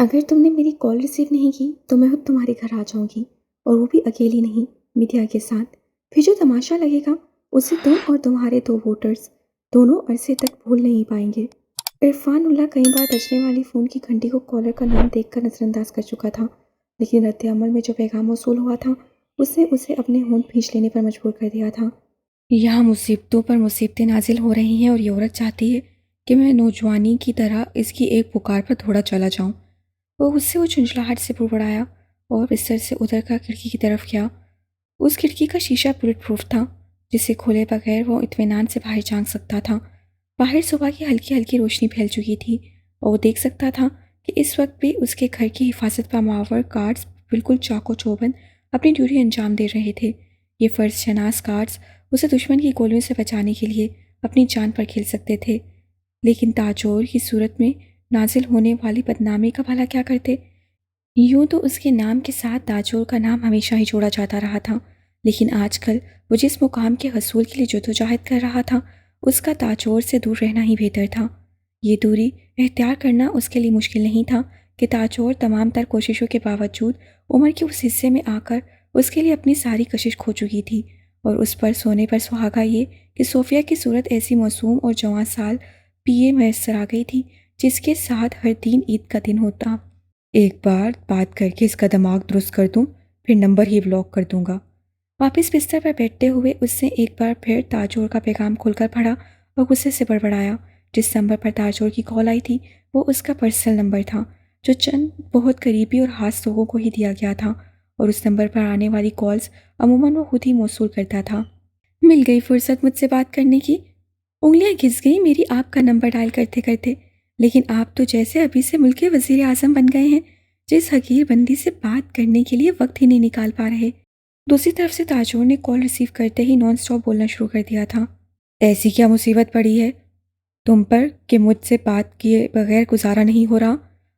اگر تم نے میری کال ریسیو نہیں کی تو میں خود تمہارے گھر آ جاؤں گی، اور وہ بھی اکیلی نہیں، میڈیا کے ساتھ۔ پھر جو تماشا لگے گا اسے تم اور تمہارے دو ووٹرز دونوں عرصے تک بھول نہیں پائیں گے۔ عرفان اللہ کئی بار بجنے والی فون کی گھنٹی کو کالر کا نام دیکھ کر نظر انداز کر چکا تھا، لیکن رد عمل میں جو پیغام موصول ہوا تھا اس نے اسے اپنے ہونٹ کھینچ لینے پر مجبور کر دیا تھا۔ یہاں مصیبتوں پر مصیبتیں نازل ہو رہی ہیں اور یہ عورت چاہتی ہے کہ میں نوجوانی کی طرح اس کی ایک پکار پر تھوڑا چلا جاؤں۔ وہ غصے و جھنجھلاہٹ سے بڑبڑایا اور بستر سے اتر کر کھڑکی کی طرف گیا۔ اس کھڑکی کا شیشہ بلٹ پروف تھا، جسے کھولے بغیر وہ اطمینان سے باہر جھانک سکتا تھا۔ باہر صبح کی ہلکی ہلکی روشنی پھیل چکی تھی اور وہ دیکھ سکتا تھا کہ اس وقت بھی اس کے گھر کی حفاظت پر معاور گارڈز بالکل چاق و چوبند اپنی ڈیوٹی انجام دے رہے تھے۔ یہ فرض شناس گارڈز اسے دشمن کی گولیوں سے بچانے کے لیے اپنی جان پر کھیل سکتے تھے، لیکن تاجور کی صورت میں نازل ہونے والی بدنامی کا بھلا کیا کرتے؟ یوں تو اس کے نام کے ساتھ تاجور کا نام ہمیشہ ہی جوڑا جاتا رہا تھا، لیکن آج کل وہ جس مقام کے حصول کے لیے جدوجہد کر رہا تھا اس کا تاجور سے دور رہنا ہی بہتر تھا۔ یہ دوری اختیار کرنا اس کے لیے مشکل نہیں تھا کہ تاجور تمام تر کوششوں کے باوجود عمر کے اس حصے میں آ کر اس کے لیے اپنی ساری کشش کھو چکی تھی، اور اس پر سونے پر سہاگا یہ کہ صوفیہ کی صورت ایسی معصوم اور جوان سال پیے میسر آ گئی تھی جس کے ساتھ ہر دن عید کا دن ہوتا۔ ایک بار بات کر کے اس کا دماغ درست کر دوں، پھر نمبر ہی بلاک کر دوں گا۔ واپس بستر پر بیٹھتے ہوئے اس نے ایک بار پھر تاجور کا پیغام کھول کر پڑھا اور غصے سے بڑبڑایا۔ جس نمبر پر تاجور کی کال آئی تھی وہ اس کا پرسنل نمبر تھا، جو چند بہت قریبی اور خاص لوگوں کو ہی دیا گیا تھا، اور اس نمبر پر آنے والی کالز عموماً وہ خود ہی موصول کرتا تھا۔ مل گئی فرصت مجھ سے بات کرنے کی۔ انگلیاں گھس گئیں میری آپ کا نمبر ڈائل کرتے کرتے، لیکن آپ تو جیسے ابھی سے ملک کے وزیر اعظم بن گئے ہیں، جس حقیر بندی سے بات کرنے کے لیے وقت ہی نہیں نکال پا رہے۔ دوسری طرف سے تاجور نے کال ریسیو کرتے ہی نان سٹاپ بولنا شروع کر دیا تھا۔ ایسی کیا مصیبت پڑی ہے تم پر کہ مجھ سے بات کیے بغیر گزارا نہیں ہو رہا؟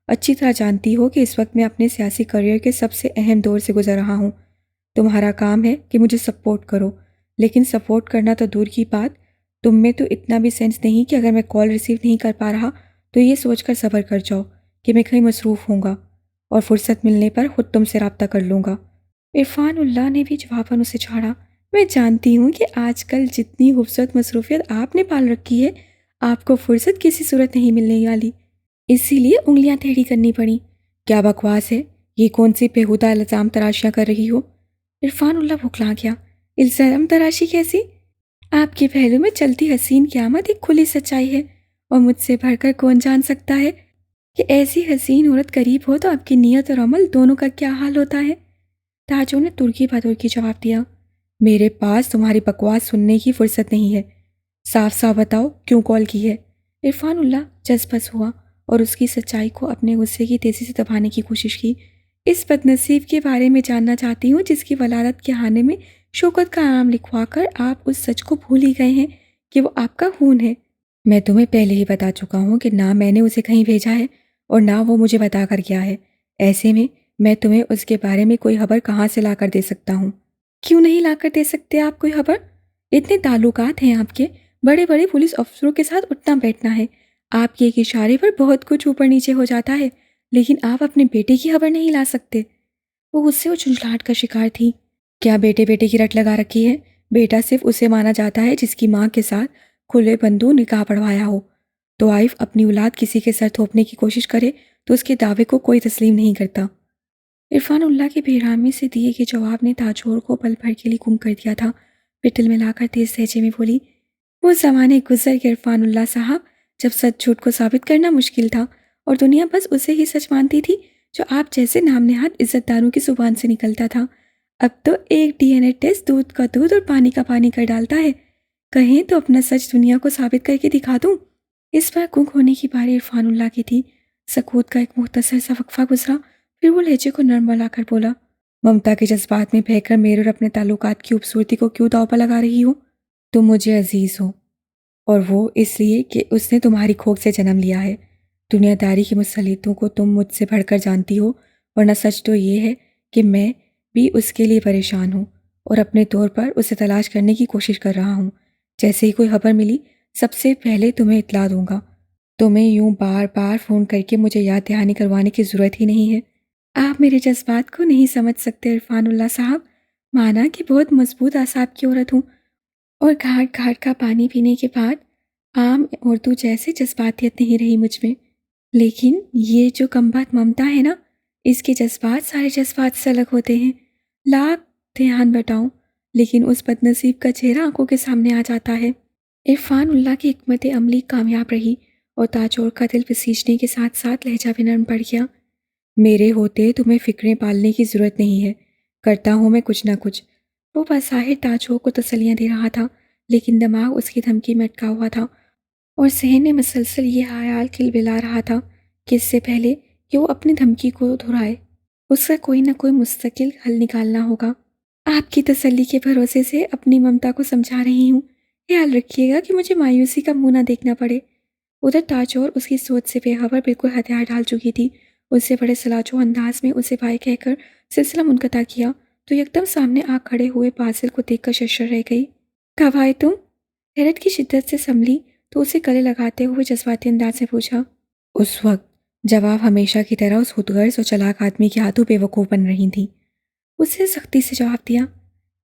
اچھی طرح جانتی ہو کہ اس وقت میں اپنے سیاسی کریئر کے سب سے اہم دور سے گزر رہا ہوں۔ تمہارا کام ہے کہ مجھے سپورٹ کرو، لیکن سپورٹ کرنا تو دور کی بات، تم میں تو اتنا بھی سینس نہیں کہ اگر میں کال ریسیو نہیں کر پا رہا تو یہ سوچ کر صبر کر جاؤ کہ میں کہیں مصروف ہوں گا اور فرصت ملنے پر خود تم سے رابطہ کر لوں گا۔ عرفان اللہ نے بھی جواباً اسے چھاڑا۔ میں جانتی ہوں کہ آج کل جتنی خوبصورت مصروفیت آپ نے پال رکھی ہے، آپ کو فرصت کسی صورت نہیں ملنے والی، اسی لیے انگلیاں ٹیڑھی کرنی پڑی۔ کیا بکواس ہے، یہ کون سی بےہودہ الزام تراشیاں کر رہی ہو؟ عرفان اللہ بھکلا گیا۔ الزام تراشی کیسی؟ آپ کے پہلو میں چلتی حسین قیامت ایک کھلی سچائی ہے، اور مجھ سے بڑھ کر کون جان سکتا ہے کہ ایسی حسین عورت قریب ہو تو آپ کی نیت اور عمل دونوں کا کیا حال ہوتا ہے۔ تاجور نے ترکی باترکی جواب دیا۔ میرے پاس تمہاری بکواس سننے کی فرصت نہیں ہے، صاف صاف بتاؤ کیوں کال کی ہے؟ عرفان اللہ جذبس ہوا اور اس کی سچائی کو اپنے غصے کی تیزی سے دبانے کی کوشش کی۔ اس بد نصیب کے بارے میں جاننا چاہتی ہوں جس کی ولادت کے خانے میں شوکت کا نام لکھوا کر آپ اس سچ کو بھول ہی گئے ہیں کہ وہ آپ کا خون ہے۔ میں تمہیں پہلے ہی بتا چکا ہوں کہ نہ میں نے اسے کہیں بھیجا ہے اور نہ وہ مجھے بتا کر گیا ہے۔ ایسے میں تمہیں اس کے بارے میں کوئی خبر کہاں سے لا کر دے سکتا ہوں؟ کیوں نہیں لا کر دے سکتے آپ کوئی خبر؟ اتنے تعلقات ہیں آپ کے، بڑے بڑے پولیس افسروں کے ساتھ اٹھنا بیٹھنا ہے، آپ کے ایک اشارے پر بہت کچھ اوپر نیچے ہو جاتا ہے، لیکن آپ اپنے بیٹے کی خبر نہیں لا سکتے۔ وہ غصے اور جھنجھلاہٹ کا شکار تھی۔ کیا بیٹے کی رٹ لگا رکھی ہے؟ بیٹا صرف اسے مانا جاتا ہے جس کی ماں کے ساتھ کھلے بندو نکاح پڑھوایا ہو۔ طوائف اپنی اولاد کسی کے سر تھوپنے کی کوشش کرے تو اس کے دعوے کو کوئی تسلیم نہیں کرتا۔ عرفان اللہ کے بے رحمی سے دیے کے جواب نے تاجور کو پل بھر کے لیے گم کر دیا تھا۔ پٹل میں لا کر تیز لہجے میں بولی، وہ زمانے گزر گئے عرفان اللہ صاحب جب سچ جھوٹ کو ثابت کرنا مشکل تھا اور دنیا بس اسے ہی سچ مانتی تھی جو آپ جیسے نام نہاد عزت داروں کی زبان سے نکلتا تھا۔ اب تو ایک ڈی این اے ٹیسٹ دودھ کا دودھ اور پانی کا پانی کر ڈالتا ہے۔ کہیں تو اپنا سچ دنیا کو ثابت کر کے دکھا دوں۔ اس بار گنگ ہونے کی باری عرفان اللہ کی تھی۔ سکوت کا ایک مختصر سا وقفہ گزرا، پھر وہ لہجے کو نرم بنا کر بولا، ممتا کے جذبات میں بہہ کر میرے اور اپنے تعلقات کی خوبصورتی کو کیوں داؤ پر لگا رہی ہو؟ تم مجھے عزیز ہو، اور وہ اس لیے کہ اس نے تمہاری کھوج سے جنم لیا ہے۔ دنیا داری کی مصلحتوں کو تم مجھ سے بڑھ کر جانتی ہو، ورنہ سچ تو یہ ہے کہ میں بھی اس کے لیے پریشان ہوں اور اپنے طور پر اسے تلاش کرنے کی کوشش کر رہا ہوں۔ جیسے ہی کوئی خبر ملی سب سے پہلے تمہیں اطلاع دوں گا۔ تمہیں یوں بار بار فون کر کے مجھے یاد دہانی کروانے کی ضرورت ہی نہیں ہے۔ آپ میرے جذبات کو نہیں سمجھ سکتے عرفان اللہ صاحب۔ مانا کہ بہت مضبوط اعصاب کی عورت ہوں اور گھاٹ گھاٹ کا پانی پینے کے بعد عام اردو جیسے جذباتیت نہیں رہی مجھ میں، لیکن یہ جو کم بات ممتا ہے نا، اس کے جذبات سارے جذبات سے الگ ہوتے ہیں۔ لاکھ دھیان بٹاؤں لیکن اس بد نصیب کا چہرہ آنکھوں کے سامنے آ جاتا ہے۔ عرفان اللہ کی حکمت عملی کامیاب رہی اور تاجور کا دل بسیجنے کے ساتھ ساتھ لہجہ بھی نرم پڑ گیا۔ میرے ہوتے تمہیں فکریں پالنے کی ضرورت نہیں ہے، کرتا ہوں میں کچھ نہ کچھ۔ وہ بظاہر تاجور کو تسلیاں دے رہا تھا، لیکن دماغ اس کی دھمکی میں اٹکا ہوا تھا اور ذہن میں مسلسل یہ خیال کھلبلا رہا تھا کہ اس سے پہلے کہ وہ اپنی دھمکی کو دہرائے، اس کا کوئی نہ کوئی مستقل حل نکالنا ہوگا۔ آپ کی تسلی کے بھروسے سے اپنی ممتا کو سمجھا رہی ہوں، خیال رکھیے گا کہ مجھے مایوسی کا منہ نہ دیکھنا پڑے۔ ادھر تاجور اس کی سوچ سے بے خبر بالکل ہتھیار ڈال چکی تھی۔ اس سے بڑے سلاجو انداز میں اسے بھائی کہہ کر سلسلہ منقطع کیا تو یکدم سامنے آ کھڑے ہوئے باسل کو دیکھ کر شرشر رہ گئی۔ کب آئے تم؟ حیرت کی شدت سے سنبھلی تو اسے گلے لگاتے ہوئے جذباتی انداز سے پوچھا۔ اس وقت جب آپ ہمیشہ کی طرح اس خودغرض اور چلاک آدمی کے ہاتھوں بے وقوف بن رہی تھیں۔ اسے سختی سے جواب دیا۔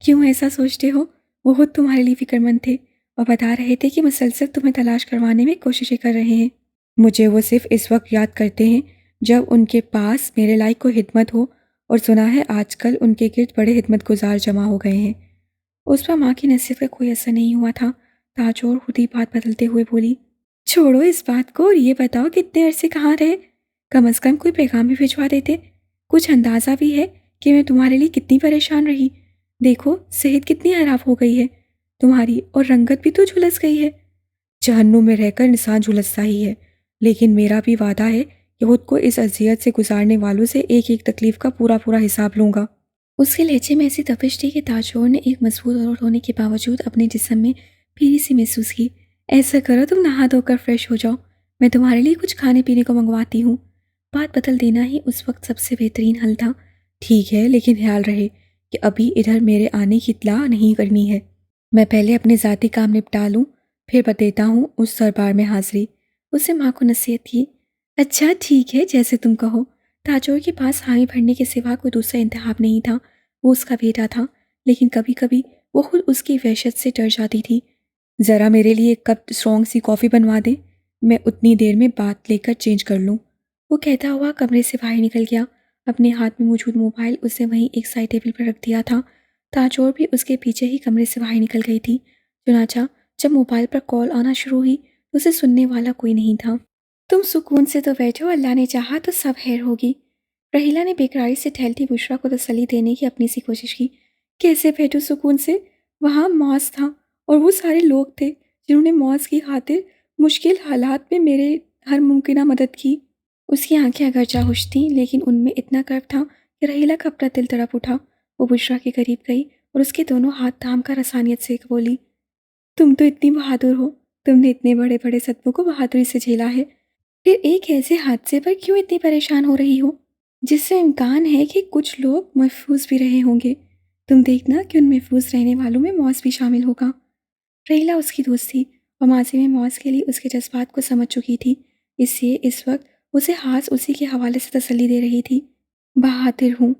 کیوں ایسا سوچتے ہو؟ وہ خود تمہارے لیے فکر مند تھے اور بتا رہے تھے کہ مسلسل تمہیں تلاش کروانے میں کوششیں کر رہے ہیں۔ مجھے وہ صرف اس وقت یاد کرتے ہیں جب ان کے پاس میرے لائق کوئی خدمت ہو، اور سنا ہے آج کل ان کے گرد بڑے خدمت گزار جمع ہو گئے ہیں۔ اس پر ماں کی نصیحت کا کوئی اثر نہیں ہوا تھا۔ تاجور خود ہی بات بدلتے ہوئے بولی، چھوڑو اس بات کو اور یہ بتاؤ کتنے عرصے کہاں رہے؟ کم از کم کوئی پیغام بھی بھجوا دیتے۔ کچھ اندازہ بھی ہے کہ میں تمہارے لیے کتنی پریشان رہی۔ دیکھو صحت کتنی خراب ہو گئی ہے تمہاری، اور رنگت بھی تو جھلس گئی ہے۔ جہنم میں رہ کر انسان جھلستا ہی ہے، لیکن میرا بھی وعدہ ہے کہ خود کو اس اذیت سے گزارنے والوں سے ایک ایک تکلیف کا پورا پورا حساب لوں گا۔ اس کے لہجے میں ایسی تپش تھی کہ تاجور نے ایک مضبوط عورت ہونے کے باوجود اپنے جسم میں پیری سی محسوس کی۔ ایسا کرو تم نہا دھو کر فریش ہو جاؤ، میں تمہارے لیے کچھ کھانے پینے کو منگواتی ہوں۔ بات بدل دینا ہی اس وقت سب سے بہترین حل تھا۔ ٹھیک ہے، لیکن خیال رہے کہ ابھی ادھر میرے آنے کی اطلاع نہیں کرنی ہے۔ میں پہلے اپنے ذاتی کام نپٹا لوں، پھر دیتا ہوں اس دربار میں حاضری۔ اس سے ماں کو نصیحت کی۔ اچھا ٹھیک ہے، جیسے تم کہو۔ تاجور کے پاس حامی بھرنے کے سوا کوئی دوسرا انتخاب نہیں تھا۔ وہ اس کا بیٹا تھا، لیکن کبھی کبھی وہ خود اس کی وحشت سے ڈر جاتی تھی۔ ذرا میرے لیے ایک کپ اسٹرانگ سی کافی بنوا دیں، میں اتنی دیر میں بات لے کر چینج کر لوں۔ وہ کہتا ہوا کمرے سے باہر نکل گیا۔ اپنے ہاتھ میں موجود موبائل اسے وہیں ایک سائڈ ٹیبل پر رکھ دیا تھا۔ تاجور بھی اس کے پیچھے ہی کمرے سے باہر نکل گئی تھی۔ چنانچہ جب موبائل پر کال آنا شروع ہوئی تو اسے سننے والا کوئی نہیں تھا۔ تم سکون سے تو بیٹھو، اللہ نے چاہا تو سب خیر ہوگی۔ رحیلہ نے بےقراری سے ٹھہرتی بشریٰ کو تسلی دینے کی اپنی سی کوشش کی۔ کیسے بیٹھو سکون سے؟ وہاں موز تھا اور وہ سارے لوگ تھے جنہوں نے موز کی خاطر مشکل حالات میں میرے ہر ممکنہ مدد کی۔ اس کی آنکھیں اگرچہ خوش تھیں لیکن ان میں اتنا کرب تھا کہ رحیلہ کا اپنا دل تڑپ اٹھا۔ وہ بشریٰ کے قریب گئی اور اس کے دونوں ہاتھ تھام کر رسانیت سے بولی، تم تو اتنی بہادر ہو، تم نے اتنے بڑے بڑے صدموں کو بہادری سے جھیلا ہے، پھر ایک ایسے حادثے پر کیوں اتنی پریشان ہو رہی ہو جس سے امکان ہے کہ کچھ لوگ محفوظ بھی رہے ہوں گے؟ تم دیکھنا کہ ان محفوظ رہنے والوں میں موز بھی شامل ہوگا۔ رحیلہ اس کی دوست تھی اور ماضی میں موز کے لیے اس کے جذبات کو سمجھ چکی تھی، اس لیے اس وقت اسے خاص اسی کے حوالے سے تسلی دے رہی تھی۔ بہادر ہوں،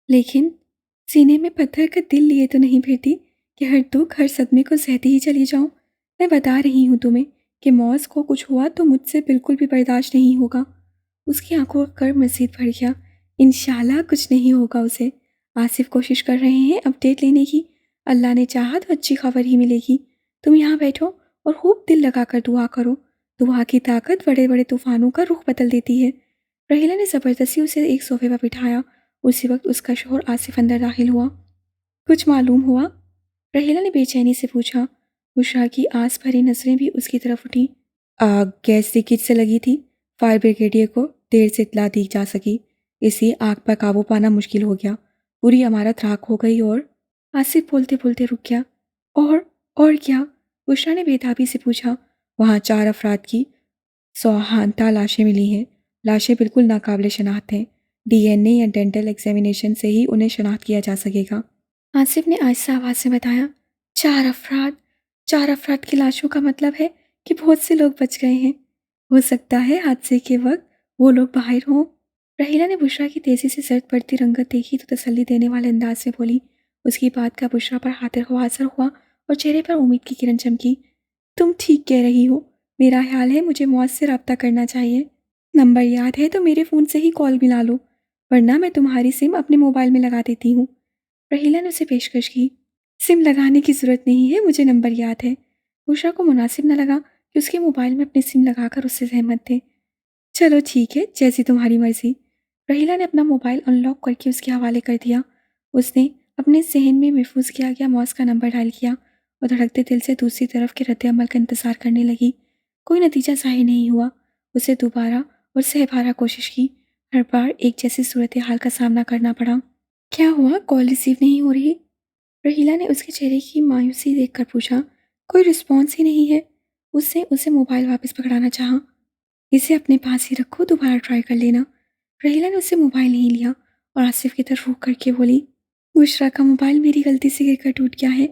لیکن سینے میں پتھر کا دل لیے تو نہیں پھرتی کہ ہر دکھ ہر صدمے کو سہتی ہی چلی جاؤں۔ میں بتا رہی ہوں تمہیں کہ موز کو کچھ ہوا تو مجھ سے بالکل بھی برداشت نہیں ہوگا۔ اس کی آنکھوں کا کر مزید بڑھ گیا۔ انشاءاللہ کچھ نہیں ہوگا اسے۔ آصف کوشش کر رہے ہیں اپڈیٹ لینے کی، اللہ نے چاہا تو اچھی خبر ہی ملے گی۔ تم یہاں بیٹھو اور خوب دل لگا کر دعا کرو، دعا کی طاقت بڑے بڑے طوفانوں کا رخ بدل دیتی ہے۔ رحیلہ نے زبردستی اسے ایک صوفے پر بٹھایا۔ اسی وقت اس کا شوہر آصف اندر داخل ہوا۔ کچھ معلوم ہوا؟ رحیلہ نے بے چینی سے پوچھا۔ بشریٰ کی آس بھری نظریں بھی اس کی طرف اٹھیں۔ آگ گیس لیکیج سے لگی تھی، فائر بریگیڈیئر کو دیر سے اطلاع دی جا سکی، اس لیے آگ پر قابو پانا مشکل ہو گیا، پوری عمارت راکھ ہو گئی۔ اور آصف بولتے بولتے رک گیا۔ اور کیا؟ بشریٰ نے بےتابی سے پوچھا۔ وہاں 4 افراد کی سوہانتا لاشیں ملی ہیں، لاشیں بالکل ناقابل شناخت ہیں، ڈی این اے یا ڈینٹل ایگزامینیشن سے ہی انہیں شناخت کیا جا سکے گا۔ آصف نے آہستہ آواز سے بتایا۔ 4 افراد کی لاشوں کا مطلب ہے کہ بہت سے لوگ بچ گئے ہیں۔ ہو سکتا ہے حادثے کے وقت وہ لوگ باہر ہوں۔ رحیلہ نے بشرا کی تیزی سے زرد پڑتی رنگت دیکھی تو تسلی دینے والے انداز سے بولی۔ اس کی بات کا بشرا پر خاطر خواہ اثر ہوا اور چہرے پر امید کی کرن چمکی۔ تم ٹھیک کہہ رہی ہو، میرا خیال ہے مجھے موت سے رابطہ کرنا چاہیے۔ نمبر یاد ہے تو میرے فون سے ہی کال ملا لو، ورنہ میں تمہاری سم اپنے موبائل میں لگا دیتی ہوں۔ رحیلہ نے اسے پیشکش کی۔ سم لگانے کی ضرورت نہیں ہے، مجھے نمبر یاد ہے۔ بشرا کو مناسب نہ لگا کہ اس کے موبائل میں اپنی سم لگا کر اس سے زحمت تھے۔ چلو ٹھیک ہے، جیسی تمہاری مرضی۔ رحیلہ نے اپنا موبائل ان لاک کر کے اس کے حوالے کر دیا۔ اس نے اپنے ذہن میں محفوظ کیا گیا موز کا نمبر ڈائل کیا اور دھڑکتے دل سے دوسری طرف کے رد عمل کا انتظار کرنے لگی۔ کوئی نتیجہ ظاہر نہیں ہوا۔ اسے دوبارہ اور سہ بھارا کوشش کی، ہر بار ایک جیسی صورتحال کا سامنا کرنا پڑا۔ کیا ہوا؟ کال ریسیو نہیں ہو رہی؟ رحیلہ نے اس کے چہرے کی مایوسی دیکھ کر پوچھا۔ کوئی رسپانس ہی نہیں ہے۔ اس نے اسے موبائل واپس پکڑانا چاہا۔ اسے اپنے پاس ہی رکھو، دوبارہ ٹرائی کر لینا۔ رحیلہ نے اس سے موبائل نہیں لیا اور آصف کی طرف رخ کر کے بولی، بشرا کا موبائل میری غلطی سے گر کر ٹوٹ گیا ہے،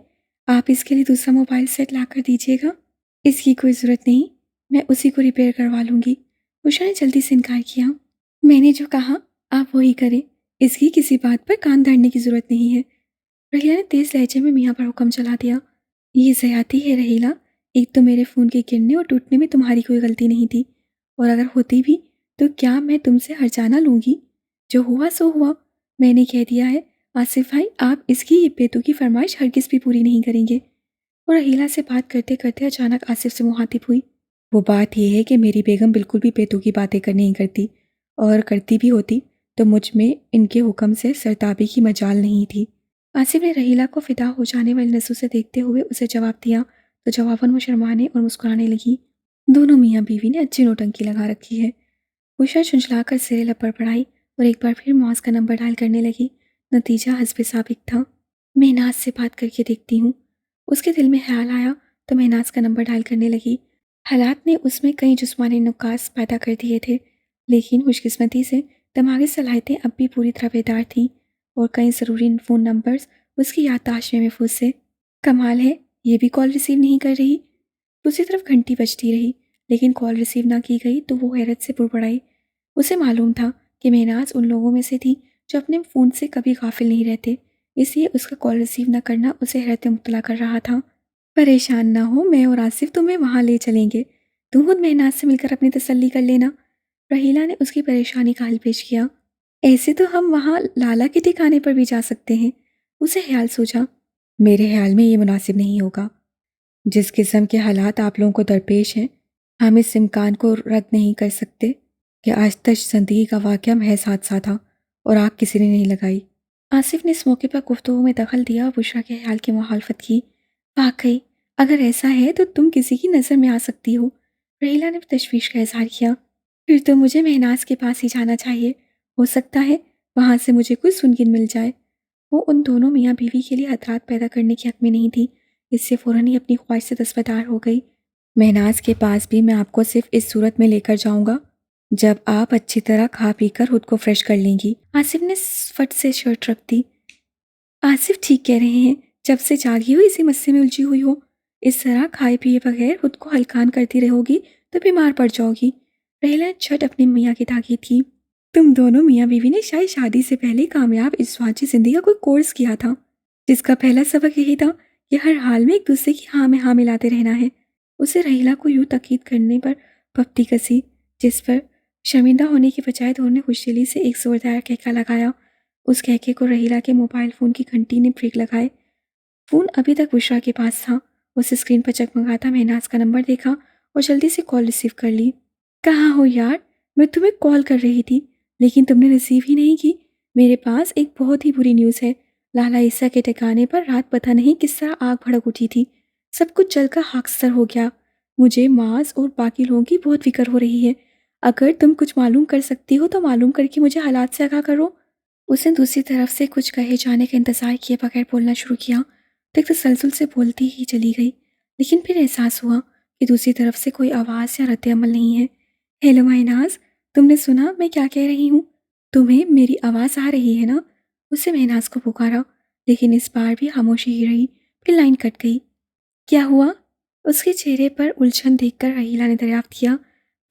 آپ اس کے لیے دوسرا موبائل سیٹ لا کر دیجیے گا۔ اس کی کوئی ضرورت نہیں، میں اسی کو ریپیئر کروا لوں گی۔ بشرا نے جلدی سے انکار کیا۔ میں نے جو کہا آپ وہی کریں، اس کی کسی بات پر کان دھرنے کی ضرورت نہیں ہے۔ رحیلہ نے تیز لہجے میں میاں پر حکم چلا دیا۔ یہ زیادتی ہے رحیلہ، ایک تو میرے فون کے گرنے اور ٹوٹنے میں تمہاری کوئی غلطی نہیں تھی، اور اگر ہوتی بھی تو کیا میں تم سے ہرجانہ لوں گی؟ جو ہوا سو ہوا، میں نے کہہ دیا ہے۔ آصف بھائی، آپ اس کی یہ بیتو کی فرمائش ہرگز بھی پوری نہیں کریں گے۔ اور رحیلہ سے بات کرتے کرتے اچانک آصف سے مخاطب ہوئی۔ وہ بات یہ ہے کہ میری بیگم بالکل بھی بیتو کی باتیں نہیں کرتی، اور کرتی بھی ہوتی تو مجھ میں ان کے حکم سے سرتابی کی مجال نہیں تھی۔ آصف نے رحیلہ کو فدا ہو جانے والی نظروں سے دیکھتے ہوئے اسے جواب دیا تو جواباً وہ شرمانے اور مسکرانے لگی۔ دونوں میاں بیوی نے اچھی نوٹنکی لگا رکھی ہے۔ بشرا چنچلا کر زیر لب پر پڑھائی اور ایک بار پھر معاذ کا نمبر ڈائل کرنے لگی۔ نتیجہ حسب سابق تھا۔ مہناز سے بات کر کے دیکھتی ہوں۔ اس کے دل میں خیال آیا تو مہناز کا نمبر ڈائل کرنے لگی۔ حالات نے اس میں کئی جسمانی نکات پیدا کر دیے تھے، لیکن خوش قسمتی سے دماغی صلاحیتیں اب بھی پوری طرح بیدار تھیں اور کئی ضروری فون نمبرز اس کی یادداشت میں محفوظ سے۔ کمال ہے، یہ بھی کال ریسیو نہیں کر رہی۔ دوسری طرف گھنٹی بجتی رہی، لیکن کال ریسیو نہ کی گئی تو وہ حیرت سے بڑبڑائی۔ اسے معلوم تھا کہ مہناز ان لوگوں میں سے تھی جو اپنے فون سے کبھی غافل نہیں رہتے، اس لیے اس کا کال ریسیو نہ کرنا اسے حیرت میں مبتلا کر رہا تھا۔ پریشان نہ ہو، میں اور آصف تمہیں وہاں لے چلیں گے، تم خود مہناز سے مل کر اپنی تسلی کر لینا۔ رحیلہ نے اس کی پریشانی کا حل پیش کیا۔ ایسے تو ہم وہاں لالا کے ٹھکانے پر بھی جا سکتے ہیں، اسے خیال سوچا۔ میرے خیال میں یہ مناسب نہیں ہوگا۔ جس قسم کے حالات آپ لوگوں کو درپیش ہیں، ہم اس امکان کو رد نہیں کر سکتے کہ آج تک زندگی کا واقعہ محض حادثہ تھا اور آگ کسی نے نہیں لگائی۔ آصف نے اس موقع پر گفتگو میں دخل دیا اور بشرا کے خیال کی مخالفت کی۔ واقعی اگر ایسا ہے تو تم کسی کی نظر میں آ سکتی ہو۔ رحیلہ نے تشویش کا اظہار کیا۔ پھر تو مجھے مہناز کے پاس ہی جانا چاہیے، ہو سکتا ہے وہاں سے مجھے کوئی سنگن مل جائے۔ وہ ان دونوں میاں بیوی کے لیے خطرات پیدا کرنے کے حق میں نہیں تھی، اس سے فوراً ہی اپنی خواہش سے دستبردار ہو گئی۔ مہناز کے پاس بھی میں آپ کو صرف اس صورت میں لے کر جاؤں گا جب آپ اچھی طرح کھا پی کر خود کو فریش کر لیں گی۔ آصف نے فٹ سے شرٹ رکھ دی۔ آصف ٹھیک کہہ رہے ہیں، جب سے جاگی ہوئی اسی مسئلے میں الجھی ہوئی ہو، اس طرح کھائے پیے بغیر خود کو ہلکان کرتی رہو گی تو بیمار پڑ جاؤ گی۔ رحیلہ نے چھٹ اپنی میاں کی تاکید کی۔ تم دونوں میاں بیوی نے شاید شادی سے پہلے کامیاب ازدواجی زندگی کا کوئی کورس کیا تھا، جس کا پہلا سبق یہی تھا کہ ہر حال میں ایک دوسرے کی ہاں میں ہاں ملاتے رہنا ہے۔ اسے رحیلہ کو یوں تاکید کرنے پر پپٹی کسی، جس پر شرمندہ ہونے کی بجائے دونوں نے خوش دلی سے ایک زوردار کہکا لگایا۔ اس کہکے کو رحیلہ کے موبائل فون کی گھنٹی نے بریک لگائے۔ فون ابھی تک بشرا کے پاس تھا۔ اس اسکرین پر چکمگاتا مہناز کا نمبر دیکھا اور جلدی سے کال ریسیو کر لی۔ کہاں ہو یار، میں تمہیں کال کر رہی تھی لیکن تم نے ریسیو ہی نہیں کی۔ میرے پاس ایک بہت ہی بری نیوز ہے۔ لالا عیسیٰ کے ٹھکانے پر رات پتہ نہیں کس طرح آگ بھڑک اٹھی تھی، سب کچھ جل کر خاکستر ہو گیا۔ مجھے معاذ اور باقی لوگوں کی بہت فکر ہو رہی ہے۔ اگر تم کچھ معلوم کر سکتی ہو تو معلوم کر کے مجھے حالات سے آگاہ کرو۔ اس نے دوسری طرف سے کچھ کہے جانے کا انتظار کیے بغیر بولنا شروع کیا تو ایک تسلسل سے بولتی ہی چلی گئی، لیکن پھر احساس ہوا کہ دوسری طرف سے کوئی آواز یا رد عمل نہیں ہے۔ ہیلو مہناز، تم نے سنا میں کیا کہہ رہی ہوں؟ تمہیں میری آواز آ رہی ہے نا؟ اس نے مہناز کو پکارا، لیکن اس بار بھی خاموشی ہی رہی۔ پھر لائن کٹ گئی۔ کیا ہوا؟ اس کے چہرے پر الجھن دیکھ کر رحیلہ نے دریافت کیا۔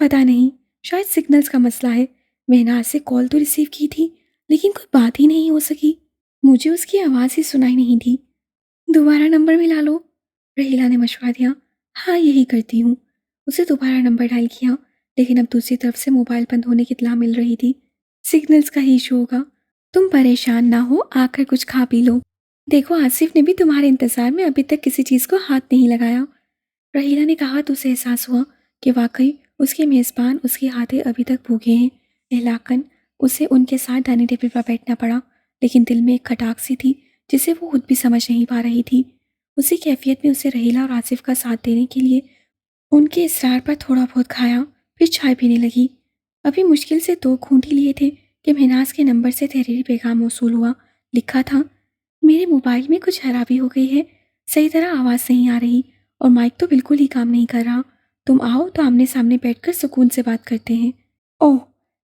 پتہ نہیں، شاید سگنلز کا مسئلہ ہے۔ مہناز سے کال تو ریسیو کی تھی لیکن کوئی بات ہی نہیں ہو سکی، مجھے اس کی آواز ہی سنائی نہیں دی۔ دوبارہ نمبر ملا لو، رحیلہ نے مشورہ دیا۔ ہاں یہی کرتی ہوں۔ اسے دوبارہ نمبر ڈائل کیا لیکن اب دوسری طرف سے موبائل بند ہونے کی اطلاع مل رہی تھی۔ سگنلز کا ہی ایشو ہوگا۔ تم پریشان نہ ہو، آ کر کچھ کھا پی لو۔ دیکھو آصف نے بھی تمہارے انتظار میں ابھی تک کسی چیز کو ہاتھ نہیں لگایا۔ رحیلہ نے کہا تو اسے احساس ہوا کہ واقعی اس کے میزبان اس کے ہاتھے ابھی تک بھوکے ہیں۔ احلاقاً اسے ان کے ساتھ ڈائننگ ٹیبل پر بیٹھنا پڑا، لیکن دل میں ایک کھٹاک سی تھی جسے وہ خود بھی سمجھ نہیں پا رہی تھی۔ اسی کیفیت میں اسے رحیلہ اور آصف کا ساتھ دینے کے لیے ان کے اصرار پر تھوڑا بہت کھایا، پھر چائے پینے لگی۔ ابھی مشکل سے 2 گھونٹ ہی لیے تھے کہ مہناز کے نمبر سے تحریری پیغام موصول ہوا۔ لکھا تھا، میرے موبائل میں کچھ خرابی ہو گئی ہے، صحیح طرح آواز نہیں آ رہی اور مائک تو بالکل ہی کام نہیں کر رہا۔ تم آؤ تو آمنے سامنے بیٹھ کر سکون سے بات کرتے ہیں۔ اوہ،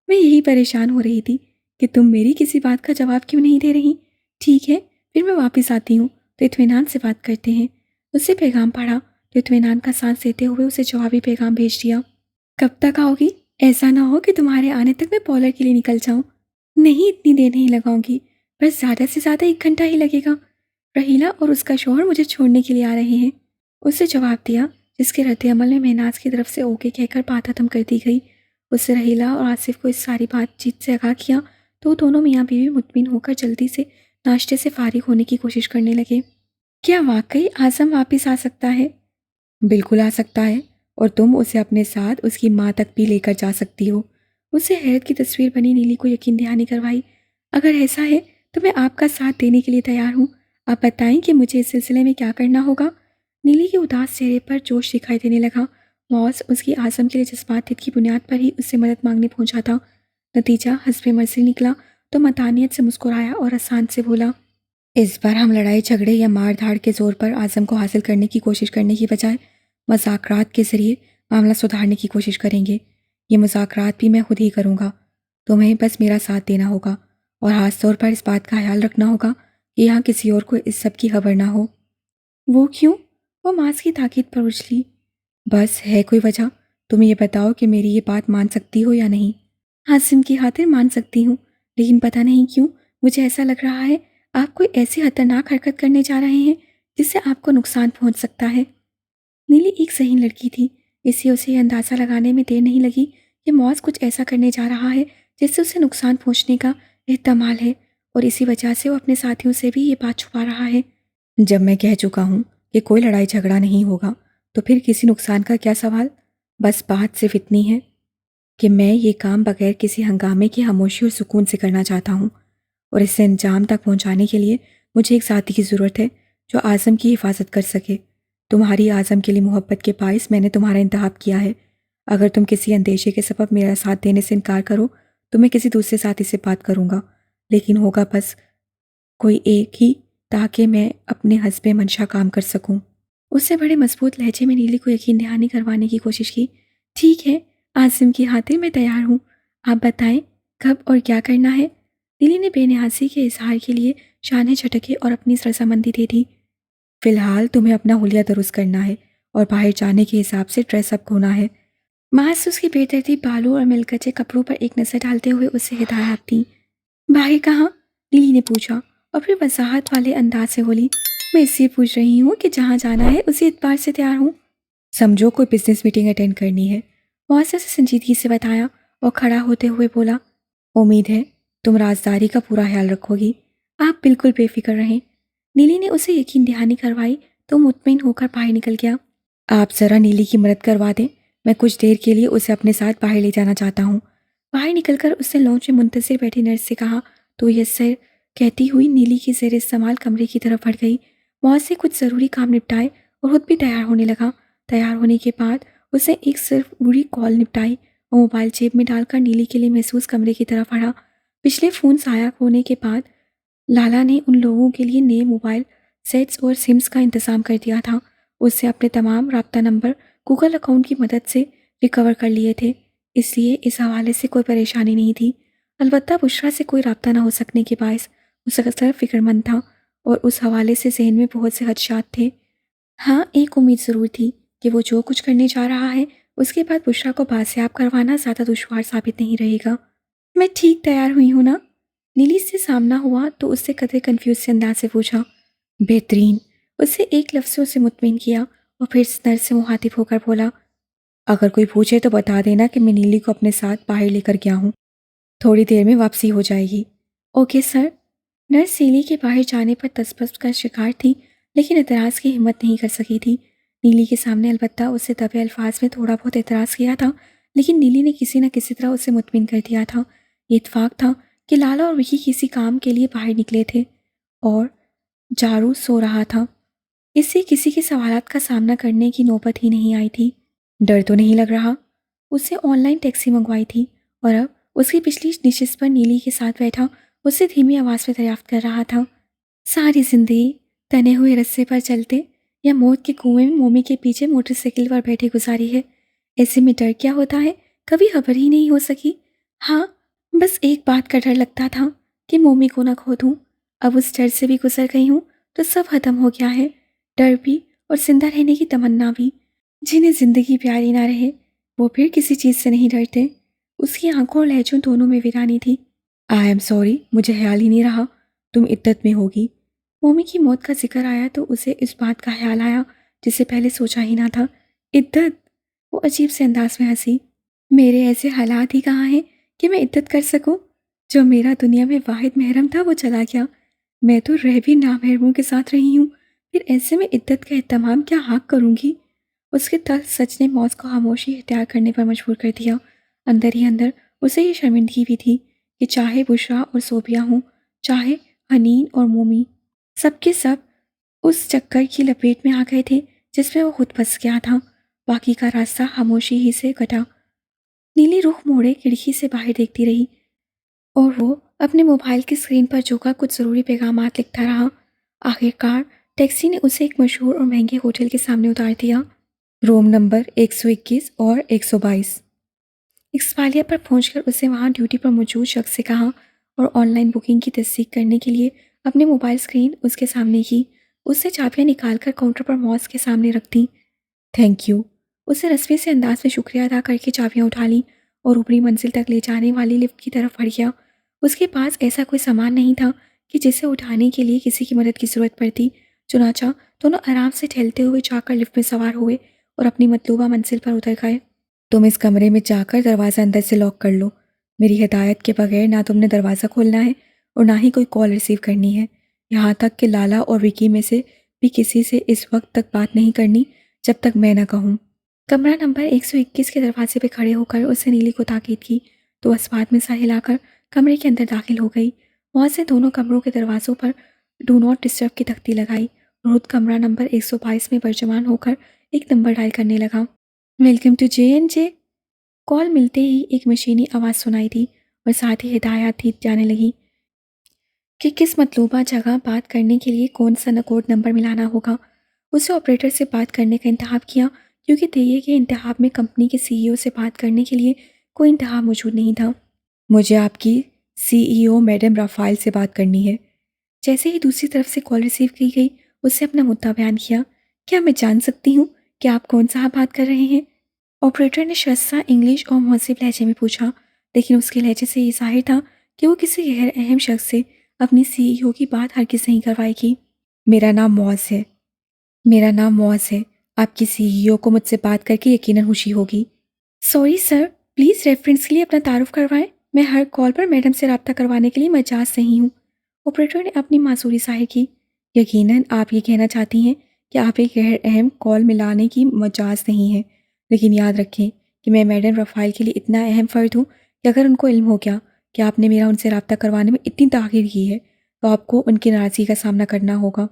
میں یہی پریشان ہو رہی تھی کہ تم میری کسی بات کا جواب کیوں نہیں دے رہی۔ ٹھیک ہے، پھر میں واپس آتی ہوں تو اطمینان سے بات کرتے ہیں۔ اس سے پیغام پڑھا تو اطمینان کا سانس لیتے ہوئے اسے جوابی پیغام بھیج دیا۔ کب تک آؤ گی؟ ایسا نہ ہو کہ تمہارے آنے تک میں پارلر کے لیے نکل جاؤں۔ نہیں، اتنی دیر نہیں لگاؤں گی، بس زیادہ سے زیادہ 1 گھنٹہ ہی لگے گا۔ رحیلہ اور اس کا شوہر مجھے چھوڑنے کے لیے آ رہے ہیں، اسے جواب دیا، جس کے رد عمل میں مہناز کی طرف سے اوکے کہہ کر بات ختم کر دی گئی۔ اس سے رحیلہ اور آصف کو اس ساری بات چیت سے آگاہ کیا تو دونوں میاں بیوی مطمئن ہو کر جلدی سے ناشتے سے فارغ ہونے کی کوشش کرنے لگے۔ کیا واقعی اعظم واپس آ سکتا ہے؟ بالکل آ سکتا ہے، اور تم اسے اپنے ساتھ اس کی ماں تک بھی لے کر جا سکتی ہو۔ اس سے حیرت کی تصویر بنی نیلی کو یقین دہانی کروائی۔ اگر ایسا ہے تو میں آپ کا ساتھ دینے کے لیے تیار ہوں۔ آپ بتائیں کہ مجھے اس سلسلے میں کیا کرنا ہوگا؟ نیلی کے اداس چہرے پر جوش دکھائی دینے لگا۔ معاذ اس کی اعظم کے لیے جذبات کی بنیاد پر ہی اس سے مدد مانگنے پہنچا تھا۔ نتیجہ حسب مرضی نکلا تو متانیت سے مسکرایا اور آسان سے بولا، اس بار ہم لڑائی جھگڑے یا مار دھاڑ کے زور پر اعظم کو حاصل کرنے کی کوشش کرنے کی بجائے مذاکرات کے ذریعے معاملہ سدھارنے کی کوشش کریں گے۔ یہ مذاکرات بھی میں خود ہی کروں گا، تمہیں بس میرا ساتھ دینا ہوگا اور خاص طور پر اس بات کا خیال رکھنا ہوگا کہ یہاں کسی اور کو اس سب کی خبر نہ ہو۔ وہ کیوں؟ وہ معاذ کی تاکید پر اچھلی۔ بس ہے کوئی وجہ؟ تم یہ بتاؤ کہ میری یہ بات مان سکتی ہو یا نہیں؟ عاصم کی خاطر مان سکتی ہوں، لیکن پتہ نہیں کیوں مجھے ایسا لگ رہا ہے آپ کوئی ایسی خطرناک حرکت کرنے جا رہے ہیں جس سے آپ کو نقصان پہنچ سکتا ہے۔ نیلی ایک ذہین لڑکی تھی، اس لیے اسے یہ اندازہ لگانے میں دیر نہیں لگی کہ معاذ کچھ ایسا کرنے جا رہا ہے جس سے اسے نقصان پہنچنے کا احتمال ہے، اور اسی وجہ سے وہ اپنے ساتھیوں سے بھی یہ بات چھپا رہا ہے۔ جب میں کہہ چکا ہوں کہ کوئی لڑائی جھگڑا نہیں ہوگا تو پھر کسی نقصان کا کیا سوال؟ بس بات صرف اتنی ہے کہ میں یہ کام بغیر کسی ہنگامے کی خاموشی اور سکون سے کرنا چاہتا ہوں، اور اسے انجام تک پہنچانے کے لیے مجھے ایک ساتھی کی ضرورت ہے جو اعظم کی حفاظت کر سکے۔ تمہاری اعظم کے لیے محبت کے باعث میں نے تمہارا انتخاب کیا ہے۔ اگر تم کسی اندیشے کے سبب میرا ساتھ دینے سے انکار کرو تو میں کسی دوسرے ساتھی سے بات کروں گا، لیکن ہوگا بس کوئی ایک ہی، تاکہ میں اپنے حسب منشا کام کر سکوں۔ اس سے بڑے مضبوط لہجے میں نیلی کو یقین دہانی کروانے کی کوشش کی۔ ٹھیک ہے، اعظم کی خاطر میں تیار ہوں، آپ بتائیں کب اور کیا کرنا ہے؟ نیلی نے بے نیازی کے اظہار کے لیے شانے جھٹکے اور اپنی رضامندی دے دی۔ فی الحال تمہیں اپنا حلیہ درست کرنا ہے اور باہر جانے کے حساب سے ڈریس اپ ہونا ہے۔ محض اس کی بے ترتیب بالوں اور ملکچے کپڑوں پر ایک نظر ڈالتے ہوئے اسے ہدایات دی۔ باہر کہاں؟ نیلی نے پوچھا اور پھر وضاحت والے انداز سے بولی، میں اس سے پوچھ رہی ہوں کہ جہاں جانا ہے اسی اعتبار سے تیار ہوں۔ سمجھو کوئی بزنس میٹنگ اٹینڈ کرنی ہے، معاذ سے سنجیدگی سے بتایا اور کھڑا ہوتے ہوئے بولا، امید ہے تم رازداری کا پورا خیال رکھو گی، آپ بالکل بے فکر رہیں۔ نیلی نے اسے یقین دہانی کروائی تو مطمئن ہو کر باہر نکل گیا۔ آپ ذرا نیلی کی مدد کروا دیں، میں کچھ دیر کے لیے اسے اپنے ساتھ باہر لے جانا چاہتا ہوں۔ باہر نکل کر اس نے لانچ میں منتظر بیٹھی نرس سے کہا تو یہ سر کہتی ہوئی نیلی کی زیر استعمال کمرے کی طرف بڑھ گئی۔ معاذ سے کچھ ضروری کام نپٹائے اور خود بھی تیار ہونے لگا۔ تیار ہونے کے بعد اس نے ایک صرف بری کال نپٹائی اور موبائل جیب میں ڈال کر نیلی کے لیے محسوس کمرے کی طرف بڑھا۔ پچھلے فون ضائع ہونے کے بعد لالا نے ان لوگوں کے لیے نئے موبائل سیٹس اور سمز کا انتظام کر دیا تھا۔ اس سے اپنے تمام رابطہ نمبر گوگل اکاؤنٹ کی مدد سے ریکور کر لیے تھے، اس لیے اس حوالے سے کوئی پریشانی نہیں تھی۔ البتہ بشریٰ سے کوئی رابطہ نہ ہو سکنے کے باعث اس اکثر فکر مند تھا اور اس حوالے سے ذہن میں بہت سے خدشات تھے۔ ہاں، ایک امید ضرور تھی کہ وہ جو کچھ کرنے جا رہا ہے اس کے بعد بشرا کو بازیاب کروانا زیادہ دشوار ثابت نہیں رہے گا۔ میں ٹھیک تیار ہوئی ہوں نا؟ نیلی سے سامنا ہوا تو اس سے قدرے کنفیوز سے انداز سے پوچھا۔ بہترین، اس سے ایک لفظ سے اسے مطمئن کیا اور پھر نرس سے مخاطب ہو کر بولا، اگر کوئی پوچھے تو بتا دینا کہ میں نیلی کو اپنے ساتھ باہر لے کر گیا ہوں، تھوڑی دیر میں واپسی ہو جائے گی۔ Okay sir. نرس نیلی کے باہر جانے پر تسبس کا شکار تھی، لیکن اعتراض کی ہمت نہیں کر سکی تھی۔ نیلی کے سامنے البتہ اسے دبے الفاظ میں تھوڑا بہت اعتراض کیا تھا، لیکن نیلی نے کسی نہ کسی طرح اسے مطمئن کر دیا تھا۔ یہ اتفاق تھا کہ لالا اور وکی کسی کام کے لیے باہر نکلے تھے اور جارو سو رہا تھا۔ اس سے کسی کے سوالات کا سامنا کرنے کی نوبت ہی نہیں آئی تھی۔ ڈر تو نہیں لگ رہا؟ اس سے آن لائن ٹیکسی منگوائی تھی اور اب اس کی پچھلی نشست پر نیلی کے ساتھ بیٹھا اس سے دھیمی آواز میں دریافت کر رہا تھا، ساری زندگی تنے ہوئے رسے پر چلتے یا موت کے کنویں میں مومی کے پیچھے موٹر سائیکل پر بیٹھے گزاری ہے؟ ایسے میں ڈر کیا ہوتا ہے کبھی خبر ہی نہیں ہو سکی۔ ہاں، بس ایک بات کا ڈر لگتا تھا کہ مومی کو نہ کھو دوں۔ اب اس ڈر سے بھی گزر گئی ہوں تو سب ختم ہو گیا ہے، ڈر بھی اور زندہ رہنے کی تمنا بھی۔ جنہیں زندگی پیاری نہ رہے وہ پھر کسی چیز سے نہیں ڈرتے۔ اس کی آنکھوں اور لہجوں دونوں میں ویرانی تھی۔ آئی ایم سوری، مجھے خیال ہی نہیں رہا تم عدت میں ہوگی۔ مومی کی موت کا ذکر آیا تو اسے اس بات کا خیال آیا جسے پہلے سوچا ہی نہ تھا۔ عدت؟ وہ عجیب سے انداز میں ہنسی۔ میرے ایسے حالات ہی کہاں ہیں کہ میں عدت کر سکوں؟ جو میرا دنیا میں واحد محرم تھا وہ چلا گیا، میں تو رہ بھی نامحرموں کے ساتھ رہی ہوں، پھر ایسے میں عدت کا اہتمام کیا حق کروں گی؟ اس کے تلخ سچ نے موز کو خاموشی اختیار کرنے پر مجبور کر دیا۔ اندر ہی اندر اسے یہ شرمندگی بھی تھی کہ چاہے بشرا اور صوبیہ ہوں، چاہے حنین اور مومی، سب کے سب اس چکر کی لپیٹ میں آ گئے تھے جس میں وہ خود پھنس گیا تھا۔ باقی کا راستہ خاموشی ہی سے کٹا۔ نیلی رخ موڑے کھڑکی سے باہر دیکھتی رہی اور وہ اپنے موبائل کی اسکرین پر جو کر کچھ ضروری پیغامات لکھتا رہا۔ آخر کار ٹیکسی نے اسے ایک مشہور اور مہنگے ہوٹل کے سامنے اتار دیا، روم نمبر 121 اور 122۔ اسپالیہ پر پہنچ کر اسے وہاں ڈیوٹی پر موجود شخص سے کہا اور آن لائن بکنگ کی تصدیق کرنے کے لیے اپنے موبائل اسکرین اس کے سامنے کی۔ اس سے چابیاں نکال کر کاؤنٹر پر موز کے سامنے رکھ دیں۔ Thank you. اسے رسوی سے انداز میں شکریہ ادا کر کے چابیاں اٹھا لیں اور اوپری منزل تک لے جانے والی لفٹ کی طرف بڑھ گیا۔ اس کے پاس ایسا کوئی سامان نہیں تھا کہ جسے اٹھانے کے لیے کسی کی مدد کی ضرورت پڑتی، چنانچہ دونوں آرام سے ٹہلتے ہوئے جا کر لفٹ میں سوار ہوئے اور اپنی مطلوبہ منزل پر اتر گئے۔ تم اس کمرے میں جا کر دروازہ اندر سے لاک کر لو۔ میری ہدایت کے بغیر نہ تم نے دروازہ کھولنا ہے اور نہ ہی کوئی کال ریسیو کرنی ہے، یہاں تک کہ لالا اور وکی میں سے بھی کسی سے اس وقت تک بات نہیں کرنی جب تک میں نہ کہوں۔ کمرہ نمبر 121 کے دروازے پہ کھڑے ہو کر اس نے نیلی کو تاکید کی تو اس بات میں سر ہلا کر کمرے کے اندر داخل ہو گئی۔ وہاں سے دونوں کمروں کے دروازوں پر ڈو ناٹ ڈسٹرب کی تختی لگائی اور خود کمرہ نمبر 122 میں برجمان ہو کر ایک نمبر ڈائل کرنے لگا۔ Welcome to JNJ۔ کال ملتے ہی ایک مشینی آواز سنائی دی اور ساتھ ہی ہدایات دی جانے لگی کہ کس مطلوبہ جگہ بات کرنے کے لیے کون سا کوڈ نمبر ملانا ہوگا۔ اسے آپریٹر سے بات کرنے کا انتخاب کیا کیونکہ دہیے کے انتخاب میں کمپنی کے CEO سے بات کرنے کے لیے کوئی انتخاب موجود نہیں تھا۔ مجھے آپ کی CEO میڈم رافائل سے بات کرنی ہے۔ جیسے ہی دوسری طرف سے کال ریسیو کی گئی اس سے اپنا مدعا بیان کیا۔ کیا میں جان سکتی ہوں کہ آپ کون صاحب بات کر رہے ہیں؟ آپریٹر نے شستہ انگلش اور مہذب لہجے میں پوچھا، لیکن اس کے لہجے سے یہ ظاہر تھا کہ وہ کسی غیر اہم شخص سے اپنی CEO کی بات ہرگز نہیں کروائے گی۔ میرا نام معاذ ہے۔ آپ کی CEO کو مجھ سے بات کر کے یقیناً خوشی ہوگی۔ سوری سر، پلیز ریفرنس کے لیے اپنا تعارف کروائیں۔ میں ہر کال پر میڈم سے رابطہ کروانے کے لیے مجاز نہیں ہوں۔ آپریٹر نے اپنی معذوری ظاہر کی۔ یقیناً آپ یہ کہنا چاہتی ہیں کہ آپ ایک غیر اہم کال ملانے کی مجاز نہیں ہیں، لیکن یاد رکھیں کہ میں میڈم رافائل کے لیے اتنا اہم فرد ہوں کہ اگر ان کو علم ہو گیا کہ آپ نے میرا ان سے رابطہ کروانے میں اتنی تاخیر کی ہے تو آپ کو ان کی ناراضگی کا سامنا کرنا ہوگا۔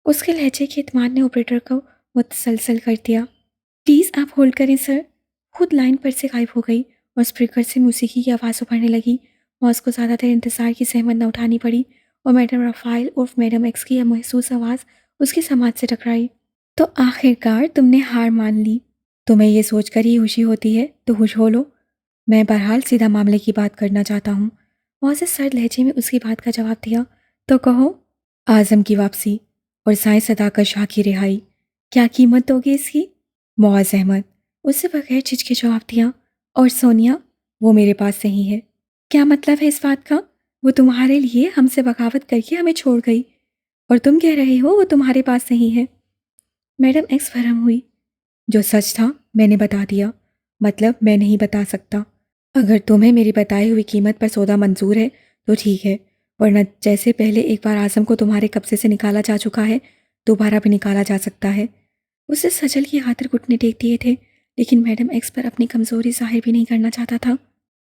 اس کے لہجے کے اعتماد نے آپریٹر کو متسلسل کر دیا۔ پلیز آپ ہولڈ کریں سر۔ خود لائن پر سے غائب ہو گئی اور اسپیکر سے موسیقی کی آواز ابھرنے لگی۔ موز کو زیادہ تر انتظار کی زحمت نہ اٹھانی پڑی اور میڈم رافائل اور میڈم ایکس کی محسوس آواز اس کی سماعت سے ٹکرائی۔ تو آخر کار تم نے ہار مان لی۔ تمہیں یہ سوچ کر ہی خوشی ہوتی ہے تو خوش ہو لو۔ میں بہرحال سیدھا معاملے کی بات کرنا چاہتا ہوں۔ معزز سرد لہجے میں اس کی بات کا جواب دیا۔ تو کہو۔ اعظم کی واپسی اور سائیں صداقت شاہ کی رہائی، کیا قیمت دو گے اس کی؟ معاذ احمد، اس سے بغیر جھجکے جواب دیا، اور سونیا وہ میرے پاس نہیں ہے۔ کیا مطلب ہے اس بات کا؟ وہ تمہارے لیے ہم سے بغاوت کر کے ہمیں چھوڑ گئی، اور تم کہہ رہے ہو وہ تمہارے پاس نہیں ہے۔ میڈم ایکس فرم ہوئی۔ جو سچ تھا میں نے بتا دیا، مطلب میں نہیں بتا سکتا۔ اگر تمہیں میری بتائی ہوئی قیمت پر سودا منظور ہے تو ٹھیک ہے، ورنہ جیسے پہلے ایک بار اعظم کو تمہارے قبضے سے نکالا جا چکا ہے، دوبارہ بھی نکالا جا سکتا ہے۔ اسے سجل کی خاطر گھٹنے ٹیک دیے تھے، لیکن میڈم ایکس پر اپنی کمزوری ظاہر بھی نہیں کرنا چاہتا تھا۔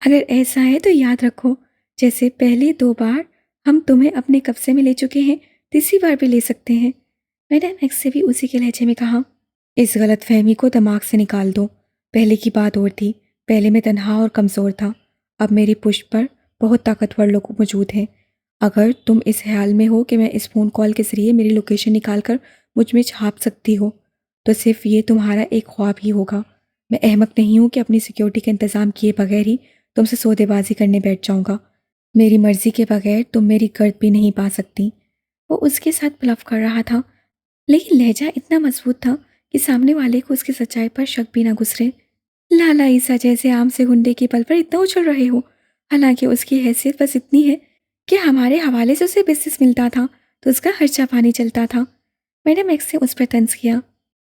اگر ایسا ہے تو یاد رکھو، جیسے پہلے 2 بار ہم تمہیں اپنے قبضے میں لے چکے ہیں، تیسری بار بھی لے سکتے ہیں۔ میڈم ایکس سے بھی اسی کے لہجے میں کہا۔ اس غلط فہمی کو دماغ سے نکال دو۔ پہلے کی بات اور تھی، پہلے میں تنہا اور کمزور تھا، اب میری پشت پر بہت طاقتور لوگ موجود ہیں۔ اگر تم اس خیال میں ہو کہ میں اس فون کال کے ذریعے میری لوکیشن نکال کر مجھ میں چھاپ سکتی ہو تو صرف یہ تمہارا ایک خواب ہی ہوگا۔ میں احمق نہیں ہوں کہ اپنی سیکیورٹی کا انتظام کیے بغیر ہی تم سے سودے بازی کرنے بیٹھ جاؤں گا۔ میری مرضی کے بغیر تم میری گرد بھی نہیں پا سکتی۔ وہ اس کے ساتھ بلف کر رہا تھا، لیکن لہجہ اتنا مضبوط تھا کہ سامنے والے کو اس کی سچائی پر شک بھی نہ گزرے۔ لالا عیسیٰ جیسے آم سے گنڈے کے پل پر اتنا اچھل رہے ہو، حالانکہ اس کی حیثیت بس اتنی ہے کہ ہمارے حوالے سے اسے بزنس ملتا تھا تو اس کا خرچہ پانی چلتا تھا۔ میڈم ایکس نے اس پر طنز کیا۔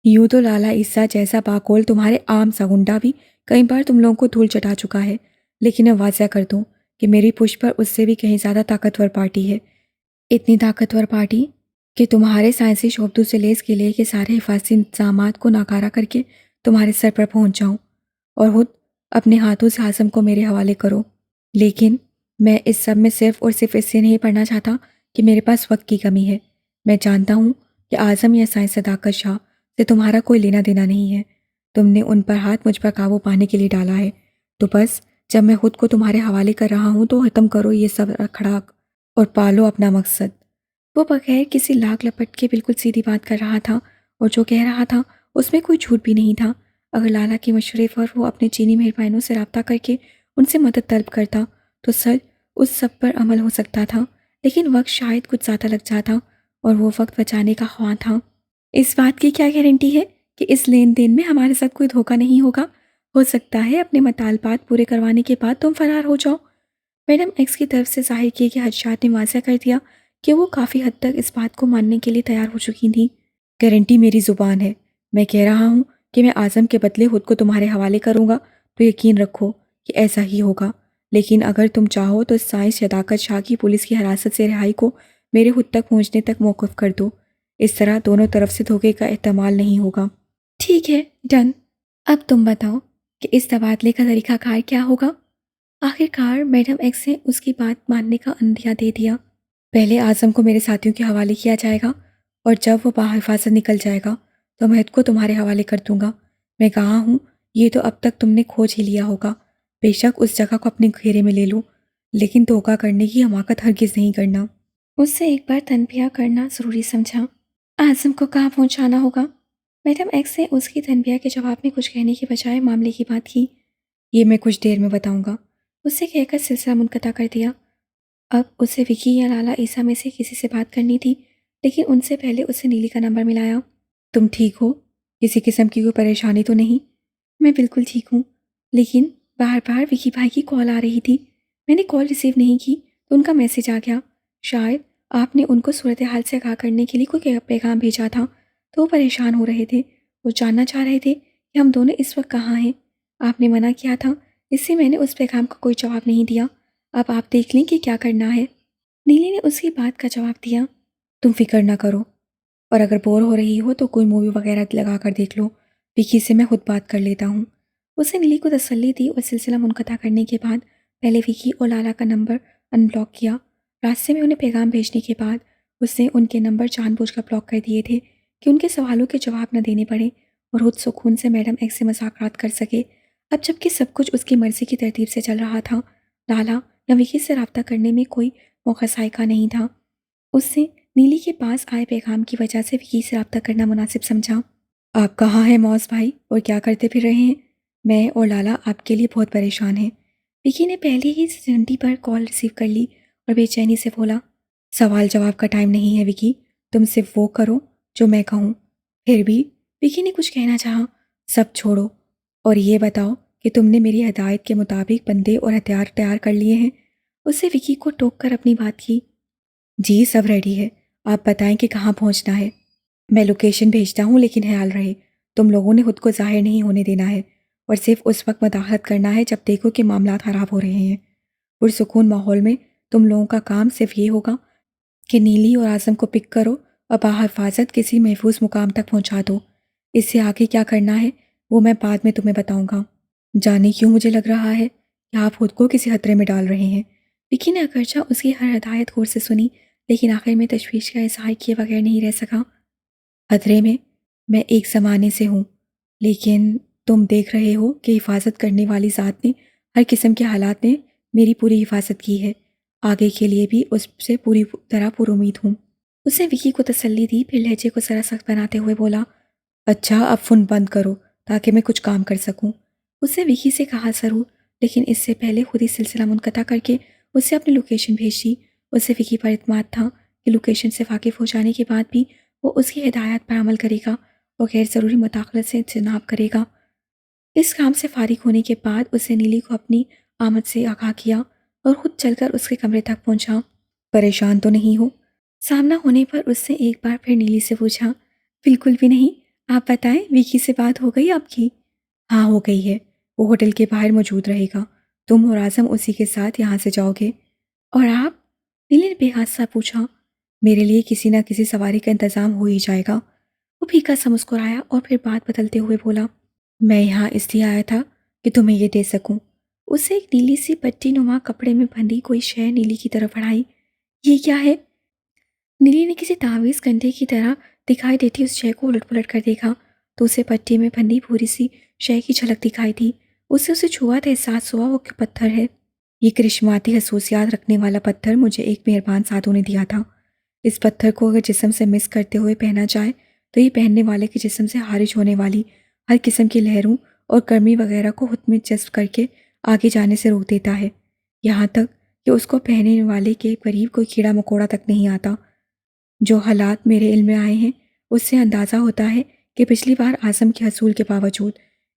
یوں تو لالا عیسیٰ جیسا باقول تمہارے عام سا گنڈا بھی کئی بار تم لوگوں کو دھول چٹا چکا ہے، لیکن میں واضح کر دوں کہ میری پشت پر اس سے بھی کہیں زیادہ طاقتور پارٹی ہے۔ اتنی طاقتور پارٹی کہ تمہارے سائنسی شعبدوں سے لیس قلعے کے سارے حفاظتی انتظامات کو ناکارہ کر کے تمہارے سر پر پہنچ جاؤں اور خود اپنے ہاتھوں سے اعظم کو میرے حوالے کرو۔ لیکن میں اس سب میں صرف اور صرف اس سے نہیں پڑھنا چاہتا کہ میرے پاس وقت کی کمی ہے۔ میں جانتا ہوں کہ اعظم یا سائنس صداقت شاہ سے تمہارا کوئی لینا دینا نہیں ہے۔ تم نے ان پر ہاتھ مجھ پر قابو پانے کے لیے ڈالا ہے، تو بس جب میں خود کو تمہارے حوالے کر رہا ہوں تو ختم کرو یہ سب اکھڑاک اور پالو اپنا مقصد۔ وہ بغیر کسی لاگ لپٹ کے بالکل سیدھی بات کر رہا تھا، اور جو کہہ رہا تھا اس میں کوئی جھوٹ بھی نہیں تھا۔ اگر لالا کے مشورے پر وہ اپنے چینی مہربانوں سے رابطہ کر کے ان سے مدد طلب کرتا تو سچ اس سب پر عمل ہو سکتا تھا، لیکن وقت شاید کچھ زیادہ لگ جاتا، اور وہ وقت بچانے کا خواہاں تھا۔ اس بات کی کیا گارنٹی ہے کہ اس لین دین میں ہمارے ساتھ کوئی دھوکہ نہیں ہوگا؟ ہو سکتا ہے اپنے مطالبات پورے کروانے کے بعد تم فرار ہو جاؤ۔ میڈم ایکس کی طرف سے ظاہر کیے گئے خدشات نے واضح کر دیا کہ وہ کافی حد تک اس بات کو ماننے کے لیے تیار ہو چکی تھیں۔ گارنٹی میری زبان ہے، میں کہہ رہا ہوں کہ میں اعظم کے بدلے خود کو تمہارے حوالے کروں گا تو یقین رکھو کہ ایسا ہی ہوگا۔ لیکن اگر تم چاہو تو سائنس صداقت شاہ کی پولیس کی حراست سے رہائی کو میرے خود تک پہنچنے تک موقف کر دو۔ اس طرح دونوں طرف سے دھوکے کا احتمال نہیں ہوگا۔ ٹھیک ہے، ڈن۔ اب تم بتاؤ کہ اس تبادلے کا طریقہ کار کیا ہوگا؟ آخر کار میڈم ایکس نے اس کی بات ماننے کا عندیہ دے دیا۔ پہلے اعظم کو میرے ساتھیوں کے حوالے کیا جائے گا، اور جب وہ باحفاظت نکل جائے گا تو میں خود کو تمہارے حوالے کر دوں گا۔ میں کہا ہوں یہ تو اب تک تم نے کھوج ہی لیا ہوگا۔ بے شک اس جگہ کو اپنے گھیرے میں لے لو، لیکن دھوکہ کرنے کی حماقت ہرگز نہیں کرنا۔ اس سے ایک بار تنبیہ کرنا ضروری سمجھا۔ اعظم کو کہاں پہنچانا ہوگا؟ میڈم ایکس نے اس کی تنبیہ کے جواب میں کچھ کہنے کے بجائے معاملے کی بات کی۔ یہ میں کچھ دیر میں بتاؤں گا، اس سے کہہ کر سلسلہ منقطع کر دیا۔ اب اسے وکی یا لالا عیسیٰ میں سے کسی سے بات کرنی تھی، لیکن ان سے پہلے اسے نیلی کا نمبر ملایا۔ تم ٹھیک ہو؟ کسی قسم کی کوئی پریشانی تو نہیں؟ میں بالکل ٹھیک ہوں، لیکن بار بار وکی بھائی کی کال آ رہی تھی۔ میں نے کال ریسیو نہیں کی تو ان کا میسج آ گیا۔ شاید آپ نے ان کو صورتحال سے آگاہ کرنے کے لیے کوئی پیغام بھیجا تھا، تو وہ پریشان ہو رہے تھے۔ وہ جاننا چاہ رہے تھے کہ ہم دونوں اس وقت کہاں ہیں۔ آپ نے منع کیا تھا، اس سے میں نے اس پیغام کا کوئی جواب نہیں دیا۔ اب آپ دیکھ لیں کہ کیا کرنا ہے۔ نیلی نے اس کی بات کا جواب دیا۔ تم فکر نہ کرو، اور اگر بور ہو رہی ہو تو کوئی مووی وغیرہ لگا کر دیکھ لو، وکی سے میں خود بات کر لیتا ہوں۔ اس نے نیلی کو تسلی دی اور سلسلہ منقطع کرنے کے بعد پہلے وکی اور لالا کا نمبر ان بلاک کیا۔ راستے میں انہیں پیغام بھیجنے کے بعد اس نے ان کے نمبر جان بوجھ کر بلاک کر دیے تھے کہ ان کے سوالوں کے جواب نہ دینے پڑے اور خود سکون سے میڈم ایکس سے مذاکرات کر سکے۔ اب جبکہ سب کچھ اس کی مرضی کی ترتیب سے چل رہا تھا، لالا یا وکی سے رابطہ کرنے میں کوئی موقع ضائع نہیں تھا۔ اس نے نیلی کے پاس آئے پیغام کی وجہ سے وکی سے رابطہ کرنا مناسب سمجھا۔ آپ کہاں ہیں موز بھائی، اور کیا کرتے پھر رہے ہیں؟ میں اور لالا آپ کے لیے بہت پریشان ہیں۔ وکی نے پہلے ہی گھنٹی پر کال ریسیو کر لی اور بے چینی سے بولا، سوال جواب کا ٹائم نہیں ہے وکی، تم صرف وہ کرو جو میں کہوں۔ پھر بھی وکی نے کچھ کہنا چاہا۔ سب چھوڑو اور یہ بتاؤ کہ تم نے میری ہدایت کے مطابق بندے اور ہتھیار تیار کر لیے ہیں؟ اس نے وکی کو ٹوک کر اپنی بات کی۔ جی سب ریڈی ہے، آپ بتائیں کہ کہاں پہنچنا ہے۔ میں لوکیشن بھیجتا ہوں، لیکن خیال رہے تم لوگوں نے خود کو ظاہر نہیں ہونے دینا ہے اور صرف اس وقت مداخلت کرنا ہے جب دیکھو کہ معاملات خراب ہو رہے ہیں۔ پرسکون ماحول میں تم لوگوں کا کام صرف یہ ہوگا کہ نیلی اور اعظم کو پک کرو اور بحفاظت کسی محفوظ مقام تک پہنچا دو۔ اس سے آگے کیا کرنا ہے وہ میں بعد میں تمہیں بتاؤں گا۔ جانے کیوں مجھے لگ رہا ہے کہ آپ خود کو کسی خطرے میں ڈال رہے ہیں۔ وکی نے اگرچہ اس کی ہر ہدایت غور سے سنی، لیکن آخر میں تشویش کا اظہار کیے بغیر نہیں رہ سکا۔ خطرے میں ایک زمانے سے ہوں، لیکن تم دیکھ رہے ہو کہ حفاظت کرنے والی ذات نے ہر قسم کے حالات میں میری پوری حفاظت کی ہے۔ آگے کے لیے بھی اس سے پوری طرح پر امید ہوں۔ اس نے وکی کو تسلی دی، پھر لہجے کو ذرا سخت بناتے ہوئے بولا، اچھا اب فون بند کرو تاکہ میں کچھ کام کر سکوں۔ اس نے وکی سے کہا ضرور، لیکن اس سے پہلے خود ہی سلسلہ منقطع کر کے اس سے اپنی لوکیشن بھیج دی۔ اس سے وکی پر اعتماد تھا کہ لوکیشن سے واقف ہو جانے کے بعد بھی وہ اس کی ہدایات پر عمل کرے گا اور غیر ضروری مداخلت سے اجتناب کرے گا۔ اس کام سے فارغ ہونے کے بعد اس نے نیلی کو اپنی آمد سے آگاہ کیا اور خود چل کر اس کے کمرے تک پہنچا۔ پریشان تو نہیں ہو؟ سامنا ہونے پر اس نے ایک بار پھر نیلی سے پوچھا۔ بالکل بھی نہیں، آپ بتائیں وکی سے بات ہو گئی آپ کی؟ ہاں ہو گئی ہے، وہ ہوٹل کے باہر موجود رہے گا، تم اور اعظم اسی کے ساتھ یہاں سے جاؤ گے۔ اور آپ؟ نیلی نے بے حادثہ پوچھا۔ میرے لیے کسی نہ کسی سواری کا انتظام ہو ہی جائے گا۔ وہ پھیکا سا مسکرایا اور پھر بات بدلتے ہوئے بولا، میں یہاں اس لیے آیا تھا کہ تمہیں یہ دے سکوں۔ اسے ایک نیلی سی پٹی نما کپڑے میں بندھی کوئی شے نیلی کی طرف بڑھائی۔ یہ کیا ہے؟ نیلی نے کسی تعویذ کنڈے کی طرح دکھائی دیتی اس شے کو الٹ پلٹ کر دیکھا تو اسے پٹی میں بندھی پوری سی شے کی جھلک دکھائی دی۔ اسے چھوا تو احساس ہوا وہ پتھر ہے۔ یہ کرشماتی خصوصیات رکھنے والا پتھر مجھے ایک مہربان سادھو نے دیا تھا۔ اس پتھر کو اگر جسم سے مس کرتے ہوئے پہنا جائے تو یہ پہننے والے کے جسم سے خارج ہونے والی ہر قسم کی لہروں اور گرمی وغیرہ کو خود میں جذب کر کے آگے جانے سے روک دیتا ہے، یہاں تک کہ اس کو پہننے والے کے قریب کوئی کیڑا مکوڑا تک نہیں آتا۔ جو حالات میرے علم میں آئے ہیں اس سے اندازہ ہوتا ہے کہ پچھلی بار اعظم کے حصول کے باوجود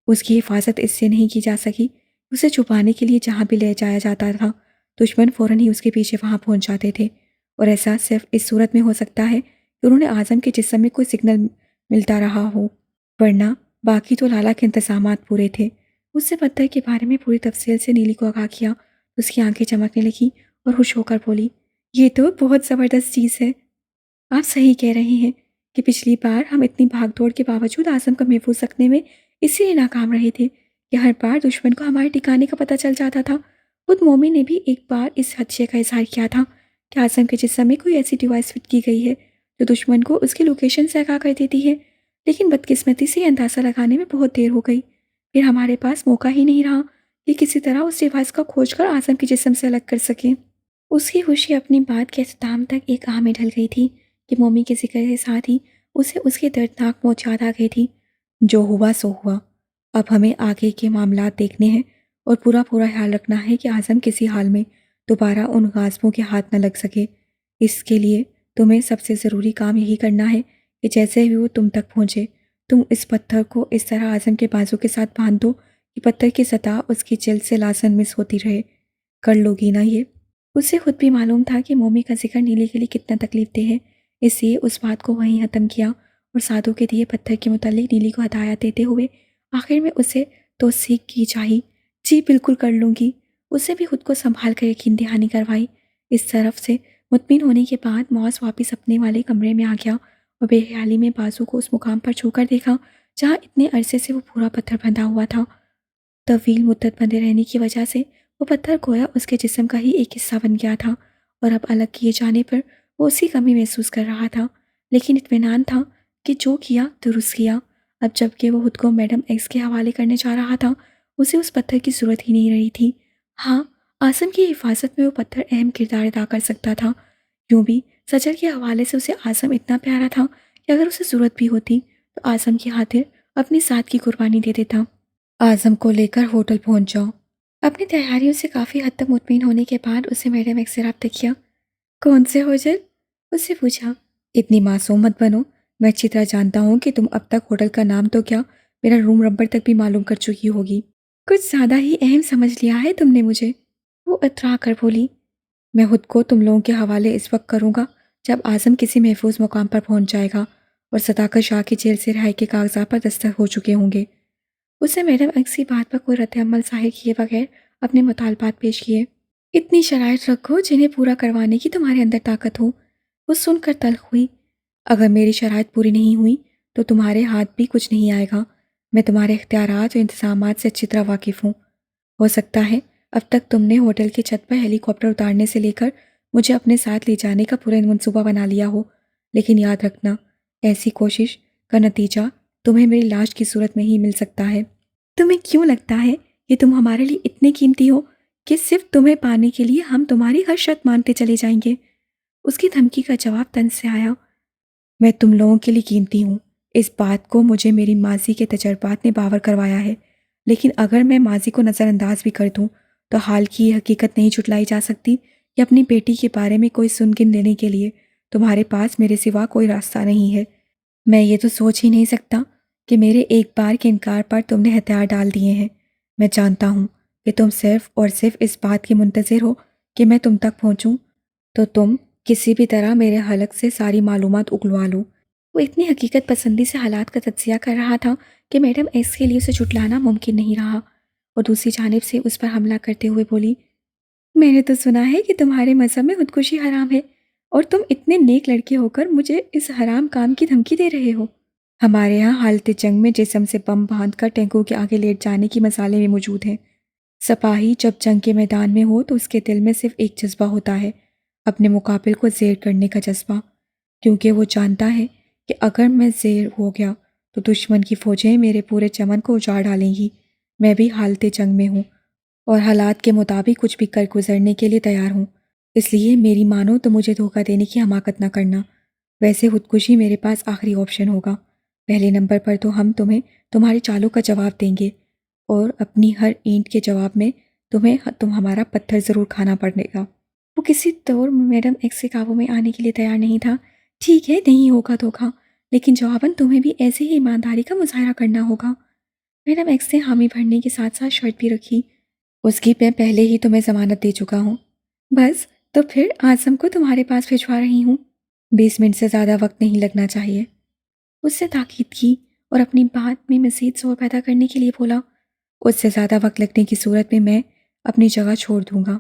اس کی حفاظت اس سے نہیں کی جا سکی۔ اسے چھپانے کے لیے جہاں بھی لے جایا جاتا تھا دشمن فوراً ہی اس کے پیچھے وہاں پہنچ جاتے تھے، اور ایسا صرف اس صورت میں ہو سکتا ہے کہ انہوں نے اعظم کے جسم میں کوئی سگنل ملتا رہا ہو، ورنہ باقی تو لالہ کے انتظامات پورے تھے۔ اس سے پتھر کے بارے میں پوری تفصیل سے نیلی کو آگاہ کیا، اس کی آنکھیں چمکنے لگیں اور خوش ہو کر بولی، یہ تو بہت زبردست چیز ہے۔ آپ صحیح کہہ رہے ہیں کہ پچھلی بار ہم اتنی بھاگ دوڑ کے باوجود اعظم کو محفوظ رکھنے میں اسی لیے ناکام رہے تھے کہ ہر بار دشمن کو ہمارے ٹھکانے کا پتہ چل جاتا تھا۔ خود مومن نے بھی ایک بار اس خدشے کا اظہار کیا تھا کہ اعظم کے جسم میں کوئی ایسی ڈیوائس فٹ کی گئی ہے جو دشمن کو اس کی لوکیشن سے آگاہ کر دیتی ہے، لیکن بدقسمتی سے یہ اندازہ لگانے میں بہت دیر ہو گئی۔ پھر ہمارے پاس موقع ہی نہیں رہا کہ کسی طرح اس ڈیوائس کا کھوج کر اعظم کے جسم سے الگ کر سکیں۔ اس کی خوشی اپنی بات کے اختتام تک ایک آہ میں ڈھل گئی تھی کہ مومی کے ذکر کے ساتھ ہی اسے اس کے دردناک موت یاد آ گئی تھی۔ جو ہوا سو ہوا، اب ہمیں آگے کے معاملات دیکھنے ہیں اور پورا خیال رکھنا ہے کہ اعظم کسی حال میں دوبارہ ان غاصبوں کے ہاتھ نہ لگ سکے۔ اس کے لیے تمہیں سب سے ضروری کام یہی کرنا ہے کہ جیسے بھی وہ تم تک پہنچے تم اس پتھر کو اس طرح اعظم کے بازو کے ساتھ باندھ دو کہ پتھر کی سطح اس کی جلد سے لازم مس ہوتی رہے۔ کر لو گی نا یہ؟ اسے خود بھی معلوم تھا کہ مومی کا ذکر نیلی کے لیے کتنا تکلیف دہ ہے، اس لیے اس بات کو وہیں ختم کیا اور سادھو کے دیے پتھر کے متعلق نیلی کو ہدایت دیتے ہوئے آخر میں اسے توثیق کی چاہی۔ جی بالکل کر لوں گی۔ اسے بھی خود کو سنبھال کر یقین دہانی کروائی۔ اس طرف سے مطمئن ہونے کے بعد معاذ واپس اپنے والے کمرے میں آ گیا اور بے خیالی میں بازو کو اس مقام پر چھو کر دیکھا جہاں اتنے عرصے سے وہ پورا پتھر بندھا ہوا تھا۔ طویل مدت بندھے رہنے کی وجہ سے وہ پتھر گویا اس کے جسم کا ہی ایک حصہ بن گیا تھا اور اب الگ کیے جانے پر وہ اسی کمی محسوس کر رہا تھا، لیکن اطمینان تھا کہ جو کیا درست کیا۔ اب جب کہ وہ خود کو میڈم ایکس کے حوالے کرنے جا رہا تھا اسے اس پتھر کی ضرورت ہی نہیں رہی تھی۔ ہاں، اعظم کی حفاظت میں وہ پتھر اہم کردار ادا کر سکتا تھا۔ یوں بھی سجل کے حوالے سے اسے اعظم اتنا پیارا تھا کہ اگر اسے ضرورت بھی ہوتی تو اعظم کی خاطر اپنی ساتھ کی قربانی دے دیتا۔ اعظم کو لے کر ہوٹل پہنچ جاؤ۔ اپنی تیاریوں سے کافی حد تک مطمئن ہونے کے بعد اسے میڈم ایکس سے رابطہ کیا۔ کون سے ہوٹل؟ اس سے پوچھا۔ اتنی معصوم مت بنو، میں اچھی طرح جانتا ہوں کہ تم اب تک ہوٹل کا نام تو کیا میرا روم نمبر تک بھی معلوم کر چکی ہوگی۔ کچھ زیادہ ہی اہم سمجھ لیا ہے تم نے مجھے، وہ اترا کر بولی۔ میں خود کو تم لوگوں کے حوالے اس وقت کروں گا جب اعظم کسی محفوظ مقام پر پہنچ جائے گا اور صداقت شاہ کی جیل سے رہائی کے کاغذات پر دستخط ہو چکے ہوں گے۔ اسے میڈم ایکس کی بات پر کوئی رد عمل ظاہر کیے بغیر اپنے مطالبات پیش کیے۔ اتنی شرائط رکھو جنہیں پورا کروانے کی تمہارے اندر طاقت ہو۔ وہ سن کر تلخ ہوئی۔ اگر میری شرائط پوری نہیں ہوئی تو تمہارے ہاتھ بھی کچھ نہیں آئے گا۔ میں تمہارے اختیارات اور انتظامات سے اچھی طرح واقف ہوں۔ ہو سکتا ہے اب تک تم نے ہوٹل کی چھت پر ہیلی کاپٹر اتارنے سے لے کر مجھے اپنے ساتھ لے جانے کا پورا منصوبہ بنا لیا ہو، لیکن یاد رکھنا ایسی کوشش کا نتیجہ تمہیں میری لاش کی صورت میں ہی مل سکتا ہے۔ تمہیں کیوں لگتا ہے کہ تم ہمارے لیے اتنے قیمتی ہو کہ صرف تمہیں پانے کے لیے ہم تمہاری ہر شرط مانتے چلے جائیں گے؟ اس کی دھمکی کا جواب طنز سے آیا۔ میں تم لوگوں کے لیے قیمتی ہوں، اس بات کو مجھے میری ماضی کے تجربات نے باور کروایا ہے، لیکن اگر میں ماضی کو نظر انداز بھی کر دوں تو حال کی یہ حقیقت نہیں جھٹلائی جا سکتی کہ اپنی بیٹی کے بارے میں کوئی سنگن لینے کے لیے تمہارے پاس میرے سوا کوئی راستہ نہیں ہے۔ میں یہ تو سوچ ہی نہیں سکتا کہ میرے ایک بار کے انکار پر تم نے ہتھیار ڈال دیے ہیں۔ میں جانتا ہوں کہ تم صرف اور صرف اس بات کے منتظر ہو کہ میں تم تک پہنچوں تو تم کسی بھی طرح میرے حلق سے ساری معلومات اگلوا لو۔ وہ اتنی حقیقت پسندی سے حالات کا تجزیہ کر رہا تھا کہ میڈم ایکس کے لیے اسے جھٹلانا ممکن نہیں رہا، اور دوسری جانب سے اس پر حملہ کرتے ہوئے بولی، میں نے تو سنا ہے کہ تمہارے مذہب میں خودکشی حرام ہے، اور تم اتنے نیک لڑکے ہو کر مجھے اس حرام کام کی دھمکی دے رہے ہو۔ ہمارے ہاں حالت جنگ میں جسم سے بم باندھ کر ٹینکوں کے آگے لیٹ جانے کی مثالیں بھی موجود ہیں۔ سپاہی جب جنگ کے میدان میں ہو تو اس کے دل میں صرف ایک جذبہ ہوتا ہے، اپنے مقابل کو زیر کرنے کا جذبہ، کیونکہ وہ جانتا ہے کہ اگر میں زیر ہو گیا تو دشمن کی فوجیں میرے پورے چمن کو اجاڑ ڈالیں گی۔ میں بھی حالت جنگ میں ہوں اور حالات کے مطابق کچھ بھی کر گزرنے کے لیے تیار ہوں، اس لیے میری مانو تو مجھے دھوکہ دینے کی حماقت نہ کرنا۔ ویسے خودکشی میرے پاس آخری آپشن ہوگا۔ پہلے نمبر پر تو ہم تمہیں تمہارے چالوں کا جواب دیں گے، اور اپنی ہر اینٹ کے جواب میں تم ہمارا پتھر ضرور کھانا پڑے گا۔ وہ کسی طور میڈم ایکس کے قابو میں آنے کے لیے تیار نہیں تھا۔ ٹھیک ہے، نہیں ہوگا دھوکہ، لیکن جواباً تمہیں بھی ایسی ہی ایمانداری کا مظاہرہ کرنا ہوگا۔ میڈم ایکس نے حامی بھرنے کے ساتھ ساتھ شرط بھی رکھی۔ اس کی میں پہلے ہی تمہیں ضمانت دے چکا ہوں۔ بس تو پھر اعظم کو تمہارے پاس بھجوا رہی ہوں۔ 20 منٹ سے زیادہ وقت نہیں لگنا چاہیے، اس سے تاکید کی اور اپنی بات میں مزید زور پیدا کرنے کے لیے بولا، اس سے زیادہ وقت لگنے کی صورت میں اپنی جگہ چھوڑ دوں گا،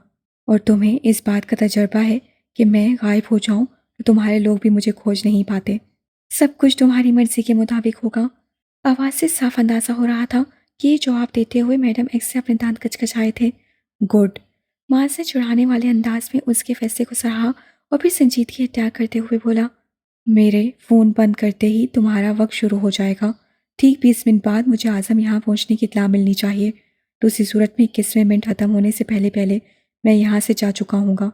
اور تمہیں اس بات کا تجربہ ہے کہ میں غائب ہو جاؤں تو تمہارے لوگ بھی مجھے کھوج نہیں پاتے۔ سب کچھ تمہاری مرضی کے مطابق ہوگا۔ آواز سے صاف اندازہ ہو رہا تھا کہ یہ جواب دیتے ہوئے میڈم ایکس سے اپنے دانت کچکچائے تھے۔ گڈ، معاذ سے چڑھانے والے انداز میں اس کے فیصلے کو سراہا اور پھر سنجیدگی اختیار کرتے ہوئے بولا، میرے فون بند کرتے ہی تمہارا وقت شروع ہو جائے گا۔ ٹھیک 20 منٹ بعد مجھے اعظم یہاں پہنچنے کی اطلاع ملنی چاہیے، دوسری صورت میں 21ویں منٹ ختم ہونے سے پہلے میں یہاں سے جا چکا ہوں گا۔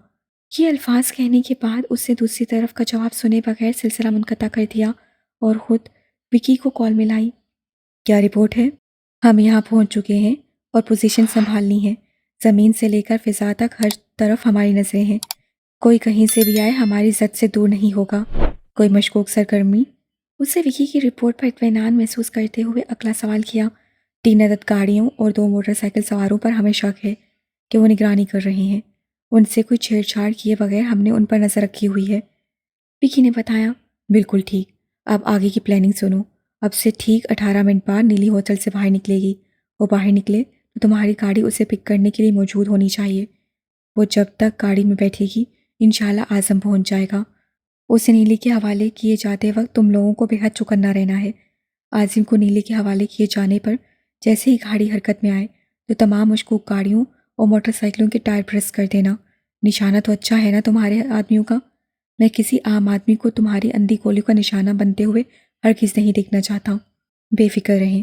یہ الفاظ کہنے کے بعد اس سے دوسری طرف کا جواب سنے بغیر سلسلہ منقطع کر دیا اور خود وکی کو کال ملائی۔ کیا رپورٹ ہے؟ ہم یہاں پہنچ چکے ہیں اور پوزیشن سنبھالنی ہے۔ زمین سے لے کر فضا تک ہر طرف ہماری نظریں ہیں، کوئی کہیں سے بھی آئے ہماری زد سے دور نہیں ہوگا۔ کوئی مشکوک سرگرمی؟ اسے وکی کی رپورٹ پر اطمینان محسوس کرتے ہوئے اگلا سوال کیا۔ 3 عدد گاڑیوں اور 2 موٹر سائیکل سواروں پر ہمیں شک ہے کہ وہ نگرانی کر رہے ہیں۔ ان سے کوئی چھیڑ چھاڑ کیے بغیر ہم نے ان پر نظر رکھی ہوئی ہے، وکی نے بتایا۔ بالکل ٹھیک، اب آگے کی پلاننگ سنو۔ اب سے ٹھیک 18 منٹ بعد نیلی ہوٹل سے باہر نکلے گی۔ وہ باہر نکلے تو تمہاری گاڑی اسے پک کرنے کے لیے موجود ہونی چاہیے۔ وہ جب تک گاڑی میں بیٹھے گی انشاءاللہ اعظم پہنچ جائے گا۔ اسے نیلی کے حوالے کیے جاتے وقت تم لوگوں کو بے حد چوکنا رہنا ہے۔ اعظم کو نیلی کے حوالے کیے جانے پر جیسے ہی گاڑی حرکت میں آئے تو تمام مشکوک گاڑیوں اور موٹر سائیکلوں کے ٹائر پریس کر دینا۔ نشانہ تو اچھا ہے نا تمہارے آدمیوں کا؟ میں کسی عام آدمی کو تمہاری اندھی گولیوں کا نشانہ بنتے ہوئے ہرگز نہیں دیکھنا چاہتا۔ بے فکر رہیں،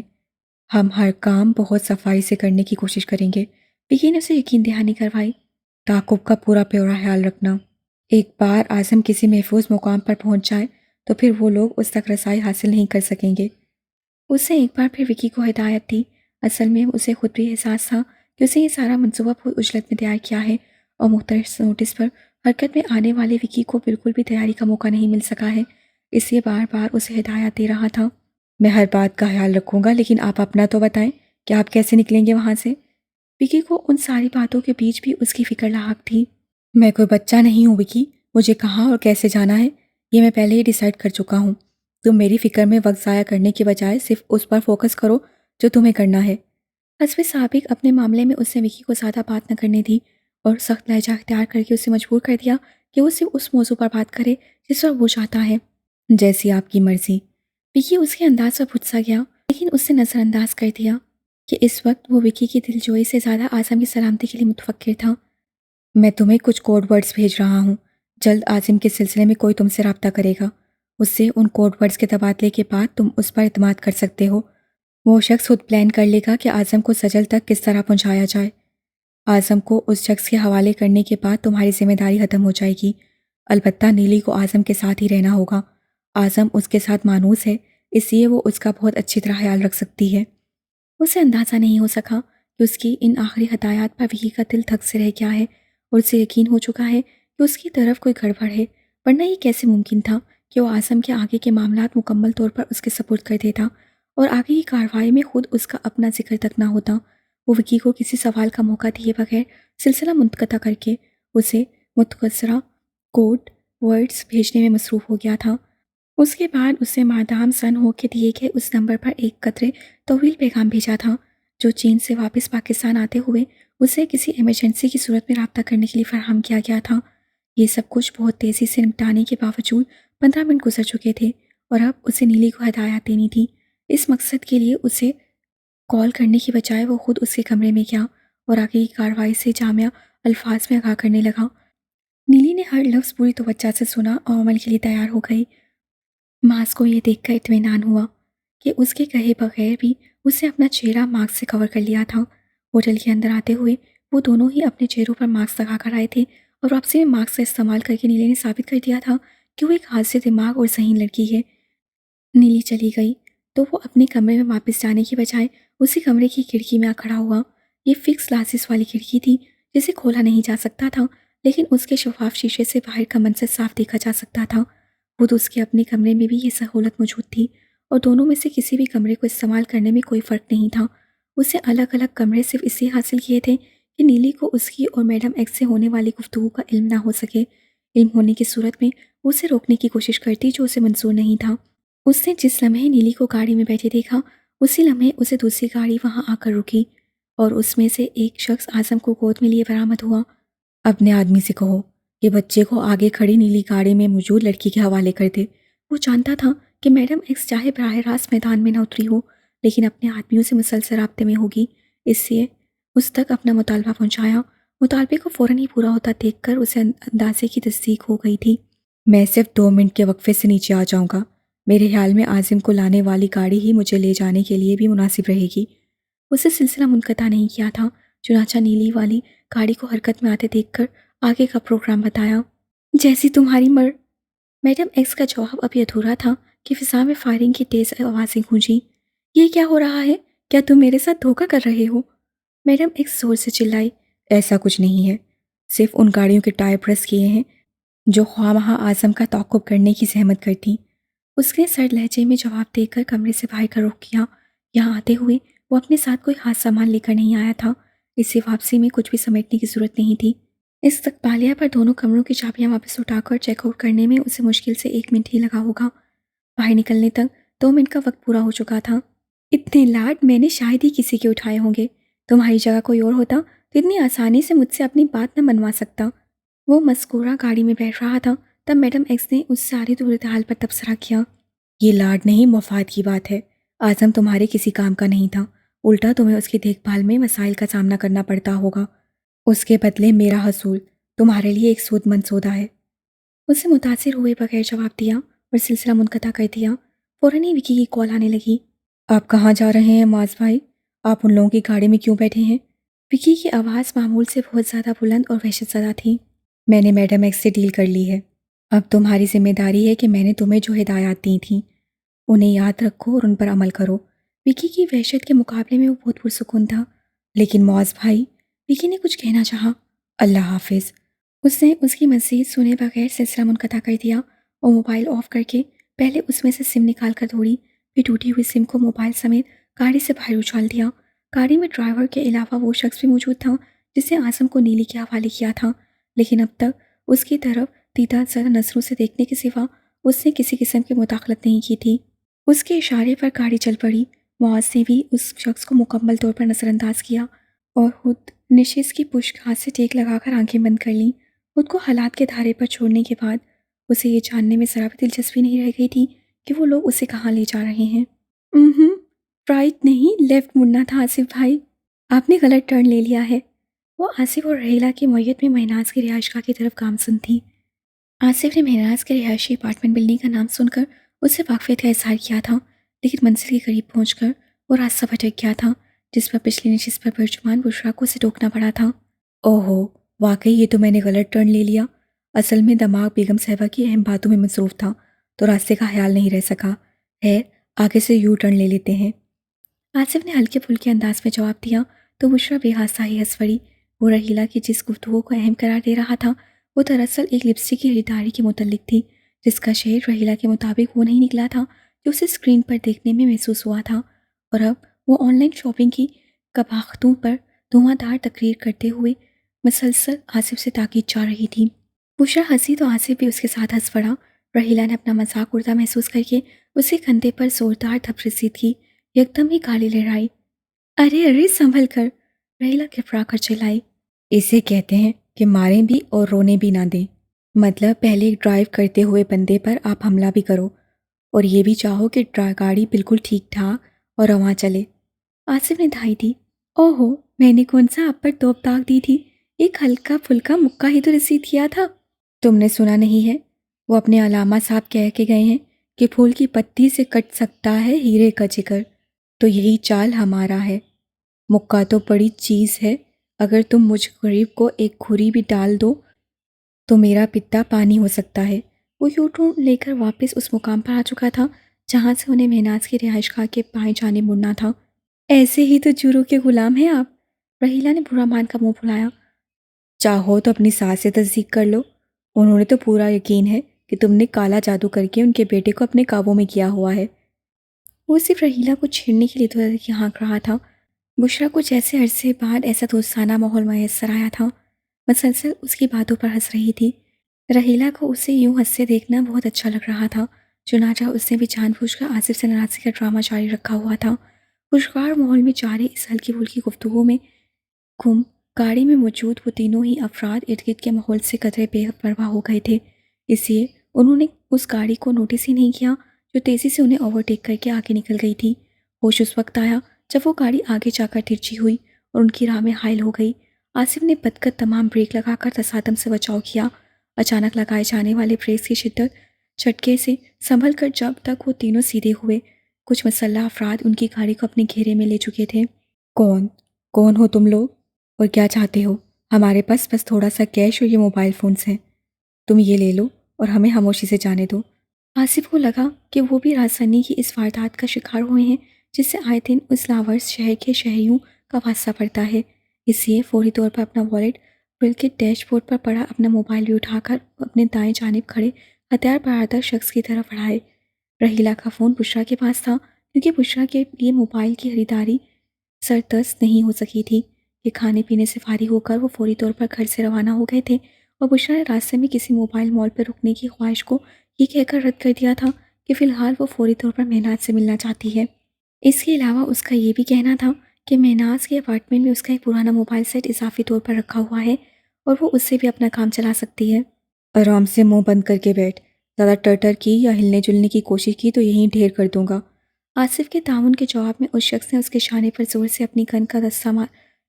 ہم ہر کام بہت صفائی سے کرنے کی کوشش کریں گے، وکی نے اسے یقین دہانی کروائی۔ تعاقب کا پورا خیال رکھنا۔ ایک بار اعظم کسی محفوظ مقام پر پہنچ جائے تو پھر وہ لوگ اس تک رسائی حاصل نہیں کر سکیں گے۔ اسے ایک بار پھر وکی کو ہدایت دی۔ اصل میں اسے خود بھی احساس تھا کہ اسے یہ سارا منصوبہ بہت عجلت میں تیار کیا ہے، اور مختلف نوٹس پر حرکت میں آنے والے وکی کو بالکل بھی تیاری کا موقع نہیں مل سکا ہے، اس لیے بار بار اسے ہدایت دے رہا تھا۔ میں ہر بات کا خیال رکھوں گا، لیکن آپ اپنا تو بتائیں کہ آپ کیسے نکلیں گے وہاں سے؟ وکی کو ان ساری باتوں کے بیچ بھی اس کی فکر لاحق تھی۔ میں کوئی بچہ نہیں ہوں وکی، مجھے کہاں اور کیسے جانا ہے یہ میں پہلے ہی ڈیسائیڈ کر چکا ہوں۔ تم میری فکر میں وقت ضائع کرنے کے بجائے صرف اس پر فوکس کرو جو تمہیں کرنا ہے۔ حسب سابق اپنے معاملے میں اس نے وکی کو زیادہ بات نہ کرنے دی اور سخت لہجہ اختیار کر کے اسے مجبور کر دیا کہ وہ صرف اس موضوع پر بات کرے جس پر وہ چاہتا ہے۔ جیسی آپ کی مرضی۔ وکی اس کے انداز پر بھٹسا گیا، لیکن اس نے نظر انداز کر دیا کہ اس وقت وہ وکی کی دلجوئی سے زیادہ اعظم کی سلامتی کے لیے متفکر تھا۔ میں تمہیں کچھ کوڈ ورڈز بھیج رہا ہوں، جلد اعظم کے سلسلے میں کوئی تم سے رابطہ کرے گا۔ اس سے ان کوڈ ورڈز کے تبادلے کے بعد تم اس پر اعتماد کر سکتے ہو۔ وہ شخص خود پلان کر لے گا کہ اعظم کو سجل تک کس طرح پہنچایا جائے۔ اعظم کو اس شخص کے حوالے کرنے کے بعد تمہاری ذمہ داری ختم ہو جائے گی۔ البتہ نیلی کو اعظم کے ساتھ ہی رہنا ہوگا۔ اعظم اس کے ساتھ مانوس ہے، اس لیے وہ اس کا بہت اچھی طرح خیال رکھ سکتی ہے۔ اسے اندازہ نہیں ہو سکا کہ اس کی ان آخری ہدایات پر وکی کا دل تھک سے رہ گیا ہے اور اسے یقین ہو چکا ہے کہ اس کی طرف کوئی گڑبڑ ہے، ورنہ یہ کیسے ممکن تھا کہ وہ اعظم کے آگے کے معاملات مکمل طور پر اس کے سپرد کر دیتا اور آگے کی کارروائی میں خود اس کا اپنا ذکر تک نہ ہوتا۔ وہ وکی کو کسی سوال کا موقع دیے بغیر سلسلہ منقطع کر کے اسے مختصرہ کوڈ ورڈز بھیجنے میں مصروف ہو گیا تھا۔ اس کے بعد اسے مادام سن ہو کے دیے گئے اس نمبر پر ایک قطرے طویل پیغام بھیجا تھا جو چین سے واپس پاکستان آتے ہوئے اسے کسی ایمرجنسی کی صورت میں رابطہ کرنے کے لیے فراہم کیا گیا تھا۔ یہ سب کچھ بہت تیزی سے نمٹانے کے باوجود 15 منٹ گزر چکے تھے اور اب اسے نیلی کو ہدایات دینی تھی۔ اس مقصد کے لیے اسے کال کرنے کی بجائے وہ خود اس کے کمرے میں گیا اور آگے کی کارروائی سے جامع الفاظ میں آگاہ کرنے لگا۔ نیلی نے ہر لفظ پوری توجہ سے سنا اور عمل کے لیے تیار ہو گئی۔ ماس کو یہ دیکھ کر اطمینان ہوا کہ اس کے کہے بغیر بھی اسے اپنا چہرہ ماسک سے کور کر لیا تھا۔ ہوٹل کے اندر آتے ہوئے وہ دونوں ہی اپنے چہروں پر ماسک لگا کر آئے تھے اور واپسی میں ماسک کا استعمال کر کے نیلی نے ثابت کر دیا تھا کہ وہ ایک حادثے دماغ اور ذہین لڑکی ہے۔ نیلی چلی گئی تو وہ اپنے کمرے میں واپس جانے کی بجائے اسی کمرے کی کھڑکی میں آ کھڑا ہوا۔ یہ فکس گلاسز والی کھڑکی تھی جسے کھولا نہیں جا سکتا تھا، لیکن اس کے شفاف شیشے سے باہر کا منظر صاف دیکھا جا سکتا تھا۔ خود اس کے اپنے کمرے میں بھی یہ سہولت موجود تھی اور دونوں میں سے کسی بھی کمرے کو استعمال کرنے میں کوئی فرق نہیں تھا۔ اسے الگ الگ کمرے صرف اس لیے حاصل کیے تھے کہ نیلی کو اس کی اور میڈم ایکس سے ہونے والی گفتگو کا علم نہ ہو سکے۔ علم ہونے کی صورت میں وہ اسے روکنے کی کوشش کرتی جو اسے منظور نہیں تھا۔ اس نے جس لمحے نیلی کو گاڑی میں بیٹھے دیکھا اسی لمحے اسے دوسری گاڑی وہاں آ کر رکی اور اس میں سے ایک شخص اعظم کو گود میں لیے برآمد ہوا۔ اپنے آدمی سے کہو کہ بچے کو آگے کھڑی نیلی گاڑی میں موجود لڑکی کے حوالے کر دے۔ وہ جانتا تھا کہ میڈم ایکس چاہے براہ راست میدان میں نہ اتری ہو لیکن اپنے آدمیوں سے مسلسل رابطے میں ہوگی، اس لیے اس تک اپنا مطالبہ پہنچایا۔ مطالبے کو فوراً ہی پورا ہوتا دیکھ کر اسے اندازے کی تصدیق ہو گئی تھی۔ میں صرف 2 منٹ کے وقفے سے نیچے آ جاؤں گا۔ میرے خیال میں اعظم کو لانے والی گاڑی ہی مجھے لے جانے کے لیے بھی مناسب رہے گی۔ اسے سلسلہ منقطع نہیں کیا تھا، چنانچہ نیلی والی گاڑی کو حرکت میں آتے دیکھ کر آگے کا پروگرام بتایا۔ جیسی تمہاری میڈم ایکس کا جواب ابھی ادھورا تھا کہ فضا میں فائرنگ کی تیز آوازیں گونجیں۔ یہ کیا ہو رہا ہے؟ کیا تم میرے ساتھ دھوکہ کر رہے ہو؟ میڈم ایکس زور سے چلائی۔ ایسا کچھ نہیں ہے، صرف ان گاڑیوں کے ٹائر پریس کیے ہیں جو خواہ مخواہ اعظم کا تعاقب کرنے کی زحمت کرتی۔ اس نے سرد لہجے میں جواب دے کر کمرے سے باہر کا رخ کیا۔ یہاں آتے ہوئے وہ اپنے ساتھ کوئی خاص سامان لے کر نہیں آیا تھا، اس سے واپسی میں کچھ بھی سمیٹنے کی ضرورت نہیں تھی۔ استقبالیہ پر دونوں کمروں کی چابیاں واپس اٹھا کر چیک آؤٹ کرنے میں اسے مشکل سے 1 منٹ ہی لگا ہوگا۔ باہر نکلنے تک 2 منٹ کا وقت پورا ہو چکا تھا۔ اتنے لاڈ میں نے شاید ہی کسی کے اٹھائے ہوں گے۔ تمہاری جگہ کوئی اور ہوتا تو اتنی آسانی سے مجھ سے اپنی بات نہ منوا سکتا۔ وہ مذکورہ گاڑی میں بیٹھ رہا تھا تب میڈم ایکس نے اس ساری صورتحال پر تبصرہ کیا۔ یہ لاڈ نہیں، مفاد کی بات ہے۔ اعظم تمہارے کسی کام کا نہیں تھا، الٹا تمہیں اس کی دیکھ بھال میں مسائل کا سامنا کرنا پڑتا ہوگا۔ اس کے بدلے میرا حصول تمہارے لیے ایک سود مند سودا ہے۔ اسے متاثر ہوئے بغیر جواب دیا اور سلسلہ منقطع کر دیا۔ فوراً ہی وکی کی کال آنے لگی۔ آپ کہاں جا رہے ہیں معاذ بھائی؟ آپ ان لوگوں کی گاڑی میں کیوں بیٹھے ہیں؟ وکی کی آواز معمول سے بہت زیادہ بلند اور وحشت زدہ تھی۔ میں نے میڈم ایکس سے ڈیل کر لی ہے، اب تمہاری ذمہ داری ہے کہ میں نے تمہیں جو ہدایات دی تھیں انہیں یاد رکھو اور ان پر عمل کرو۔ وکی کی وحشت کے مقابلے میں وہ بہت پرسکون تھا۔ لیکن معاذ بھائی، وکی نے کچھ کہنا چاہا۔ اللہ حافظ۔ اس نے اس کی مزید سنے بغیر سلسلہ منقطع کر دیا اور موبائل آف کر کے پہلے اس میں سے سم نکال کر دوڑی، پھر ٹوٹی ہوئی سم کو موبائل سمیت گاڑی سے باہر اچھال دیا۔ گاڑی میں ڈرائیور کے علاوہ وہ شخص بھی موجود تھا جس نے اعظم کو نیلی کے حوالے کیا تھا، لیکن اب تک اس کی طرف دیدہ زدہ نظروں سے دیکھنے کے سوا اس نے کسی قسم کی مداخلت نہیں کی تھی۔ اس کے اشارے پر گاڑی چل پڑی۔ معاذ نے بھی اس شخص کو مکمل طور پر نظر انداز کیا اور خود نشست کی پشت ہاتھ سے ٹیک لگا کر آنکھیں بند کر لیں۔ خود کو حالات کے دھارے پر چھوڑنے کے بعد اسے یہ جاننے میں ذرا بھی دلچسپی نہیں رہ گئی تھی کہ وہ لوگ اسے کہاں لے جا رہے ہیں۔ رائٹ نہیں، لیفٹ مڑنا تھا آصف بھائی، آپ نے غلط ٹرن لے لیا ہے۔ وہ آصف اور رحیلہ کی معیت میں مہناز کی رہائش گاہ کی طرف گامزن تھی۔ آصف نے مہناز کے رہائشی اپارٹمنٹ بلڈنگ کا نام سن کر اس سے واقفیت کا اظہار کیا تھا، لیکن منزل کے قریب پہنچ کر وہ راستہ بھٹک گیا تھا جس پر پچھلی نشست پر برجمان بشریٰ کو اسے ٹوکنا پڑا تھا۔ اوہو، واقعی یہ تو میں نے غلط ٹرن لے لیا۔ اصل میں دماغ بیگم صاحبہ کی اہم باتوں میں مصروف تھا تو راستے کا خیال نہیں رہ سکا۔ خیر، آگے سے یو ٹرن لے لیتے ہیں۔ آصف نے ہلکے پھلکے انداز میں جواب دیا تو بشریٰ بے حاصہ ہی ہنس پڑی۔ وہ رحیلہ کی جس گفتگو کو اہم قرار دے رہا تھا وہ دراصل ایک لپسٹک کی خریداری کے متعلق تھی جس کا شہر رحیلہ کے مطابق وہ نہیں نکلا تھا جو اسے اسکرین پر دیکھنے میں محسوس ہوا تھا، اور اب وہ آن لائن شاپنگ کی قباختوں پر دھواں دار تقریر کرتے ہوئے مسلسل آصف سے تاکید چاہ رہی تھی۔ بشریٰ ہنسی تو آصف بھی اس کے ساتھ ہنس پڑا۔ رحیلہ نے اپنا مذاق اڑتا محسوس کر کے اسے کندھے پر زوردار تھپ رسید کی۔ یکدم ہی گالی لہرائی۔ ارے ارے سنبھل کر، رحیلہ گھبرا کر چلائی۔ اسے کہتے ہیں کہ ماریں بھی اور رونے بھی نہ دیں، مطلب پہلے ڈرائیو کرتے ہوئے بندے پر آپ حملہ بھی کرو اور یہ بھی چاہو کہ گاڑی بالکل ٹھیک ٹھاک اور رواں چلے۔ آصف نے دھائی دی۔ اوہو، میں نے کون سا آپ پر توپ داغ دی تھی، ایک ہلکا پھلکا مکہ ہی تو رسید کیا تھا۔ تم نے سنا نہیں ہے، وہ اپنے علامہ صاحب کہہ کے گئے ہیں کہ پھول کی پتی سے کٹ سکتا ہے ہیرے کا جگر، تو یہی چال ہمارا ہے۔ مکہ تو بڑی چیز ہے، اگر تم مجھ غریب کو ایک کھری بھی ڈال دو تو میرا پتا پانی ہو سکتا ہے۔ وہ یو ٹرن لے کر واپس اس مقام پر آ چکا تھا جہاں سے انہیں مہناز کی رہائش گاہ کے بائیں جانب مڑنا تھا۔ ایسے ہی تو جورو کے غلام ہیں آپ، رحیلہ نے برا مان کا منہ پھلایا۔ چاہو تو اپنی ساس سے تصدیق کر لو، انہوں نے تو پورا یقین ہے کہ تم نے کالا جادو کر کے ان کے بیٹے کو اپنے قابو میں کیا ہوا ہے۔ وہ صرف رحیلہ کو چھیڑنے کے لیے تو ہانک رہا تھا۔ بشریٰ کو جیسے عرصے بعد ایسا دوستانہ ماحول میسر آیا تھا، مسلسل اس کی باتوں پر ہنس رہی تھی۔ رحیلہ کو اسے یوں ہنستے دیکھنا بہت اچھا لگ رہا تھا، چنانچہ اس نے بھی جان بوجھ کر آصف سے ناراضگی کا ڈرامہ جاری رکھا ہوا تھا۔ خوشگوار ماحول میں جاری اس ہلکی پھلکی گفتگو میں گم گاڑی میں موجود وہ تینوں ہی افراد ارد گرد کے ماحول سے قدرے بے پرواہ ہو گئے تھے، اس لیے انہوں نے اس گاڑی کو نوٹس ہی نہیں کیا جو تیزی سے انہیں اوورٹیک کر کے آگے نکل گئی تھی۔ ہوش اس وقت آیا جب وہ گاڑی آگے جا کر ترچھی ہوئی اور ان کی راہ میں حائل ہو گئی۔ آصف نے بدقت تمام بریک لگا کر تصادم سے بچاؤ کیا۔ اچانک لگائے جانے والے بریکس کی شدت جھٹکے سے سنبھل کر جب تک وہ تینوں سیدھے ہوئے، کچھ مسلح افراد ان کی گاڑی کو اپنے گھیرے میں لے چکے تھے۔ کون ہو تم لوگ اور کیا چاہتے ہو؟ ہمارے پاس بس تھوڑا سا کیش اور یہ موبائل فونز ہیں، تم یہ لے لو اور ہمیں خاموشی سے جانے دو۔ آصف کو لگا کہ وہ بھی رازنی کی اس واردات کا شکار ہوئے ہیں جس سے آئے دن اس لاورس شہر کے شہریوں کا واسطہ پڑتا ہے، اس لیے فوری طور پر اپنا والیٹ بلکہ ڈیش بورڈ پر پڑا اپنا موبائل بھی اٹھا کر اپنے دائیں جانب کھڑے ہتھیار بردار شخص کی طرف بڑھائے۔ رحیلہ کا فون بشریٰ کے پاس تھا کیونکہ بشریٰ کے لیے موبائل کی خریداری سردست نہیں ہو سکی تھی کہ کھانے پینے سے فارغ ہو کر وہ فوری طور پر گھر سے روانہ ہو گئے تھے، اور بشریٰ نے راستے میں کسی موبائل مال پر رکنے کی خواہش کو یہ کہہ کر رد کر دیا تھا کہ فی الحال وہ فوری طور پر مہناز سے ملنا چاہتی ہے۔ اس کے علاوہ اس کا یہ بھی کہنا تھا کہ مہناز کے اپارٹمنٹ میں اس کا ایک پرانا موبائل سیٹ اضافی طور پر رکھا ہوا ہے اور وہ اس سے بھی اپنا کام چلا سکتی ہے۔ آرام سے منہ بند کر کے بیٹھ، زیادہ ٹرٹر کی یا ہلنے جلنے کی کوشش کی تو یہیں ڈھیر کر دوں گا۔ آصف کے تعاون کے جواب میں اس شخص نے اس کے شانے پر زور سے اپنی گن کا دستہ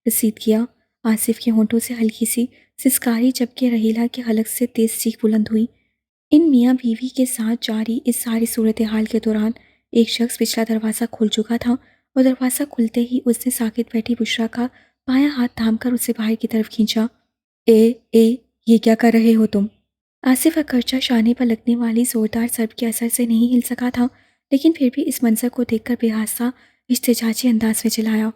رسید کیا۔ آصف کے ہونٹوں سے ہلکی سی سسکاری جبکہ رحیلہ کے حلق سے تیز چیخ بلند ہوئی۔ ان میاں بیوی کے ساتھ جاری اس ساری صورتحال کے دوران ایک شخص پچھلا دروازہ کھول چکا تھا اور دروازہ کھلتے ہی اس نے ساکت بیٹھی بشریٰ کا بایاں ہاتھ تھام کر اسے باہر کی طرف کھینچا۔ یہ کیا کر رہے ہو تم؟ آصف اگرچہ شانے پر لگنے والی زوردار ضرب کے اثر سے نہیں ہل سکا تھا لیکن پھر بھی اس منظر کو دیکھ کر بے حاصہ احتجاجی انداز میں چلایا۔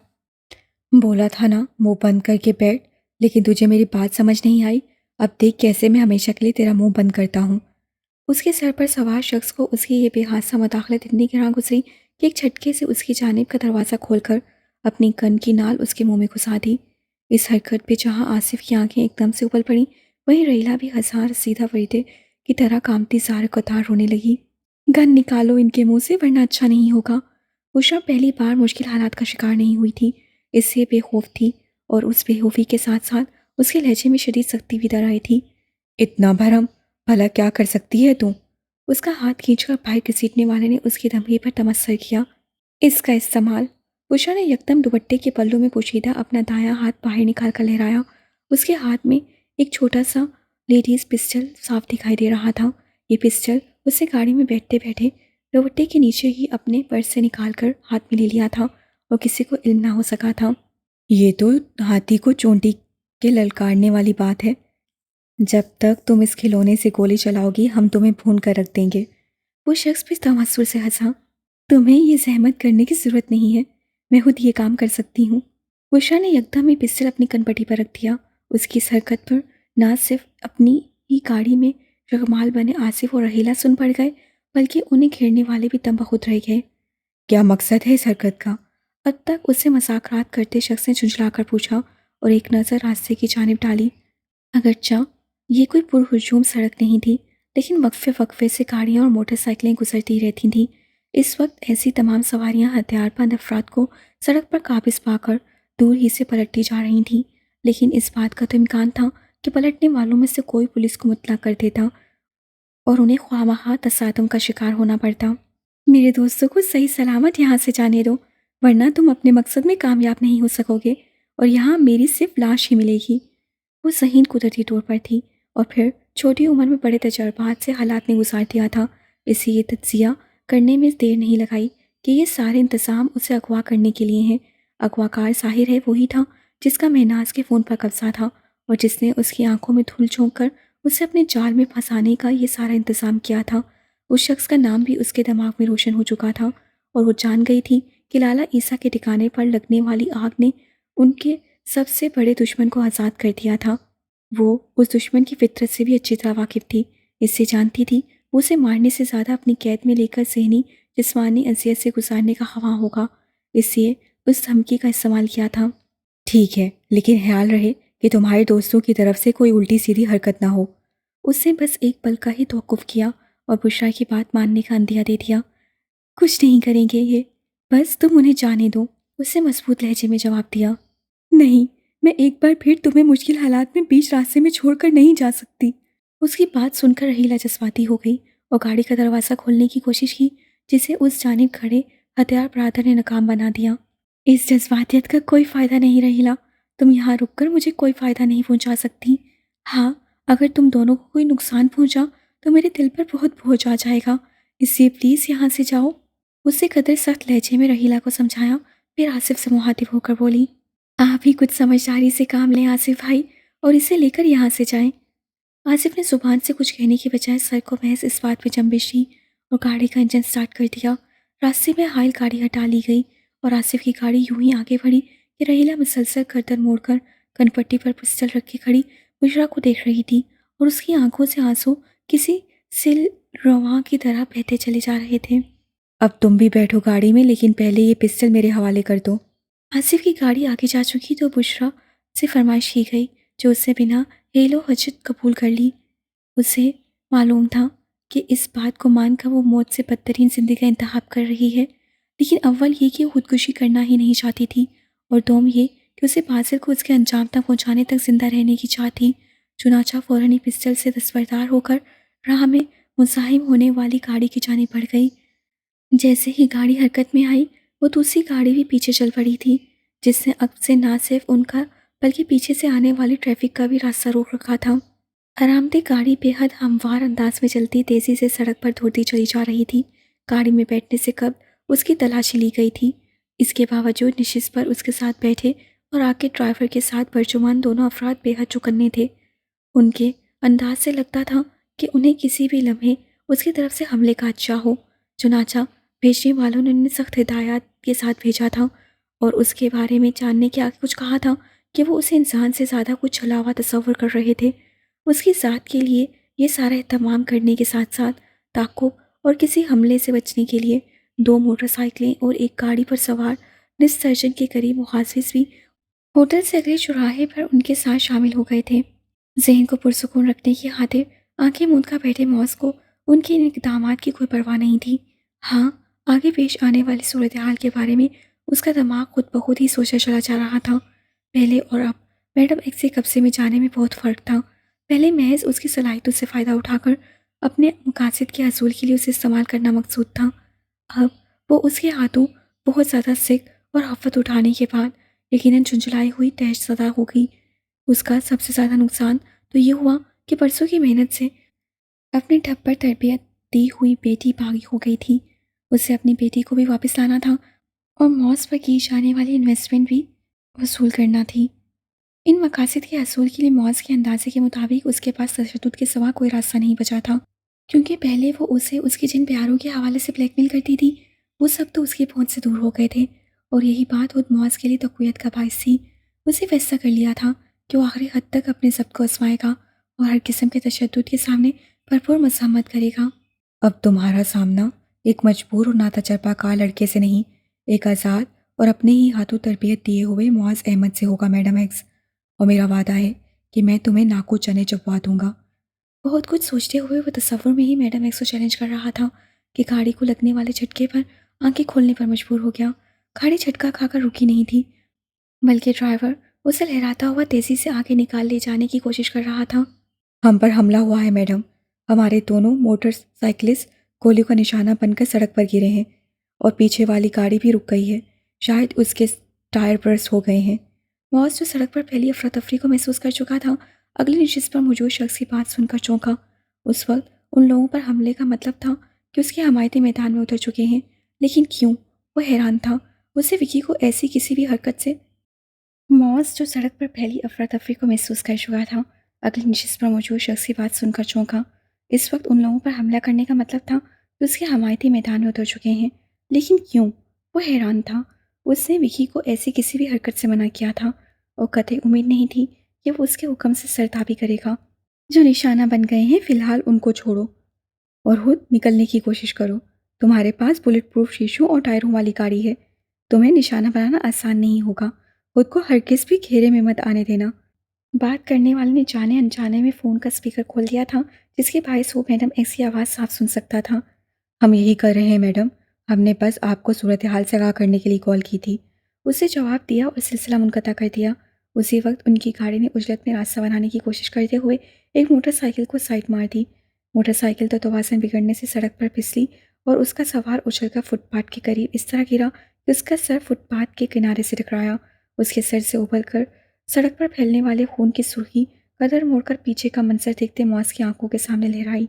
بولا تھا نا منہ بند کر کے بیٹھ، لیکن تجھے میری بات سمجھ نہیں آئی، اب دیکھ کیسے میں ہمیشہ کے لیے تیرا منہ بند کرتا ہوں۔ اس کے سر پر سوار شخص کو اس کی یہ بے حاصہ مداخلت اتنی گراں گزری کہ ایک جھٹکے سے اس کی جانب کا دروازہ کھول کر اپنی گن کی نال اس کے منہ میں گھسا دی۔ اس حرکت پہ جہاں آصف کی آنکھیں ایک دم سے اپل پڑیں، وہیں ریلا بھی ہزار سیدھا پریدے کی طرح کامتی زار قطار رونے لگی۔ گن نکالو ان کے منہ سے ورنہ اچھا نہیں ہوگا۔ بشریٰ پہلی بار مشکل حالات کا شکار نہیں ہوئی تھی، اس سے بے خوف تھی، اور اس بے خوفی کے ساتھ ساتھ اس کے لہجے میں شدید سختی بھی در آئی تھی۔ اتنا بھرم، بھلا کیا کر سکتی ہے تو؟ اس کا ہاتھ کھینچ کر باہر گھسیٹنے والے نے اس کی دھمکی پر تمسخر کیا۔ اس کا استعمال؟ بشریٰ نے یکدم دوپٹے کے پلوں میں پوشیدہ اپنا دایاں ہاتھ باہر نکال کر لہرایا۔ اس کے ہاتھ میں ایک چھوٹا سا لیڈیز پسٹل صاف دکھائی دے رہا تھا۔ یہ پسٹل اسے گاڑی میں بیٹھتے بیٹھے دوپٹے کے نیچے ہی اپنے پرس سے نکال کر ہاتھ میں لے لیا تھا، اور کسی کو علم نہ ہو سکا تھا۔ یہ تو ہاتھی کو چونٹی کے للکارنے والی بات ہے۔ جب تک تم اس کھلونے سے گولی چلاؤ گی ہم تمہیں بھون کر رکھ دیں گے۔ وہ شخص بھی تمسخر سے ہنسا۔ تمہیں یہ زحمت کرنے کی ضرورت نہیں ہے، میں خود یہ کام کر سکتی ہوں۔ بشریٰ نے یکدم ہی پسٹل اپنی کن پٹی پر رکھ دیا۔ اس کی اس حرکت پر نہ صرف اپنی ہی گاڑی میں رغمال بنے آصف اور رحیلہ سن پڑ گئے، بلکہ انہیں گھیرنے والے بھی دم بخود رہ گئے۔ کیا مقصد ہے اس حرکت کا؟ اب تک اس سے مذاکرات کرتے شخص نے جھنجھلا کر پوچھا، اور ایک نظر راستے کی جانب ڈالی۔ اگرچہ یہ کوئی پرہجوم سڑک نہیں تھی، لیکن وقفے وقفے سے گاڑیاں اور موٹر سائیکلیں گزرتی رہتی تھیں۔ اس وقت ایسی تمام سواریاں ہتھیار بند افراد کو سڑک پر قابض پا کر دور ہی سے پلٹتی جا رہی تھیں، لیکن اس بات کا تو امکان تھا کہ پلٹنے والوں میں سے کوئی پولیس کو مطلع کر دیتا اور انہیں خواہ مخواہ تصادم کا شکار ہونا پڑتا۔ میرے دوستوں کو صحیح سلامت یہاں سے جانے دو، ورنہ تم اپنے مقصد میں کامیاب نہیں ہو سکو گے، اور یہاں میری صرف لاش ہی ملے گی۔ وہ ذہین قدرتی طور پر تھی، اور پھر چھوٹی عمر میں بڑے تجربات سے حالات نے گزار دیا تھا، اس لیے یہ تجزیہ کرنے میں دیر نہیں لگائی کہ یہ سارے انتظام اسے اغوا کرنے کے لیے ہیں۔ اغوا کار ظاہر ہے وہی تھا جس کا مہناز کے فون پر قبضہ تھا، اور جس نے اس کی آنکھوں میں دھول جھونک کر اسے اپنے جال میں پھنسانے کا یہ سارا انتظام کیا تھا۔ اس شخص کا نام بھی اس کے دماغ میں روشن ہو چکا تھا، اور وہ جان گئی تھی کہ لالا عیسیٰ کے ٹھکانے پر لگنے والی آگ نے ان کے سب سے بڑے دشمن کو آزاد کر دیا تھا۔ وہ اس دشمن کی فطرت سے بھی اچھی طرح واقف تھی، اس سے جانتی تھی وہ اسے مارنے سے زیادہ اپنی قید میں لے کر ذہنی جسمانی اذیت سے گزارنے کا خواہاں ہوگا، اس لیے اس دھمکی کا استعمال کیا تھا۔ ٹھیک ہے، لیکن خیال رہے کہ تمہارے دوستوں کی طرف سے کوئی الٹی سیدھی حرکت نہ ہو۔ اس نے بس ایک پل کا ہی توقف کیا اور بشریٰ کی بات ماننے کا عندیہ دے دیا۔ کچھ نہیں کریں گے یہ، بس تم انہیں جانے دو، اس نے مضبوط لہجے میں جواب دیا۔ نہیں، میں ایک بار پھر تمہیں مشکل حالات میں بیچ راستے میں چھوڑ کر نہیں جا سکتی۔ اس کی بات سن کر رحیلہ جذباتی ہو گئی اور گاڑی کا دروازہ کھولنے کی کوشش کی، جسے اس جانب کھڑے ہتھیار برادر نے ناکام بنا دیا۔ اس جذباتیت کا کوئی فائدہ نہیں رحیلہ، تم یہاں رک کر مجھے کوئی فائدہ نہیں پہنچا سکتی۔ ہاں، اگر تم دونوں کو کوئی نقصان پہنچا تو میرے دل پر بہت بوجھ آ جائے گا، اس لیے پلیز یہاں سے جاؤ۔ اس نے قدر سخت لہجے میں رحیلہ کو سمجھایا، پھر آصف سے مخاطب ہو کر بولی، آپ ہی کچھ سمجھداری سے کام لیں آصف بھائی، اور اسے لے کر یہاں سے جائیں۔ آصف نے زبان سے کچھ کہنے کی بجائے سر کو محض اس بات پہ جنبش دی اور گاڑی کا انجن سٹارٹ کر دیا۔ راستے میں حائل گاڑی ہٹا لی گئی اور آصف کی گاڑی یوں ہی آگے بڑھی کہ رحیلہ مسلسل گردن موڑ کر کنپٹی پر پسٹل رکھ کے کھڑی بشریٰ کو دیکھ رہی تھی، اور اس کی آنکھوں سے آنسو کسی سیل رواں کی طرح بہتے چلے جا رہے تھے۔ اب تم بھی بیٹھو گاڑی میں، لیکن پہلے یہ پسٹل میرے حوالے کر دو۔ آصف کی گاڑی آگے جا چکی تو بشریٰ سے فرمائش کی گئی، جو اس سے بنا ہیل و حجت قبول کر لی۔ اسے معلوم تھا کہ اس بات کو مان کر وہ موت سے بدترین زندگی کا انتخاب کر رہی ہے، لیکن اول یہ کہ وہ خودکشی کرنا ہی نہیں چاہتی تھی، اور دوم یہ کہ اسے بازل کو اس کے انجام تک پہنچانے تک زندہ رہنے کی چاہ تھی۔ چنانچہ فوراً ہی پسٹل سے دستبردار ہو کر راہ میں مزاحم ہونے والی گاڑی کی جانب بڑھ گئی۔ جیسے ہی گاڑی حرکت میں آئی، وہ دوسری گاڑی بھی پیچھے چل پڑی تھی، جس نے اب سے نہ صرف ان کا بلکہ پیچھے سے آنے والی ٹریفک کا بھی راستہ روک رکھا تھا۔ آرام دہ گاڑی بے حد ہموار انداز میں چلتی تیزی سے سڑک پر دوڑتی چلی جا رہی تھی۔ گاڑی میں بیٹھنے سے قبل اس کی تلاشی لی گئی تھی، اس کے باوجود نشست پر اس کے ساتھ بیٹھے اور آگے ڈرائیور کے ساتھ برجمان دونوں افراد بے حد چوکنے تھے۔ ان کے انداز سے لگتا تھا کہ انہیں کسی بھی لمحے اس کی طرف سے حملے کا خدشہ ہو، چنانچہ بھیجنے والوں نے انہیں سخت ہدایات کے ساتھ بھیجا تھا اور اس کے بارے میں جاننے کے آگے کچھ کہا تھا کہ وہ اسے انسان سے زیادہ کچھ چھلا ہوا تصور کر رہے تھے۔ اس کی ذات کے لیے یہ سارا اہتمام کرنے کے ساتھ ساتھ تعاقب اور کسی حملے سے بچنے کے لیے 2 موٹر سائیکلیں اور ایک گاڑی پر سوار نصف درجن کے قریب محافظ بھی ہوٹل سے اگلے چوراہے پر ان کے ساتھ شامل ہو گئے تھے۔ ذہن کو پرسکون رکھنے کی خاطر آنکھیں موند کر بیٹھے موز کو ان کے ان اقدامات کی کوئی پرواہ نہیں تھی۔ ہاں، آگے پیش آنے والی صورتحال کے بارے میں اس کا دماغ خود بخود ہی سوچا چلا جا رہا تھا۔ پہلے اور اب میڈم ایکس کے قبضے میں جانے میں بہت فرق تھا۔ پہلے محض اس کی صلاحیتوں سے فائدہ اٹھا کر اپنے مقاصد کے حصول کے لیے اسے استعمال کرنا مقصود تھا۔ اب وہ اس کے ہاتھوں بہت زیادہ سکھ اور ہفت اٹھانے کے بعد یقیناً جھنجھلائی ہوئی تہش زدہ ہو گئی۔ اس کا سب سے زیادہ نقصان تو یہ ہوا کہ برسوں کی محنت سے اپنے ٹھپ پر تربیت دی ہوئی بیٹی باغی ہو گئی تھی۔ اسے اپنی بیٹی کو بھی واپس لانا تھا اور موز پر کی جانے والی انویسٹمنٹ بھی وصول کرنا تھی۔ ان مقاصد کے حصول کے لیے موز کے اندازے کے مطابق اس کے پاس تشدد کے سوا کوئی راستہ نہیں بچا تھا، کیونکہ پہلے وہ اسے اس کے جن پیاروں کے حوالے سے بلیک میل کرتی تھی وہ سب تو اس کی پہنچ سے دور ہو گئے تھے، اور یہی بات خود موز کے لیے تقویت کا باعث تھی۔ اسے فیصلہ کر لیا تھا کہ وہ آخری حد تک اپنے ضبط کو آزمائے گا اور ہر قسم کے تشدد کے سامنے بھرپور مزاحمت کرے گا۔ اب تمہارا سامنا ایک مجبور اور ناتجربہ کار لڑکے سے نہیں، ایک آزاد اور اپنے ہی ہاتھوں تربیت دیے ہوئے معاذ احمد سے ہوگا میڈم ایکس، اور میرا وعدہ ہے کہ میں تمہیں ناکو چنے چبوا دوں گا۔ بہت کچھ سوچتے ہوئے وہ تصور میں ہی میڈم ایکس کو چیلنج کر رہا تھا کہ گاڑی کو لگنے والے جھٹکے پر آنکھیں کھولنے پر مجبور ہو گیا۔ گاڑی جھٹکا کھا کر رکی نہیں تھی، بلکہ ڈرائیور اسے لہراتا ہوا تیزی سے آگے نکال لے جانے کی کوشش کر رہا تھا۔ ہم پر حملہ ہوا ہے میڈم، ہمارے دونوں موٹر سائیکلسٹ گولیوں کا نشانہ بن کر سڑک پر گرے ہیں اور پیچھے والی گاڑی بھی رک گئی ہے، شاید اس کے ٹائر برسٹ ہو گئے ہیں۔ معاذ جو سڑک پر پھیلی افراتفری کو محسوس کر چکا تھا، اگلی نشست پر موجود شخص کی بات سن کر چونکا۔ اس وقت ان لوگوں پر حملے کا مطلب تھا کہ اس کے حمایتی میدان میں اتر چکے ہیں، لیکن کیوں؟ وہ حیران تھا۔ اسے وکی کو ایسی کسی بھی حرکت سے معاذ جو سڑک پر پھیلی افراتفری کو محسوس کر چکا تھا، اگلی نشست پر موجود شخص کی بات سن کر چونکا۔ اس وقت ان لوگوں پر حملہ کرنے کا مطلب تھا کہ اس کے حمایتی میدان میں اتر چکے ہیں، لیکن کیوں؟ وہ حیران تھا۔ اس نے وکی کو ایسی کسی بھی حرکت سے منع کیا تھا اور قطعی امید نہیں تھی کہ وہ اس کے حکم سے سرتابی کرے گا۔ جو نشانہ بن گئے ہیں فی الحال ان کو چھوڑو اور خود نکلنے کی کوشش کرو۔ تمہارے پاس بلٹ پروف شیشوں اور ٹائروں والی گاڑی ہے، تمہیں نشانہ بنانا آسان نہیں ہوگا، خود کو ہرگز بھی گھیرے میں مت آنے دینا۔ بات کرنے والے نے جانے انجانے میں فون کا اسپیکر کھول دیا تھا، جس کے باعث وہ میڈم ایکس کی آواز صاف سن سکتا تھا۔ ہم یہی کر رہے ہیں میڈم، ہم نے بس آپ کو صورتحال سے آگاہ کرنے کے لیے کال کی تھی، اسے جواب دیا اور سلسلہ منقطع کر دیا۔ اسی وقت ان کی گاڑی نے اجلت میں راستہ بنانے کی کوشش کرتے ہوئے ایک موٹر سائیکل کو سائڈ مار دی۔ موٹر سائیکل تو توازن بگڑنے سے سڑک پر پھسلی اور اس کا سوار اچھل کر فٹ پاتھ کے قریب اس طرح گرا کہ اس کا سر فٹ پاتھ کے کنارے سے ٹکرایا۔ اس کے سر سے ابھر کر سڑک پر پھیلنے والے خون کی سرخی قدر موڑ کر پیچھے کا منظر دیکھتے معاذ کی آنکھوں کے سامنے لہرائی۔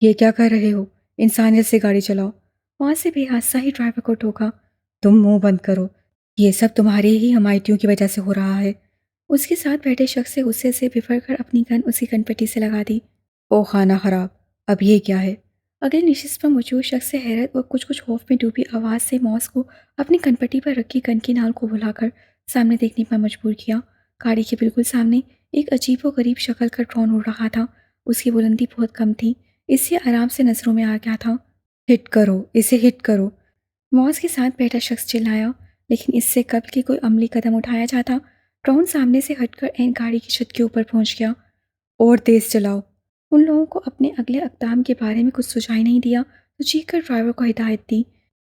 یہ کیا کر رہے ہو؟ انسانیت سے گاڑی چلاؤ۔ معاذ سے بے حادثہ ہی ڈرائیور کو ٹوکا۔ تم منہ بند کرو، یہ سب تمہارے ہی حمایتیوں کی وجہ سے ہو رہا ہے۔ اس کے ساتھ بیٹھے شخص سے غصے سے بفر کر اپنی گن اسی گن پٹی سے لگا دی۔ او خانہ خراب، اب یہ کیا ہے؟ اگلی نشست پر موجود شخص سے حیرت اور کچھ خوف میں ڈوبی آواز سے معاذ کو اپنی گن پٹی پر رکھی گن کی نال کو بلا کر سامنے دیکھنے پر مجبور کیا۔ گاڑی کے بالکل سامنے ایک عجیب و غریب شکل کا ڈرون اڑ رہا تھا۔ اس کی بلندی بہت کم تھی، اس سے آرام سے نظروں میں آ گیا تھا۔ ہٹ کرو، اسے ہٹ کرو، معاذ کے ساتھ بیٹھا شخص چلایا، لیکن اس سے قبل کہ کوئی عملی قدم اٹھایا جاتا، ڈرون سامنے سے ہٹ کر عین گاڑی کی چھت کے اوپر پہنچ گیا۔ اور تیز چلاؤ۔ ان لوگوں کو اپنے اگلے اقدام کے بارے میں کچھ سجھائی نہیں دیا تو چیخ کر ڈرائیور کو ہدایت دی۔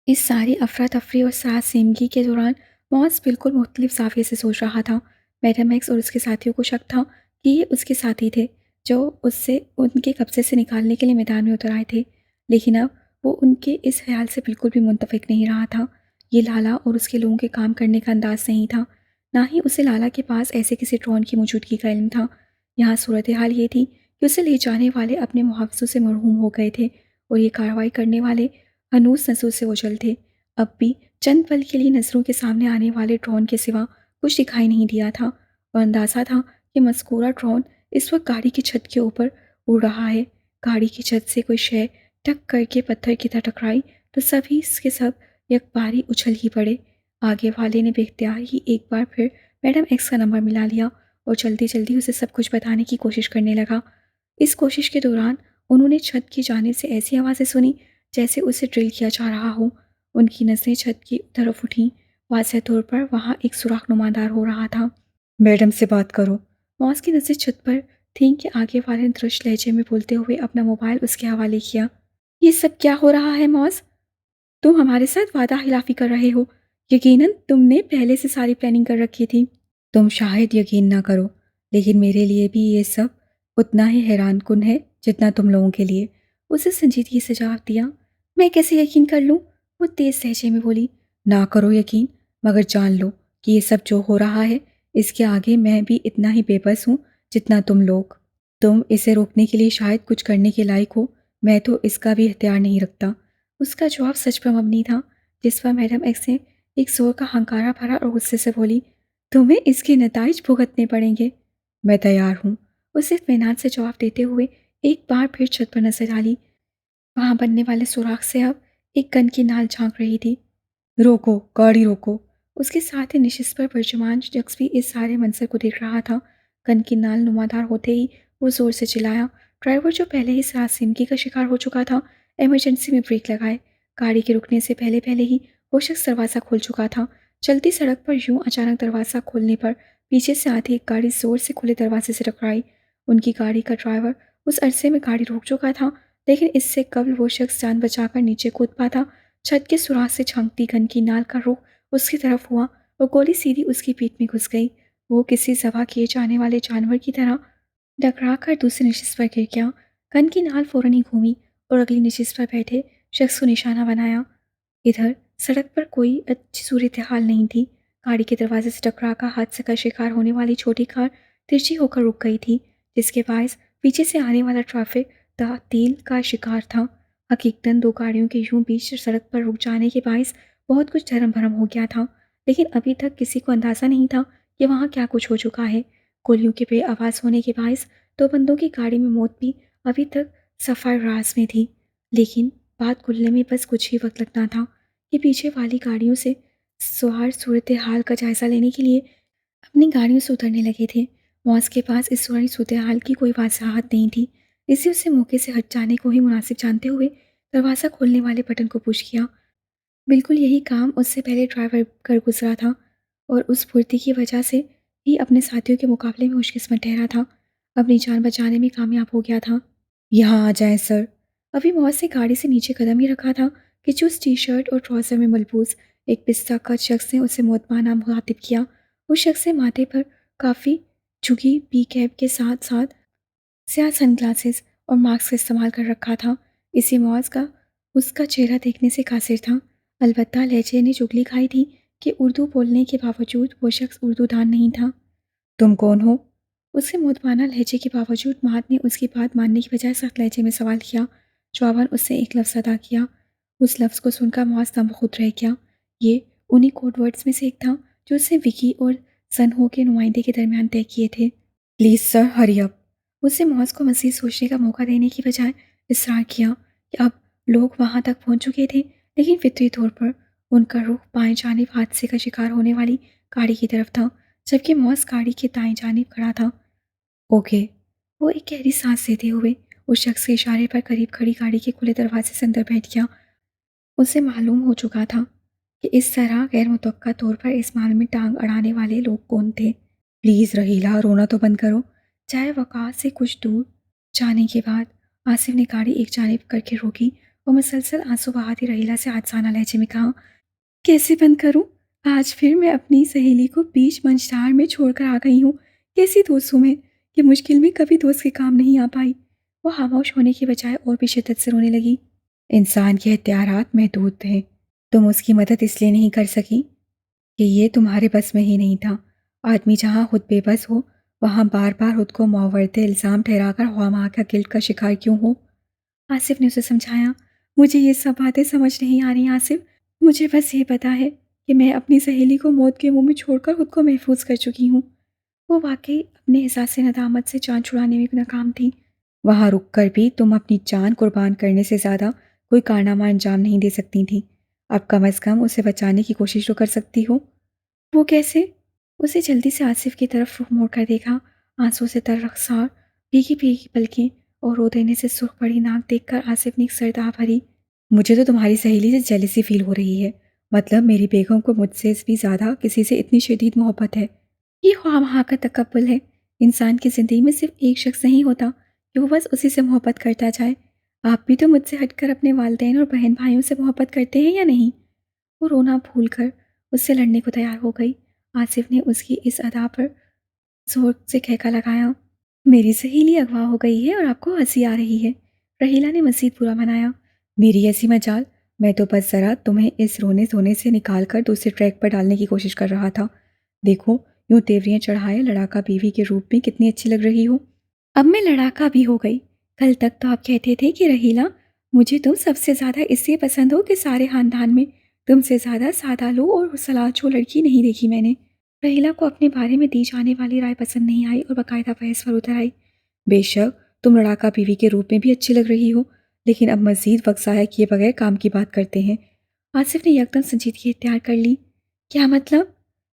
اس ساری افراتفری اور سراہ سیمگی کے دوران معاذ بالکل مختلف زاویے سے سوچ رہا تھا۔ میڈم ایکس اور اس کے ساتھیوں کو شک تھا کہ یہ اس کے ساتھی تھے جو اس سے ان کے قبضے سے نکالنے کے لیے میدان میں اتر آئے تھے، لیکن اب وہ ان کے اس خیال سے بالکل بھی منتفق نہیں رہا تھا۔ یہ لالا اور اس کے لوگوں کے کام کرنے کا انداز نہیں تھا، نہ ہی اسے لالا کے پاس ایسے کسی ڈرون کی موجودگی کا علم تھا۔ یہاں صورتحال یہ تھی کہ اسے لے جانے والے اپنے محافظوں سے مرحوم ہو گئے تھے اور یہ کارروائی کرنے والے ہنوز نسوں سے اوجھل تھے۔ اب بھی چند پل کے لیے نظروں کے سامنے آنے والے ڈرون کے سوا کچھ دکھائی نہیں دیا تھا اور اندازہ تھا کہ مذکورہ ڈرون اس وقت گاڑی کی چھت کے اوپر اڑ رہا ہے۔ گاڑی کی چھت سے کوئی شے ٹک کر کے پتھر کی طرح ٹکرائی تو سبھی کے سب یک باری اچھل ہی پڑے۔ آگے والے نے بے اختیار ہی ایک بار پھر میڈم ایکس کا نمبر ملا لیا اور جلدی جلدی اسے سب کچھ بتانے کی کوشش کرنے لگا۔ اس کوشش کے دوران انہوں نے چھت کی جانب سے ایسی آوازیں سنی جیسے اسے ڈرل کیا جا رہا ہو۔ ان کی نظریں چھت کی طرف اٹھیں۔ واضح طور پر وہاں ایک سوراخ نمودار ہو رہا تھا۔ میڈم سے بات کرو۔ معاذ کی نظریں چھت پر تھیں کہ آگے والے نے درش لہجے میں بولتے ہوئے اپنا موبائل اس کے حوالے کیا۔ یہ سب کیا ہو رہا ہے معاذ؟ تم ہمارے ساتھ وعدہ خلافی کر رہے ہو۔ یقیناً تم نے پہلے سے ساری پلاننگ کر رکھی تھی۔ تم شاید یقین نہ کرو، لیکن میرے لیے بھی یہ سب اتنا ہی حیران کن ہے جتنا تم لوگوں کے لیے۔ اسے سنجیدگی سے جواب دیا۔ میں کیسے یقین کر لوں؟ وہ تیز لہجے میں بولی۔ نہ کرو یقین، مگر جان لو کہ یہ سب جو ہو رہا ہے اس کے آگے میں بھی اتنا ہی بے بس ہوں جتنا تم لوگ۔ تم اسے روکنے کے لیے شاید کچھ کرنے کے لائق ہو، میں تو اس کا بھی اختیار نہیں رکھتا۔ اس کا جواب سچ پر مبنی تھا، جس پر میڈم ایکس نے ایک زور کا ہنکارا بھرا اور غصے سے بولی۔ تمہیں اس کے نتائج بھگتنے پڑیں گے۔ میں تیار ہوں، اسے اطمینان سے جواب دیتے ہوئے ایک بار پھر چھت پر نظر ڈالی۔ وہاں بننے والے سوراخ سے اب ایک گن کی نال جھانک رہی تھی۔ روکو، گاڑی روکو۔ اس کے ساتھ ہی نشست پر برجمان شخص بھی اس سارے منظر کو دیکھ رہا تھا۔ گن کی نال نمودار ہوتے ہی وہ زور سے چلایا۔ ڈرائیور جو پہلے ہی سراسیمگی کا شکار ہو چکا تھا، ایمرجنسی میں بریک لگائے۔ گاڑی کے رکنے سے پہلے ہی وہ شخص دروازہ کھول چکا تھا۔ چلتی سڑک پر یوں اچانک دروازہ کھولنے پر پیچھے سے آتی ایک گاڑی زور سے کھلے دروازے سے ٹکرائی۔ ان کی گاڑی کا ڈرائیور اس عرصے میں گاڑی روک چکا تھا، لیکن اس سے قبل وہ شخص جان بچا کر نیچے کود پاتا۔ چھت کے سوراخ سے جھانکتی گن کی نال کا رخ اس کی طرف ہوا اور گولی سیدھی اس کی پیٹھ میں گھس گئی۔ وہ کسی ذبح کیے جانے والے جانور کی طرح ڈکرا کر دوسری نشست پر گر گیا۔ گن کی نال فوراً ہی گھومی اور اگلی نشست پر بیٹھے شخص کو نشانہ بنایا۔ ادھر سڑک پر کوئی اچھی صورتحال نہیں تھی۔ گاڑی کے دروازے سے ٹکرا کر حادثے کا شکار ہونے والی چھوٹی کار ترچھی ہو کر رک گئی تھی، جس کے باعث پیچھے سے آنے والا ٹریفک تعطیل کا شکار تھا۔ حقیقتاً دو گاڑیوں کے یوں بیچ سڑک پر رک جانے کے باعث بہت کچھ دھرم بھرم ہو گیا تھا، لیکن ابھی تک کسی کو اندازہ نہیں تھا کہ وہاں کیا کچھ ہو چکا ہے۔ گولیوں کے بے آواز ہونے کے باعث دو بندوں کی گاڑی میں موت بھی ابھی تک صفائے راز میں تھی، لیکن بات کھلنے میں بس کچھ ہی وقت لگنا تھا کہ پیچھے والی گاڑیوں سے سوار صورتحال کا جائزہ لینے کے لیے اپنی گاڑیوں سے اترنے لگے تھے۔ معاذ کے پاس اس ساری صورتحال کی کوئی وضاحت نہیں تھی، اس لیے اسے موقع سے ہٹ جانے کو ہی مناسب جانتے ہوئے دروازہ کھولنے والے بٹن کو پش کیا۔ بالکل یہی کام اس سے پہلے ڈرائیور کر گزرا تھا اور اس پھرتی کی وجہ سے ہی اپنے ساتھیوں کے مقابلے میں خوش قسمت ٹھہرا تھا، اپنی جان بچانے میں کامیاب ہو گیا تھا۔ یہاں آ جائیں سر۔ ابھی معاذ نے گاڑی سے نیچے قدم ہی رکھا تھا کہ چست ٹی شرٹ اور ٹراؤزر میں ملبوس ایک پستہ کٹ شخص نے اسے مؤدبانہ مخاطب کیا۔ اس شخص نے ماتھے پر کافی جھکی پی کیپ کے ساتھ ساتھ سیاہ سن گلاسز اور ماسک کا استعمال کر رکھا تھا، اس لیے معاذ کا اس کا چہرہ دیکھنے سے قاصر تھا۔ البتہ لہجے نے چغلی کھائی تھی کہ اردو بولنے کے باوجود وہ شخص اردو دان نہیں تھا۔ تم کون ہو؟ اس کے مؤدبانہ لہجے کے باوجود مہات نے اس کی بات ماننے کی بجائے سخت لہجے میں سوال کیا۔ جواباً اس نے ایک لفظ ادا کیا۔ اس لفظ کو سن کر معاذ دم خود رہ گیا۔ یہ انہی کوڈ ورڈز میں سے ایک تھا جو اس نے وکی اور سن ہو کے نمائندے کے درمیان طے کیے تھے۔ پلیز سر ہری اپ۔ اس نے معاذ کو مزید سوچنے کا موقع دینے کی بجائے اصرار کیا کہ اب لوگ وہاں تک پہنچ چکے تھے، لیکن فطری طور پر ان کا رخ بائیں جانب حادثے کا شکار ہونے والی گاڑی کی طرف تھا، جبکہ معاذ گاڑی کے دائیں جانب کھڑا تھا۔ اوکے، وہ ایک گہری سانس لیتے ہوئے اس شخص کے اشارے پر قریب کھڑی گاڑی کے کھلے دروازے سے اندر بیٹھ گیا۔ اسے معلوم ہو چکا تھا کہ اس طرح غیر متوقع طور پر اس معاملے میں ٹانگ اڑانے والے لوگ کون تھے۔ پلیز رحیلہ، رونا تو بند کرو۔ چائے وقار سے کچھ دور جانے کے بعد آصف نے گاڑی ایک جانب کر کے روکی اور مسلسل آنسو بہاتی رحیلہ سے عاجزانہ لہجے میں کہا، کیسے بند کروں؟ آج پھر میں اپنی سہیلی کو بیچ منجھدار میں چھوڑ کر آ گئی ہوں۔ کیسی دوست ہوں میں کہ مشکل میں کبھی دوست کے کام نہیں آ پائی۔ وہ خاموش ہونے کے بجائے اور بھی شدت سے رونے لگی۔ انسان کے اختیارات محدود ہیں، تم اس کی مدد اس لیے نہیں کر سکی کہ یہ تمہارے بس میں ہی نہیں تھا۔ آدمی جہاں خود بے بس ہو وہاں بار بار خود کو مورد الزام ٹھہرا کر خواہ کا گلٹ کا شکار کیوں ہو؟ آصف نے اسے سمجھایا، مجھے یہ سب باتیں سمجھ نہیں آ رہی آصف، مجھے بس یہ پتا ہے کہ میں اپنی سہیلی کو موت کے منہ میں چھوڑ کر خود کو محفوظ کر چکی ہوں۔ وہ واقعی اپنے احساس ندامت سے جان چھڑانے میں ناکام تھی۔ وہاں رک کر بھی تم اپنی جان قربان کرنے سے زیادہ کوئی کارنامہ انجام نہیں دے سکتی تھیں، اب کم از کم اسے بچانے کی کوشش تو کر سکتی ہو۔ وہ کیسے؟ اسے جلدی سے آصف کی طرف رخ موڑ کر دیکھا۔ آنسوں سے تر رخسار، بھیگی بھیگی پلکیں اور رو دینے سے سرخ پڑی ناک دیکھ کر آصف نے ایک سرد آہ بھری۔ مجھے تو تمہاری سہیلی سے جیلسی فیل ہو رہی ہے، مطلب میری بیگم کو مجھ سے بھی زیادہ کسی سے اتنی شدید محبت ہے۔ یہ خواہ مخواہ کا تکبر ہے۔ انسان کی زندگی میں صرف ایک شخص نہیں ہوتا کہ وہ بس اسی سے محبت کرتا جائے۔ آپ بھی تو مجھ سے ہٹ کر اپنے والدین اور بہن بھائیوں سے محبت کرتے ہیں یا نہیں؟ وہ رونا بھول کر اس سے لڑنے کو تیار ہو گئی۔ آصف نے اس کی اس ادا پر زور سے کہکا لگایا۔ میری سہیلی اغوا ہو گئی ہے اور آپ کو ہنسی آ رہی ہے؟ رحیلہ نے مزید برا منایا۔ میری ایسی مجال، میں تو بس ذرا تمہیں اس رونے دھونے سے نکال کر دوسرے ٹریک پر ڈالنے کی کوشش کر رہا تھا۔ دیکھو یوں تیوریاں چڑھائے لڑاکا بیوی کے روپ میں کتنی اچھی لگ رہی ہو۔ اب میں لڑاکا بھی ہو گئی۔ کل تک تو آپ کہتے تھے کہ رحیلہ مجھے تم سب سے زیادہ اس لیے پسند ہو کہ سارے خاندان میں تم سے زیادہ سادہ لو اور سلاچو لڑکی نہیں دیکھی میں نے۔ رحیلہ کو اپنے بارے میں دی جانے والی رائے پسند نہیں آئی اور باقاعدہ بحث پر اتر آئی۔ بے شک تم لڑاکا بیوی کے روپ میں بھی اچھی لگ رہی ہو، لیکن اب مزید وقت ضائع کیے بغیر کام کی بات کرتے ہیں۔ آصف نے یکدم سنجیدگی اختیار کر لی۔ کیا مطلب؟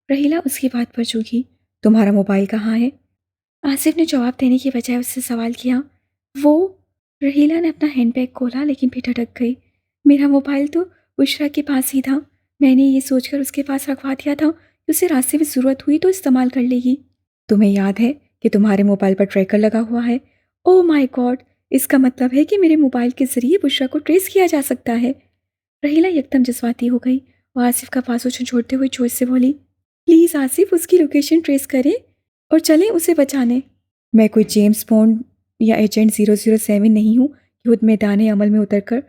رحیلہ اس کی بات پر چونکی۔ تمہارا موبائل کہاں ہے؟ آصف نے جواب دینے کی بجائے اس سے سوال کیا۔ وہ رحیلہ نے اپنا ہینڈ بیگ کھولا لیکن پھر اٹک گئی۔ میرا موبائل تو بشرا کے پاس ہی تھا۔ میں نے یہ سوچ کر اس کے پاس رکھوا دیا تھا کہ اسے راستے میں ضرورت ہوئی تو استعمال کر لے گی۔ تمہیں یاد ہے کہ تمہارے موبائل پر ٹریکر لگا ہوا ہے؟ او مائی گاڈ! اس کا مطلب ہے کہ میرے موبائل کے ذریعے بشرا کو ٹریس کیا جا سکتا ہے۔ رحیلہ یکدم جذباتی ہو گئی اور آصف کا پاسو چھوڑتے ہوئے جوش سے بولی، پلیز آصف اس کی لوکیشن ٹریس کریں اور چلیں اسے بچانے۔ میں کوئی جیمز بانڈ یا ایجنٹ 007 نہیں ہوں کہ خود میدان عمل میں اتر کر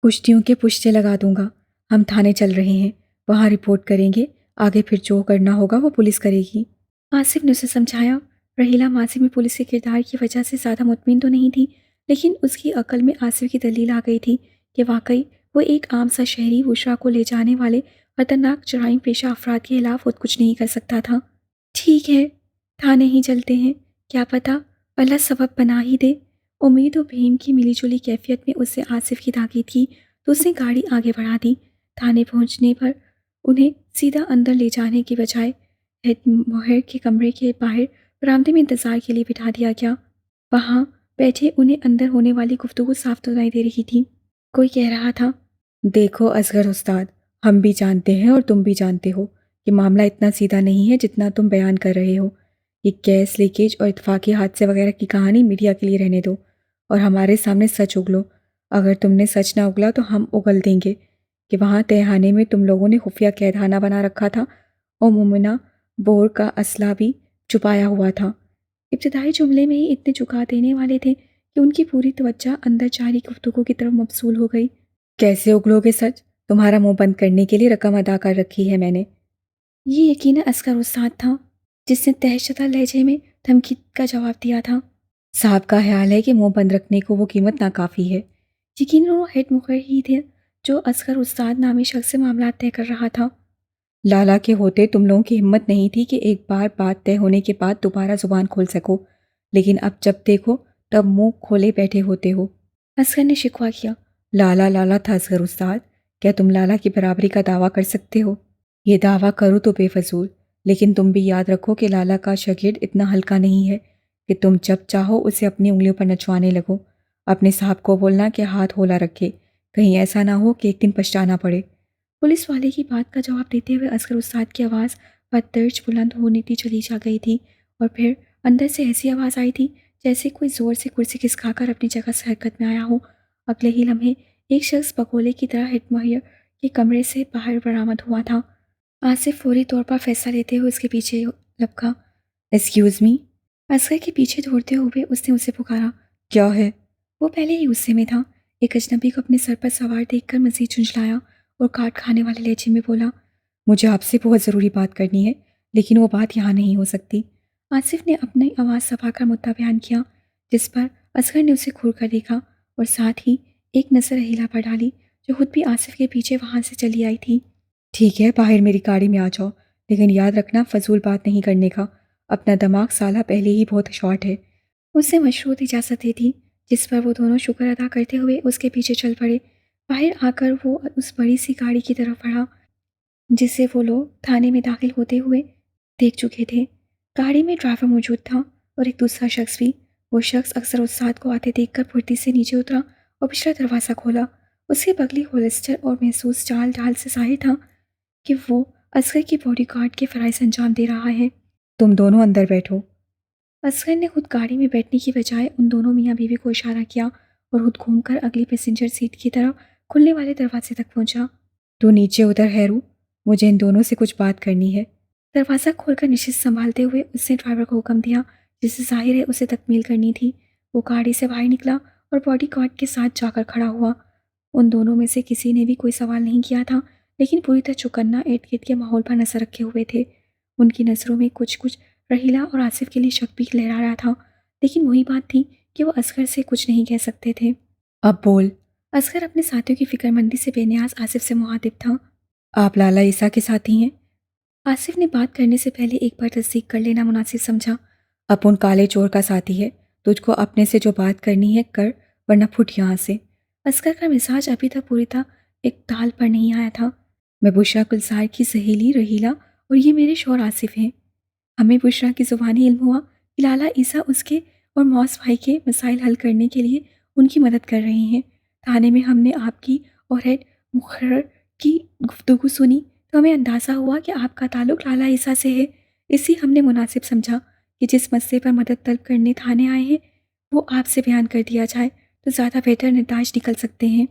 کشتیوں کے پشتے لگا دوں گا۔ ہم تھانے چل رہے ہیں، وہاں رپورٹ کریں گے، آگے پھر جو کرنا ہوگا وہ پولیس کرے گی۔ آصف نے اسے سمجھایا۔ رحیلہ ماضی میں پولیس کے کردار کی وجہ سے زیادہ مطمئن تو نہیں تھی، لیکن اس کی عقل میں آصف کی دلیل آ گئی تھی کہ واقعی وہ ایک عام سا شہری بشرا کو لے جانے والے خطرناک جرائم پیشہ افراد کے خلاف خود کچھ نہیں کر سکتا تھا۔ ٹھیک ہے، تھانے ہی چلتے ہیں، کیا پتہ اللہ سبب بنا ہی دے۔ امید و بھیم کی ملی جلی کیفیت میں اس سے آصف کی تاکید کی تو اس نے گاڑی آگے بڑھا دی۔ تھانے پہنچنے پر انہیں سیدھا اندر لے جانے کی بجائے ہیڈ موہر کے کمرے کے باہر برآمدے میں انتظار کے لیے بٹھا دیا گیا۔ وہاں بیٹھے انہیں اندر ہونے والی گفتگو صاف سنائی دے رہی تھی۔ کوئی کہہ رہا تھا، دیکھو اصغر استاد، ہم بھی جانتے ہیں اور تم بھی جانتے ہو کہ معاملہ اتنا سیدھا نہیں ہے جتنا تم بیان کر رہے ہو۔ یہ گیس لیکیج اور اتفاقی حادثے وغیرہ کی کہانی میڈیا کے لیے رہنے دو اور ہمارے سامنے سچ اگلو۔ اگر تم نے سچ نہ اگلا تو ہم اگل دیں گے کہ وہاں تہخانے میں تم لوگوں نے خفیہ قید خانہ بنا رکھا تھا اور مومنہ بور کا اسلحہ بھی چھپایا ہوا تھا۔ ابتدائی جملے میں ہی اتنے چکا دینے والے تھے کہ ان کی پوری توجہ اندر جاری گفتگو کی طرف مبذول ہو گئی۔ کیسے اگلو گے سچ؟ تمہارا منہ بند کرنے کے لیے رقم ادا کر رکھی ہے میں نے۔ یہ یقیناً اصغر استاد تھا جس نے دہشتہ لہجے میں دھمکی کا جواب دیا تھا۔ صاحب کا خیال ہے کہ منہ بند رکھنے کو وہ قیمت ناکافی ہے۔ یقیناً وہ ہیڈ مخر ہی تھے جو اصغر استاد نامی شخص سے معاملات طے کر رہا تھا۔ لالا کے ہوتے تم لوگوں کی ہمت نہیں تھی کہ ایک بار بات طے ہونے کے بعد دوبارہ زبان کھول سکو، لیکن اب جب دیکھو تب منہ کھولے بیٹھے ہوتے ہو۔ اصغر نے شکوہ کیا۔ لالا لالا تھا اصغر استاد، کیا تم لالا کی برابری کا دعویٰ کر سکتے ہو؟ یہ دعویٰ کرو تو بے فضول، لیکن تم بھی یاد رکھو کہ لالا کا شاگرد اتنا ہلکا نہیں ہے کہ تم جب چاہو اسے اپنی انگلیوں پر نچوانے لگو۔ اپنے صاحب کو بولنا کہ ہاتھ ہولا رکھے، کہیں ایسا نہ ہو کہ ایک دن پچھتانا پڑے۔ پولیس والے کی بات کا جواب دیتے ہوئے اصغر استاد کی آواز بدترج بلند ہوتی چلی جا گئی تھی اور پھر اندر سے ایسی آواز آئی تھی جیسے کوئی زور سے کرسی کھسکا کر اپنی جگہ سے حرکت میں آیا ہو۔ اگلے ہی لمحے ایک شخص بگولے کی طرح ہیڈ مہیر کے کمرے سے باہر برآمد ہوا تھا۔ آصف فوری طور پر فیصلہ لیتے ہوئے اس کے پیچھے لپکا۔ Excuse me? اصغر کے پیچھے دوڑتے ہوئے اس نے اسے پکارا۔ کیا ہے؟ وہ پہلے ہی غصے میں تھا۔ ایک اجنبی کو اپنے سر پر سوار دیکھ کر مزید جھنجھلایا اور کاٹ کھانے والے لہجے میں بولا، مجھے آپ سے بہت ضروری بات کرنی ہے، لیکن وہ بات یہاں نہیں ہو سکتی۔ آصف نے اپنی آواز دبا کر مدعا بیان کیا، جس پر اصغر نے اسے گھور کر دیکھا اور ساتھ ہی ایک نظر رحیلہ پر ڈالی جو خود بھی آصف کے پیچھے وہاں سے چلی آئی تھی۔ ٹھیک ہے، باہر میری گاڑی میں آ جاؤ، لیکن یاد رکھنا فضول بات نہیں کرنے کا، اپنا دماغ سالہ پہلے ہی بہت شارٹ ہے۔ اسے مشروط اجازت دے دی، جس پر وہ دونوں شکر ادا کرتے ہوئے اس کے پیچھے چل پڑے۔ باہر آ کر وہ اس بڑی سی گاڑی کی طرف بڑھا جسے وہ لوگ تھانے میں داخل ہوتے ہوئے دیکھ چکے تھے۔ گاڑی میں ڈرائیور موجود تھا اور ایک دوسرا شخص بھی۔ وہ شخص اکثر استاد کو آتے دیکھ کر پھرتی سے نیچے اترا اور پچھلا دروازہ کھولا اس کے پگلی ہولسٹر اور محسوس چال ڈال سے ظاہر تھا کہ وہ اصغر کی باڈی گارڈ کے فرائض انجام دے رہا ہے۔ تم دونوں اندر بیٹھو۔ اصغر نے خود گاڑی میں بیٹھنے کی بجائے ان دونوں میاں بیوی کو اشارہ کیا اور خود گھوم کر اگلی پیسنجر سیٹ کی طرف کھلنے والے دروازے تک پہنچا۔ تو نیچے اتر ہیرو، مجھے ان دونوں سے کچھ بات کرنی ہے۔ دروازہ کھول کر نشست سنبھالتے ہوئے اس نے ڈرائیور کو حکم دیا، جسے ظاہر ہے اسے تکمیل کرنی تھی۔ وہ گاڑی سے باہر نکلا اور باڈی گارڈ کے ساتھ جا کر کھڑا ہوا۔ ان دونوں میں سے کسی نے بھی کوئی سوال نہیں کیا تھا، لیکن پوری طرح چوکنا ارد گرد کے ماحول پر نظر رکھے ہوئے تھے۔ ان کی نظروں میں کچھ رحیلہ اور آصف کے لیے شک بھی لہرا رہا تھا، لیکن وہی بات تھی کہ وہ اصغر سے کچھ نہیں کہہ سکتے تھے۔ اب بول۔ اصغر اپنے ساتھیوں کی فکر مندی سے بے نیاز آصف سے مخاطب تھا۔ آپ لالا عیسیٰ کے ساتھی ہیں؟ آصف نے بات کرنے سے پہلے ایک بار تصدیق کر لینا مناسب سمجھا۔ اپن کالے چور کا ساتھی ہے، تجھ کو اپنے سے جو بات کرنی ہے کر، ورنہ پھٹ یہاں سے۔ اصغر کا مزاج ابھی تک پوری طرح ایک تال پر نہیں آیا تھا۔ میں بشریٰ گلزار کی سہیلی رحیلہ اور یہ میرے شوہر آصف ہیں۔ ہمیں بشریٰ کی زبانی علم ہوا کہ لالا عیسیٰ اس کے اور معاذ بھائی کے مسائل حل کرنے کے لیے ان کی مدد کر رہے ہیں۔ تھانے میں ہم نے آپ کی اور ہیڈ مقرر کی گفتگو سنی تو ہمیں اندازہ ہوا کہ آپ کا تعلق لالا عیسیٰ سے ہے، اس لیے ہم نے مناسب سمجھا کہ جس مسئلے پر مدد طلب کرنے تھانے آئے ہیں وہ آپ سے بیان کر دیا جائے تو زیادہ بہتر نتائج نکل سکتے ہیں۔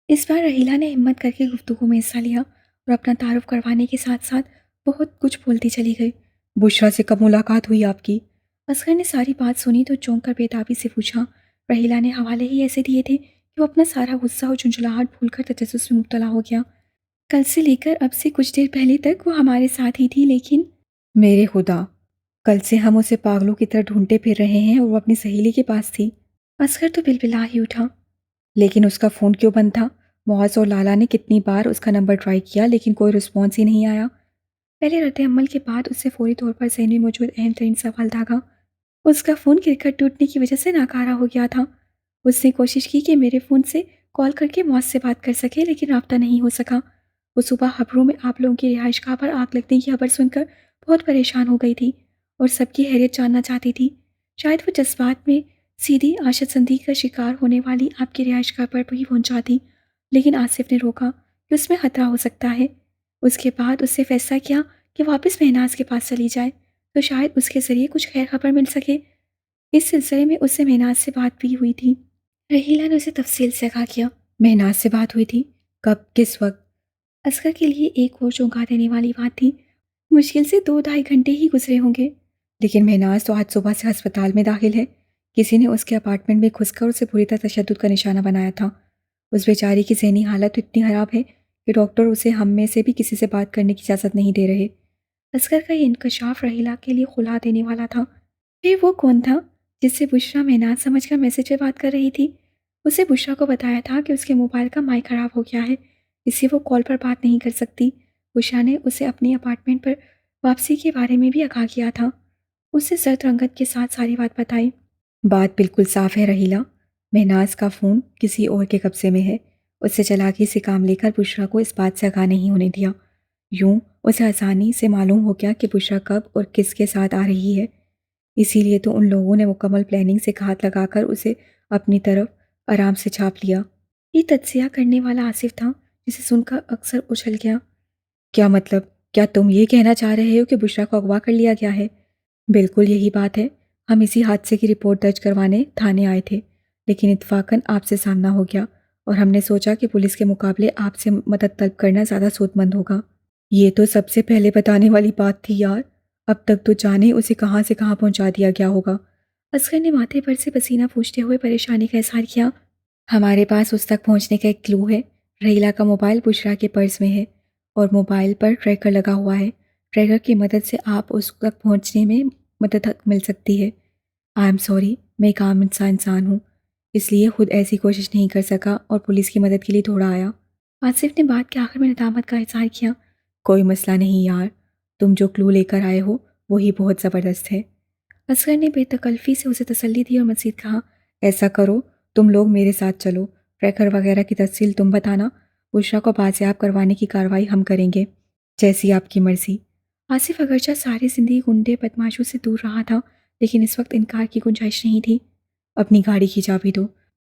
اس بار رحیلہ نے ہمت کر کے گفتگو میں حصہ لیا اور اپنا تعارف کروانے کے ساتھ ساتھ بہت کچھ بولتی چلی گئی۔ بشریٰ سے کب ملاقات ہوئی آپ کی؟ اصغر نے ساری بات سنی تو چونک کر بےتابی سے پوچھا۔ رحیلہ نے حوالے ہی ایسے دیے تھے کہ وہ اپنا سارا غصہ اور جھنجھلاہٹ بھول کر تجسس میں مبتلا ہو گیا۔ کل سے لے کر اب سے کچھ دیر پہلے تک وہ ہمارے ساتھ ہی تھی، لیکن میرے خدا، کل سے ہم اسے پاگلوں کی طرح ڈھونڈتے پھر رہے ہیں اور وہ اپنی سہیلی کے پاس تھی۔ اصغر تو بلبلا ہی اٹھا۔ لیکن اس کا فون کیوں بند تھا؟ معاذ اور لالا نے کتنی بار اس کا نمبر ٹرائی کیا لیکن کوئی رسپانس ہی نہیں آیا۔ پہلے رد عمل کے بعد اس سے فوری طور پر ذہن میں موجود اہم ترین سوال داغا۔ اس کا فون کرکٹ ٹوٹنے کی وجہ سے ناکارہ ہو گیا تھا۔ اس نے کوشش کی کہ میرے فون سے کال کر کے معاذ سے بات کر سکے، لیکن رابطہ نہیں ہو سکا۔ وہ صبح خبروں میں آپ لوگوں کی رہائش گاہ پر آگ لگنے کی خبر سن کر بہت پریشان ہو گئی تھی اور سب کی خیریت جاننا چاہتی تھی۔ شاید وہ جذبات میں سیدھی آشت زندگی کا شکار ہونے والی آپ کی رہائش گاہ پر بھی پہنچا تھی، لیکن آصف نے روکا کہ اس میں خطرہ ہو سکتا ہے۔ اس کے بعد اس سے فیصلہ کیا کہ واپس مہناز کے پاس چلی جائے تو شاید اس کے ذریعے کچھ خیر خبر مل سکے۔ اس سلسلے میں اس سے مہناز سے بات بھی ہوئی تھی۔ رحیلہ نے اسے تفصیل سے کہا کیا۔ مہناز سے بات ہوئی تھی؟ کب، کس وقت؟ اصغر کے لیے ایک اور چونکا دینے والی بات تھی۔ مشکل سے 2-2.5 گھنٹے ہی گزرے ہوں گے۔ لیکن مہناز تو آج صبح سے ہسپتال میں داخل ہے۔ کسی نے اس کے اپارٹمنٹ میں گھس کر اسے پوری طرح تشدد کا نشانہ بنایا تھا۔ اس بیچاری کی ذہنی حالت اتنی خراب ہے کہ ڈاکٹر اسے ہم میں سے بھی کسی سے بات کرنے کی اجازت نہیں دے رہے۔ اصغر کا یہ انکشاف رحیلہ کے لیے خلا دینے والا تھا۔ پھر وہ کون تھا جس سے بشریٰ مہناز سمجھ کر میسج پہ بات کر رہی تھی؟ اسے بشریٰ کو بتایا تھا کہ اس کے موبائل کا مائک خراب ہو گیا ہے، اس لیے وہ کال پر بات نہیں کر سکتی۔ بشریٰ نے اسے اپنی اپارٹمنٹ پر واپسی کے بارے میں بھی آگاہ کیا تھا۔ اسے زرد رنگت کے ساتھ ساری بات بتائی۔ بات بالکل صاف ہے رحیلہ، مہناز کا فون کسی اور کے قبضے میں ہے۔ اس سے چلاکی سے کام لے کر بشریٰ کو اس بات سے آگاہ نہیں ہونے دیا۔ یوں اسے آسانی سے معلوم ہو گیا کہ بشریٰ کب اور کس کے ساتھ آ رہی ہے۔ اسی لیے تو ان لوگوں نے مکمل پلاننگ سے ہاتھ لگا کر اسے اپنی طرف آرام سے چھاپ لیا۔ یہ تجزیہ کرنے والا آصف تھا جسے سن کر اکثر اچھل گیا۔ کیا مطلب؟ کیا تم یہ کہنا چاہ رہے ہو کہ بشریٰ کو اغوا کر لیا گیا ہے؟ بالکل یہی بات ہے۔ ہم اسی حادثے کی رپورٹ درج کروانے تھانے آئے تھے، لیکن اتفاقاً آپ سے سامنا ہو گیا اور ہم نے سوچا کہ پولیس کے مقابلے آپ سے مدد طلب کرنا زیادہ سود مند ہوگا۔ یہ تو سب سے پہلے بتانے والی بات تھی یار، اب تک تو جانے اسے کہاں سے کہاں پہنچا دیا گیا ہوگا۔ اصغر نے ماتھے پر سے پسینہ پوچھتے ہوئے پریشانی کا اظہار کیا۔ ہمارے پاس اس تک پہنچنے کا ایک کلو ہے۔ رحیلہ کا موبائل بشریٰ کے پرس میں ہے اور موبائل پر ٹریکر لگا ہوا ہے۔ ٹریکر کی مدد سے آپ اس تک پہنچنے میں مدد مل سکتی ہے۔ آئی ایم سوری، میں ایک عام انسان ہوں، اس لیے خود ایسی کوشش نہیں کر سکا اور پولیس کی مدد کے لیے دوڑا آیا۔ آصف نے بات کے آخر میں ندامت کا اظہار کیا۔ کوئی مسئلہ نہیں یار، تم جو کلو لے کر آئے ہو وہی بہت زبردست ہے۔ اصغر نے بے تکلفی سے اسے تسلی دی اور مزید کہا، ایسا کرو تم لوگ میرے ساتھ چلو، ٹریکر وغیرہ کی تفصیل تم بتانا، بشریٰ کو بازیاب کروانے کی کارروائی ہم کریں گے، جیسی آپ کی مرضی۔ آصف اگرچہ ساری زندگی گنڈے بدماشوں سے دور رہا تھا، لیکن اس وقت انکار کی گنجائش نہیں تھی۔ اپنی گاڑی کی چابی دو۔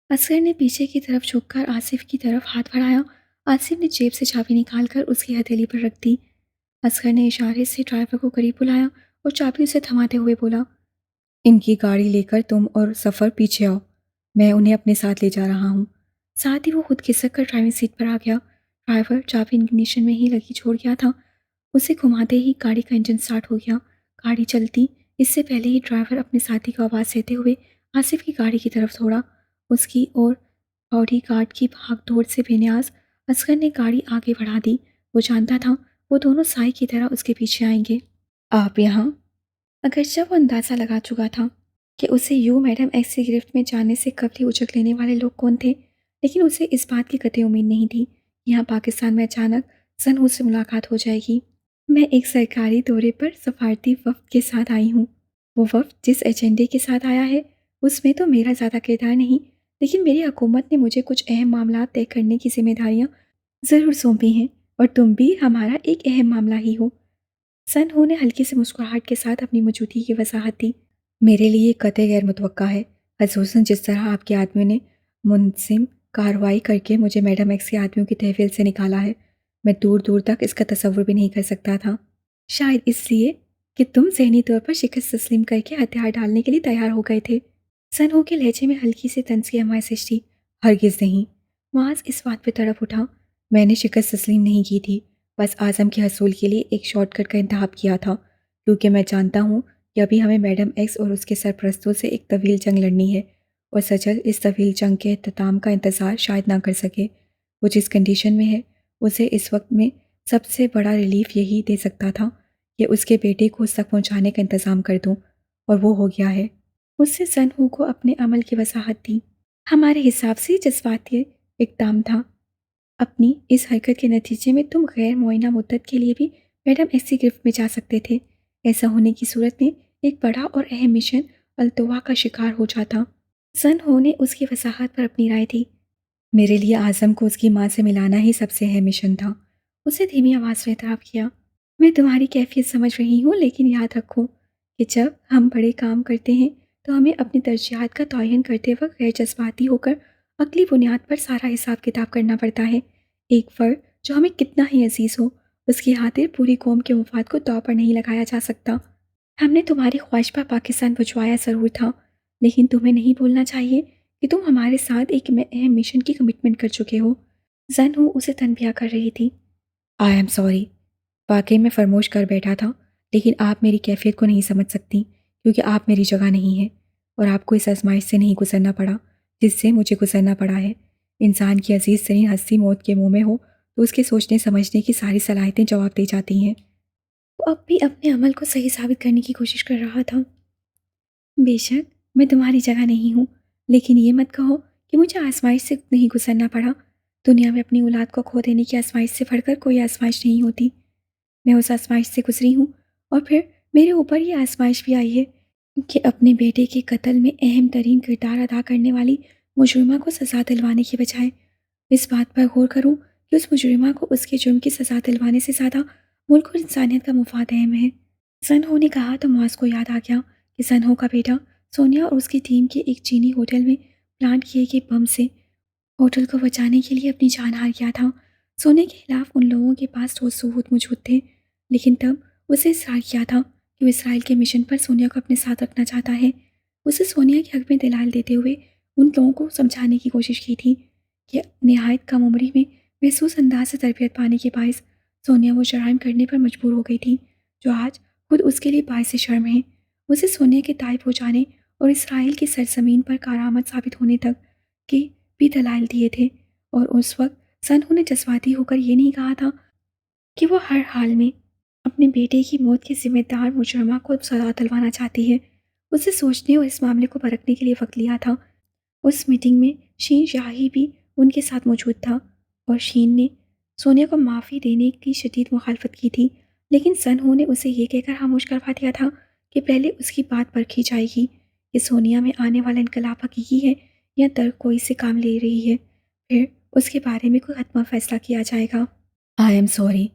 اصغر نے پیچھے کی طرف جھک کر آصف کی طرف ہاتھ بڑھایا۔ آصف نے جیب سے چابی نکال کر اس کی ہتھیلی پر رکھ دی۔ اصغر نے اشارے سے ڈرائیور کو قریب بلایا اور چابی اسے تھماتے ہوئے بولا، ان کی گاڑی لے کر تم اور سفر پیچھے آؤ، میں انہیں اپنے ساتھ لے جا رہا ہوں۔ ساتھ ہی وہ خود کھسک کر ڈرائیونگ سیٹ پر آ گیا۔ ڈرائیور چابی اگنیشن میں ہی لگی چھوڑ گیا تھا۔ اسے گھماتے ہی گاڑی کا انجن سٹارٹ ہو گیا۔ گاڑی چلتی اس سے پہلے ہی ڈرائیور اپنے ساتھی کو آواز دیتے ہوئے آصف کی گاڑی کی طرف دوڑا۔ اس کی اور باڈی گارڈ کی بھاگ دوڑ سے بے نیاز اصغر نے گاڑی آگے بڑھا دی۔ وہ جانتا تھا وہ دونوں سائے کی طرح اس کے پیچھے آئیں گے۔ آپ یہاں؟ اگرچہ وہ اندازہ لگا چکا تھا کہ اسے میڈم ایکس کی گرفت میں جانے سے قبل ہی اچک لینے والے لوگ کون تھے، لیکن اسے اس بات کی قطعی امید نہیں تھی کہ یہاں پاکستان میں اچانک سنہو سے ملاقات ہو جائے گی۔ میں ایک سرکاری دورے پر سفارتی وفد کے ساتھ آئی ہوں۔ وہ وفد جس ایجنڈے کے ساتھ آیا ہے اس میں تو میرا زیادہ کردار نہیں، لیکن میری حکومت نے مجھے کچھ اہم معاملات طے کرنے کی ذمہ داریاں ضرور سونپی ہیں، اور تم بھی ہمارا ایک اہم معاملہ ہی ہو۔ سنہو نے ہلکی سے مسکراہٹ کے ساتھ اپنی موجودگی کی وضاحت دی۔ میرے لیے قطعی غیر متوقع ہے، خصوصاً جس طرح آپ کے آدمیوں نے منظم کارروائی کر کے مجھے میڈم ایکس کے آدمیوں کی تحویل سے نکالا ہے۔ میں دور دور تک اس کا تصور بھی نہیں کر سکتا تھا۔ شاید اس لیے کہ تم ذہنی طور پر شکست تسلیم کر کے ہتھیار ڈالنے کے لیے تیار ہو گئے تھے۔ سنہو کے لہجے میں ہلکی سی طنز کی ہمائش تھی۔ ہرگز نہیں، معاذ اس بات پہ تڑپ اٹھا۔ میں نے شکست تسلیم نہیں کی تھی، بس اعظم کے حصول کے لیے ایک شارٹ کٹ کا انتخاب کیا تھا، کیونکہ میں جانتا ہوں کہ ابھی ہمیں میڈم ایکس اور اس کے سرپرستوں سے ایک طویل جنگ لڑنی ہے، اور سجل اس طویل جنگ کے اختتام کا انتظار شاید نہ کر سکے۔ وہ جس کنڈیشن میں ہے اسے اس وقت میں سب سے بڑا ریلیف یہی دے سکتا تھا کہ اس کے بیٹے کو اس تک پہنچانے کا انتظام کر دوں، اور وہ ہو گیا ہے۔ اس سے سنہو کو اپنے عمل کی وضاحت دی۔ ہمارے حساب سے جذباتی اقدام تھا۔ اپنی اس حرکت کے نتیجے میں تم غیر معینہ مدت کے لیے بھی میڈم ایکس کی گرفت میں جا سکتے تھے۔ ایسا ہونے کی صورت میں ایک بڑا اور اہم مشن التوا کا شکار ہو جاتا۔ سنہو نے اس کی وضاحت پر اپنی رائے دی۔ میرے لیے اعظم کو اس کی ماں سے ملانا ہی سب سے اہم مشن تھا۔ اسے دھیمی آواز میں اعتراف کیا۔ میں تمہاری کیفیت سمجھ رہی ہوں، لیکن یاد رکھو کہ جب ہم بڑے کام کرتے ہیں تو ہمیں اپنی ترجیحات کا تعین کرتے وقت غیر جذباتی ہو کر عقلی بنیاد پر سارا حساب کتاب کرنا پڑتا ہے۔ ایک فرد جو ہمیں کتنا ہی عزیز ہو، اس کی خاطر پوری قوم کے مفاد کو داؤ پر نہیں لگایا جا سکتا۔ ہم نے تمہاری خواہش پر پاکستان بھجوایا ضرور تھا، لیکن تمہیں نہیں بھولنا چاہیے کہ تم ہمارے ساتھ ایک اہم مشن کی کمٹمنٹ کر چکے ہو۔ سنہو اسے تنبیہ کر رہی تھی۔ آئی ایم سوری، واقعی میں فرموش کر بیٹھا تھا، لیکن آپ میری کیفیت کو نہیں سمجھ سکتی، کیونکہ آپ میری جگہ نہیں ہیں، اور آپ کو اس آزمائش سے نہیں گزرنا پڑا جس سے مجھے گزرنا پڑا ہے۔ انسان کی عزیز ترین ہستی موت کے منہ میں ہو تو اس کے سوچنے سمجھنے کی ساری صلاحیتیں جواب دے جاتی ہیں۔ وہ اب بھی اپنے عمل کو صحیح ثابت کرنے کی کوشش کر رہا تھا۔ بے شک میں تمہاری جگہ نہیں ہوں، لیکن یہ مت کہو کہ مجھے آزمائش سے نہیں گزرنا پڑا۔ دنیا میں اپنی اولاد کو کھو دینے کی آزمائش سے بڑھ کر کوئی آزمائش نہیں ہوتی۔ میں اس آزمائش سے گزری ہوں، اور پھر میرے اوپر یہ آزمائش بھی آئی ہے کہ اپنے بیٹے کے قتل میں اہم ترین کردار ادا کرنے والی مجرمہ کو سزا دلوانے کے بجائے اس بات پر غور کروں کہ اس مجرمہ کو اس کے جرم کی سزا دلوانے سے زیادہ ملک اور انسانیت کا مفاد اہم ہے۔ سنہو نے کہا تو معاذ کو یاد آ گیا کہ سنہو کا بیٹا سونیا اور اس کی ٹیم کے ایک چینی ہوٹل میں پلانٹ کیے گئے بم سے ہوٹل کو بچانے کے لیے اپنی جان ہار گیا تھا۔ سونیا کے خلاف ان لوگوں کے پاس ٹھوس ثبوت موجود تھے، لیکن تب اسے اصرار کیا تھا کہ وہ اسرائیل کے مشن پر سونیا کو اپنے ساتھ رکھنا چاہتا ہے۔ اسے سونیا کے حق میں دلائل دیتے ہوئے ان لوگوں کو سمجھانے کی کوشش کی تھی کہ نہایت کم عمری میں محسوس انداز سے تربیت پانے کے باعث سونیا وہ جرائم کرنے پر مجبور ہو گئی تھی جو آج خود اس کے لیے باعث شرم ہے۔ اسے سونیا کے تائب ہو جانے اور اسرائیل کی سرزمین پر کارآمد ثابت ہونے تک کے بھی دلائل دیے تھے، اور اس وقت سنہو نے جذباتی ہو کر یہ نہیں کہا تھا کہ وہ ہر حال میں اپنے بیٹے کی موت کے ذمہ دار مجرمہ کو سزا دلوانا چاہتی ہے۔ اسے سوچنے اور اس معاملے کو پرکھنے کے لیے وقت لیا تھا۔ اس میٹنگ میں شین شاہی بھی ان کے ساتھ موجود تھا، اور شین نے سونیا کو معافی دینے کی شدید مخالفت کی تھی، لیکن سنہو نے اسے یہ کہہ کر خاموش کروا دیا تھا کہ پہلے اس کی بات پرکھی جائے گی کہ سونیا میں آنے والا انقلاب حقیقی ہے یا ترک کوئی سے کام لے رہی ہے، پھر اس کے بارے میں کوئی حتمی فیصلہ کیا جائے گا۔ I am sorry.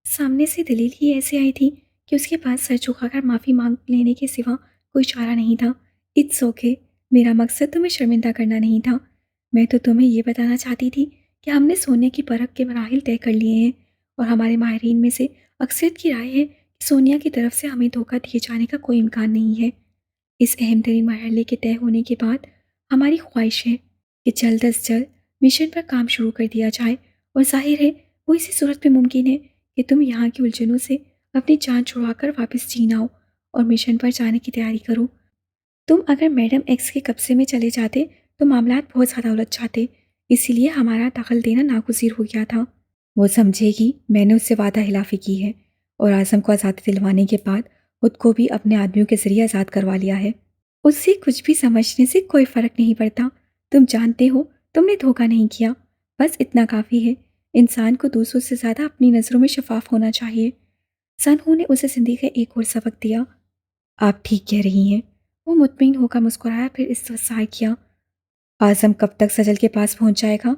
سامنے سے دلیل ہی ایسے آئی تھی کہ اس کے پاس سر جھکا کر معافی مانگ لینے کے سوا کوئی چارہ نہیں تھا۔ اٹس اوکے، میرا مقصد تمہیں شرمندہ کرنا نہیں تھا۔ میں تو تمہیں یہ بتانا چاہتی تھی کہ ہم نے سونیا کی پرکھ کے مراحل طے کر لیے ہیں اور ہمارے ماہرین میں سے اکثریت کی رائے ہے کہ سونیا کی طرف سے ہمیں دھوکہ دیے جانے کا کوئی امکان نہیں ہے۔ اس اہم ترین مرحلے کے طے ہونے کے بعد ہماری خواہش ہے کہ جلد از جلد مشن پر کام شروع کر دیا جائے، اور ظاہر ہے وہ اسی صورت میں ممکن ہے کہ تم یہاں کی الجھنوں سے اپنی جان چھڑوا کر واپس چین آؤ اور مشن پر جانے کی تیاری کرو۔ تم اگر میڈم ایکس کے قبضے میں چلے جاتے تو معاملات بہت زیادہ الجھ جاتے، اسی لیے ہمارا دخل دینا ناگزیر ہو گیا تھا۔ وہ سمجھے گی میں نے اس سے وعدہ خلافی کی ہے اور اعظم کو آزادی دلوانے کے بعد خود کو بھی اپنے آدمیوں کے ذریعے آزاد کروا لیا ہے۔ اس سے کچھ بھی سمجھنے سے کوئی فرق نہیں پڑتا۔ تم جانتے ہو تم نے دھوکہ نہیں کیا، بس اتنا کافی ہے۔ انسان کو دوسروں سے زیادہ اپنی نظروں میں شفاف ہونا چاہیے۔ سن ہو نے اسے زندگی کا ایک اور سبق دیا۔ آپ ٹھیک کہہ رہی ہیں۔ وہ مطمئن ہو کر مسکرایا، پھر استفسار کیا، اعظم کب تک سجل کے پاس پہنچ جائے گا؟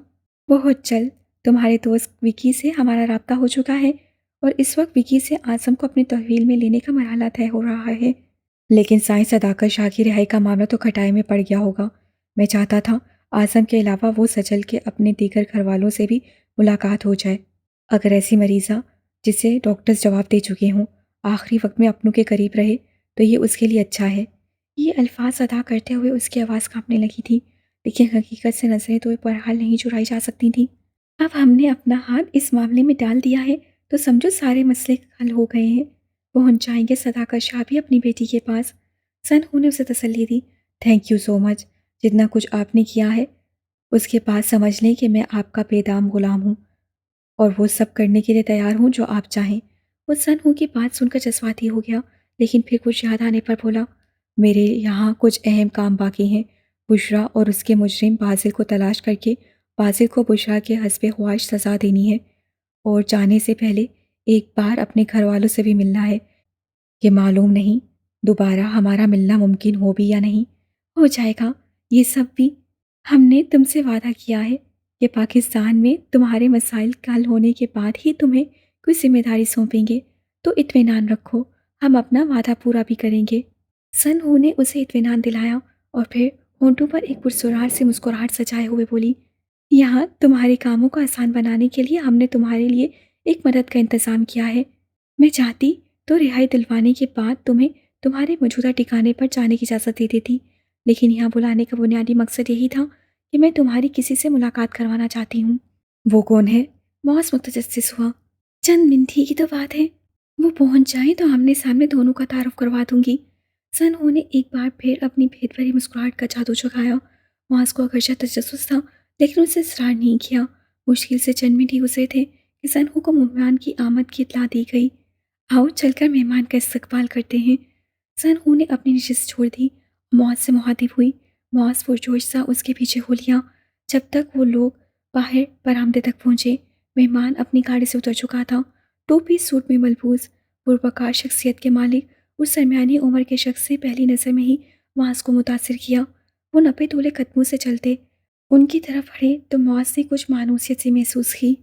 بہت جلد۔ تمہارے دوست وکی سے ہمارا رابطہ ہو چکا ہے اور اس وقت وکی سے اعظم کو اپنے تحویل میں لینے کا مرحلہ طے ہو رہا ہے۔ لیکن سائیں صداقت شاہ کی رہائی کا معاملہ تو کھٹائی میں پڑ گیا ہوگا۔ میں چاہتا تھا اعظم کے علاوہ وہ سجل کے اپنے دیگر گھر والوں سے بھی ملاقات ہو جائے۔ اگر ایسی مریضہ جسے ڈاکٹرز جواب دے چکے ہوں آخری وقت میں اپنوں کے قریب رہے تو یہ اس کے لیے اچھا ہے۔ یہ الفاظ ادا کرتے ہوئے اس کی آواز کانپنے لگی تھی، لیکن حقیقت سے نظریں تو بہرحال نہیں چرائی جا سکتی تھیں۔ اب ہم نے اپنا ہاتھ اس معاملے میں ڈال دیا ہے تو سمجھو سارے مسئلے حل ہو گئے ہیں۔ پہنچ جائیں گے صداقت شاہ بھی اپنی بیٹی کے پاس۔ سن ہو نے اسے تسلی دی۔ تھینک یو سو مچ۔ جتنا کچھ آپ نے کیا ہے اس کے بعد سمجھ لیں کہ میں آپ کا بے دام غلام ہوں اور وہ سب کرنے کے لیے تیار ہوں جو آپ چاہیں۔ وہ سن ہو کی بات سن کر جذباتی ہو گیا، لیکن پھر کچھ یاد آنے پر بولا، میرے یہاں کچھ اہم کام باقی ہیں۔ بشرا اور اس کے مجرم بازل کو تلاش کر کے بازل کو بشرا کے حسب خواہش سزا دینی ہے، اور جانے سے پہلے ایک بار اپنے گھر والوں سے بھی ملنا ہے۔ یہ معلوم نہیں دوبارہ ہمارا ملنا ممکن ہو بھی یا نہیں۔ ہو جائے گا یہ سب بھی۔ ہم نے تم سے وعدہ کیا ہے کہ پاکستان میں تمہارے مسائل کا حل ہونے کے بعد ہی تمہیں کوئی ذمہ داری سونپیں گے، تو اطمینان رکھو ہم اپنا وعدہ پورا بھی کریں گے۔ سن ہو نے اسے اطمینان دلایا اور پھر ہونٹوں پر ایک پرسرار سے مسکراہٹ سجائے ہوئے بولی، یہاں تمہارے کاموں کو آسان بنانے کے لیے ہم نے تمہارے لیے ایک مدد کا انتظام کیا ہے۔ میں چاہتی تو رہائی دلوانے کے بعد تمہیں تمہارے موجودہ ٹھکانے پر جانے کی اجازت دے دیتی، لیکن یہاں بلانے کا بنیادی مقصد یہی تھا کہ میں تمہاری کسی سے ملاقات کروانا چاہتی ہوں۔ وہ کون ہے؟ معاذ متجسس ہوا۔ چند منٹ ہی کی تو بات ہے، وہ پہنچ جائیں تو آمنے سامنے دونوں کا تعارف کروا دوں گی۔ سن ہو نے ایک بار پھر اپنی بھید بھری مسکراہٹ کا جادو چکھایا۔ معاذ کو اگرچہ تجسس تھا لیکن اسے اصرار نہیں کیا۔ مشکل سے چند منٹ ہی گزرے تھے کہ سن ہو کو مہمان کی آمد کی اطلاع دی گئی۔ آؤ چل کر مہمان کا استقبال کرتے ہیں۔ سن ہو نے اپنی نشست چھوڑ دی، معاذ سے مخاطب ہوئی۔ معاذ پرجوش سا اس کے پیچھے ہو لیا۔ جب تک وہ لوگ باہر برآمدے تک پہنچے مہمان اپنی گاڑی سے اتر چکا تھا۔ ٹوپی سوٹ میں ملبوس پروپکار شخصیت کے مالک اس درمیانی عمر کے شخص سے پہلی نظر میں ہی معاذ کو متاثر کیا۔ وہ 90 تولے قدموں سے چلتے ان کی طرف بڑھے تو معاذ نے کچھ مانوسیت سی محسوس کی۔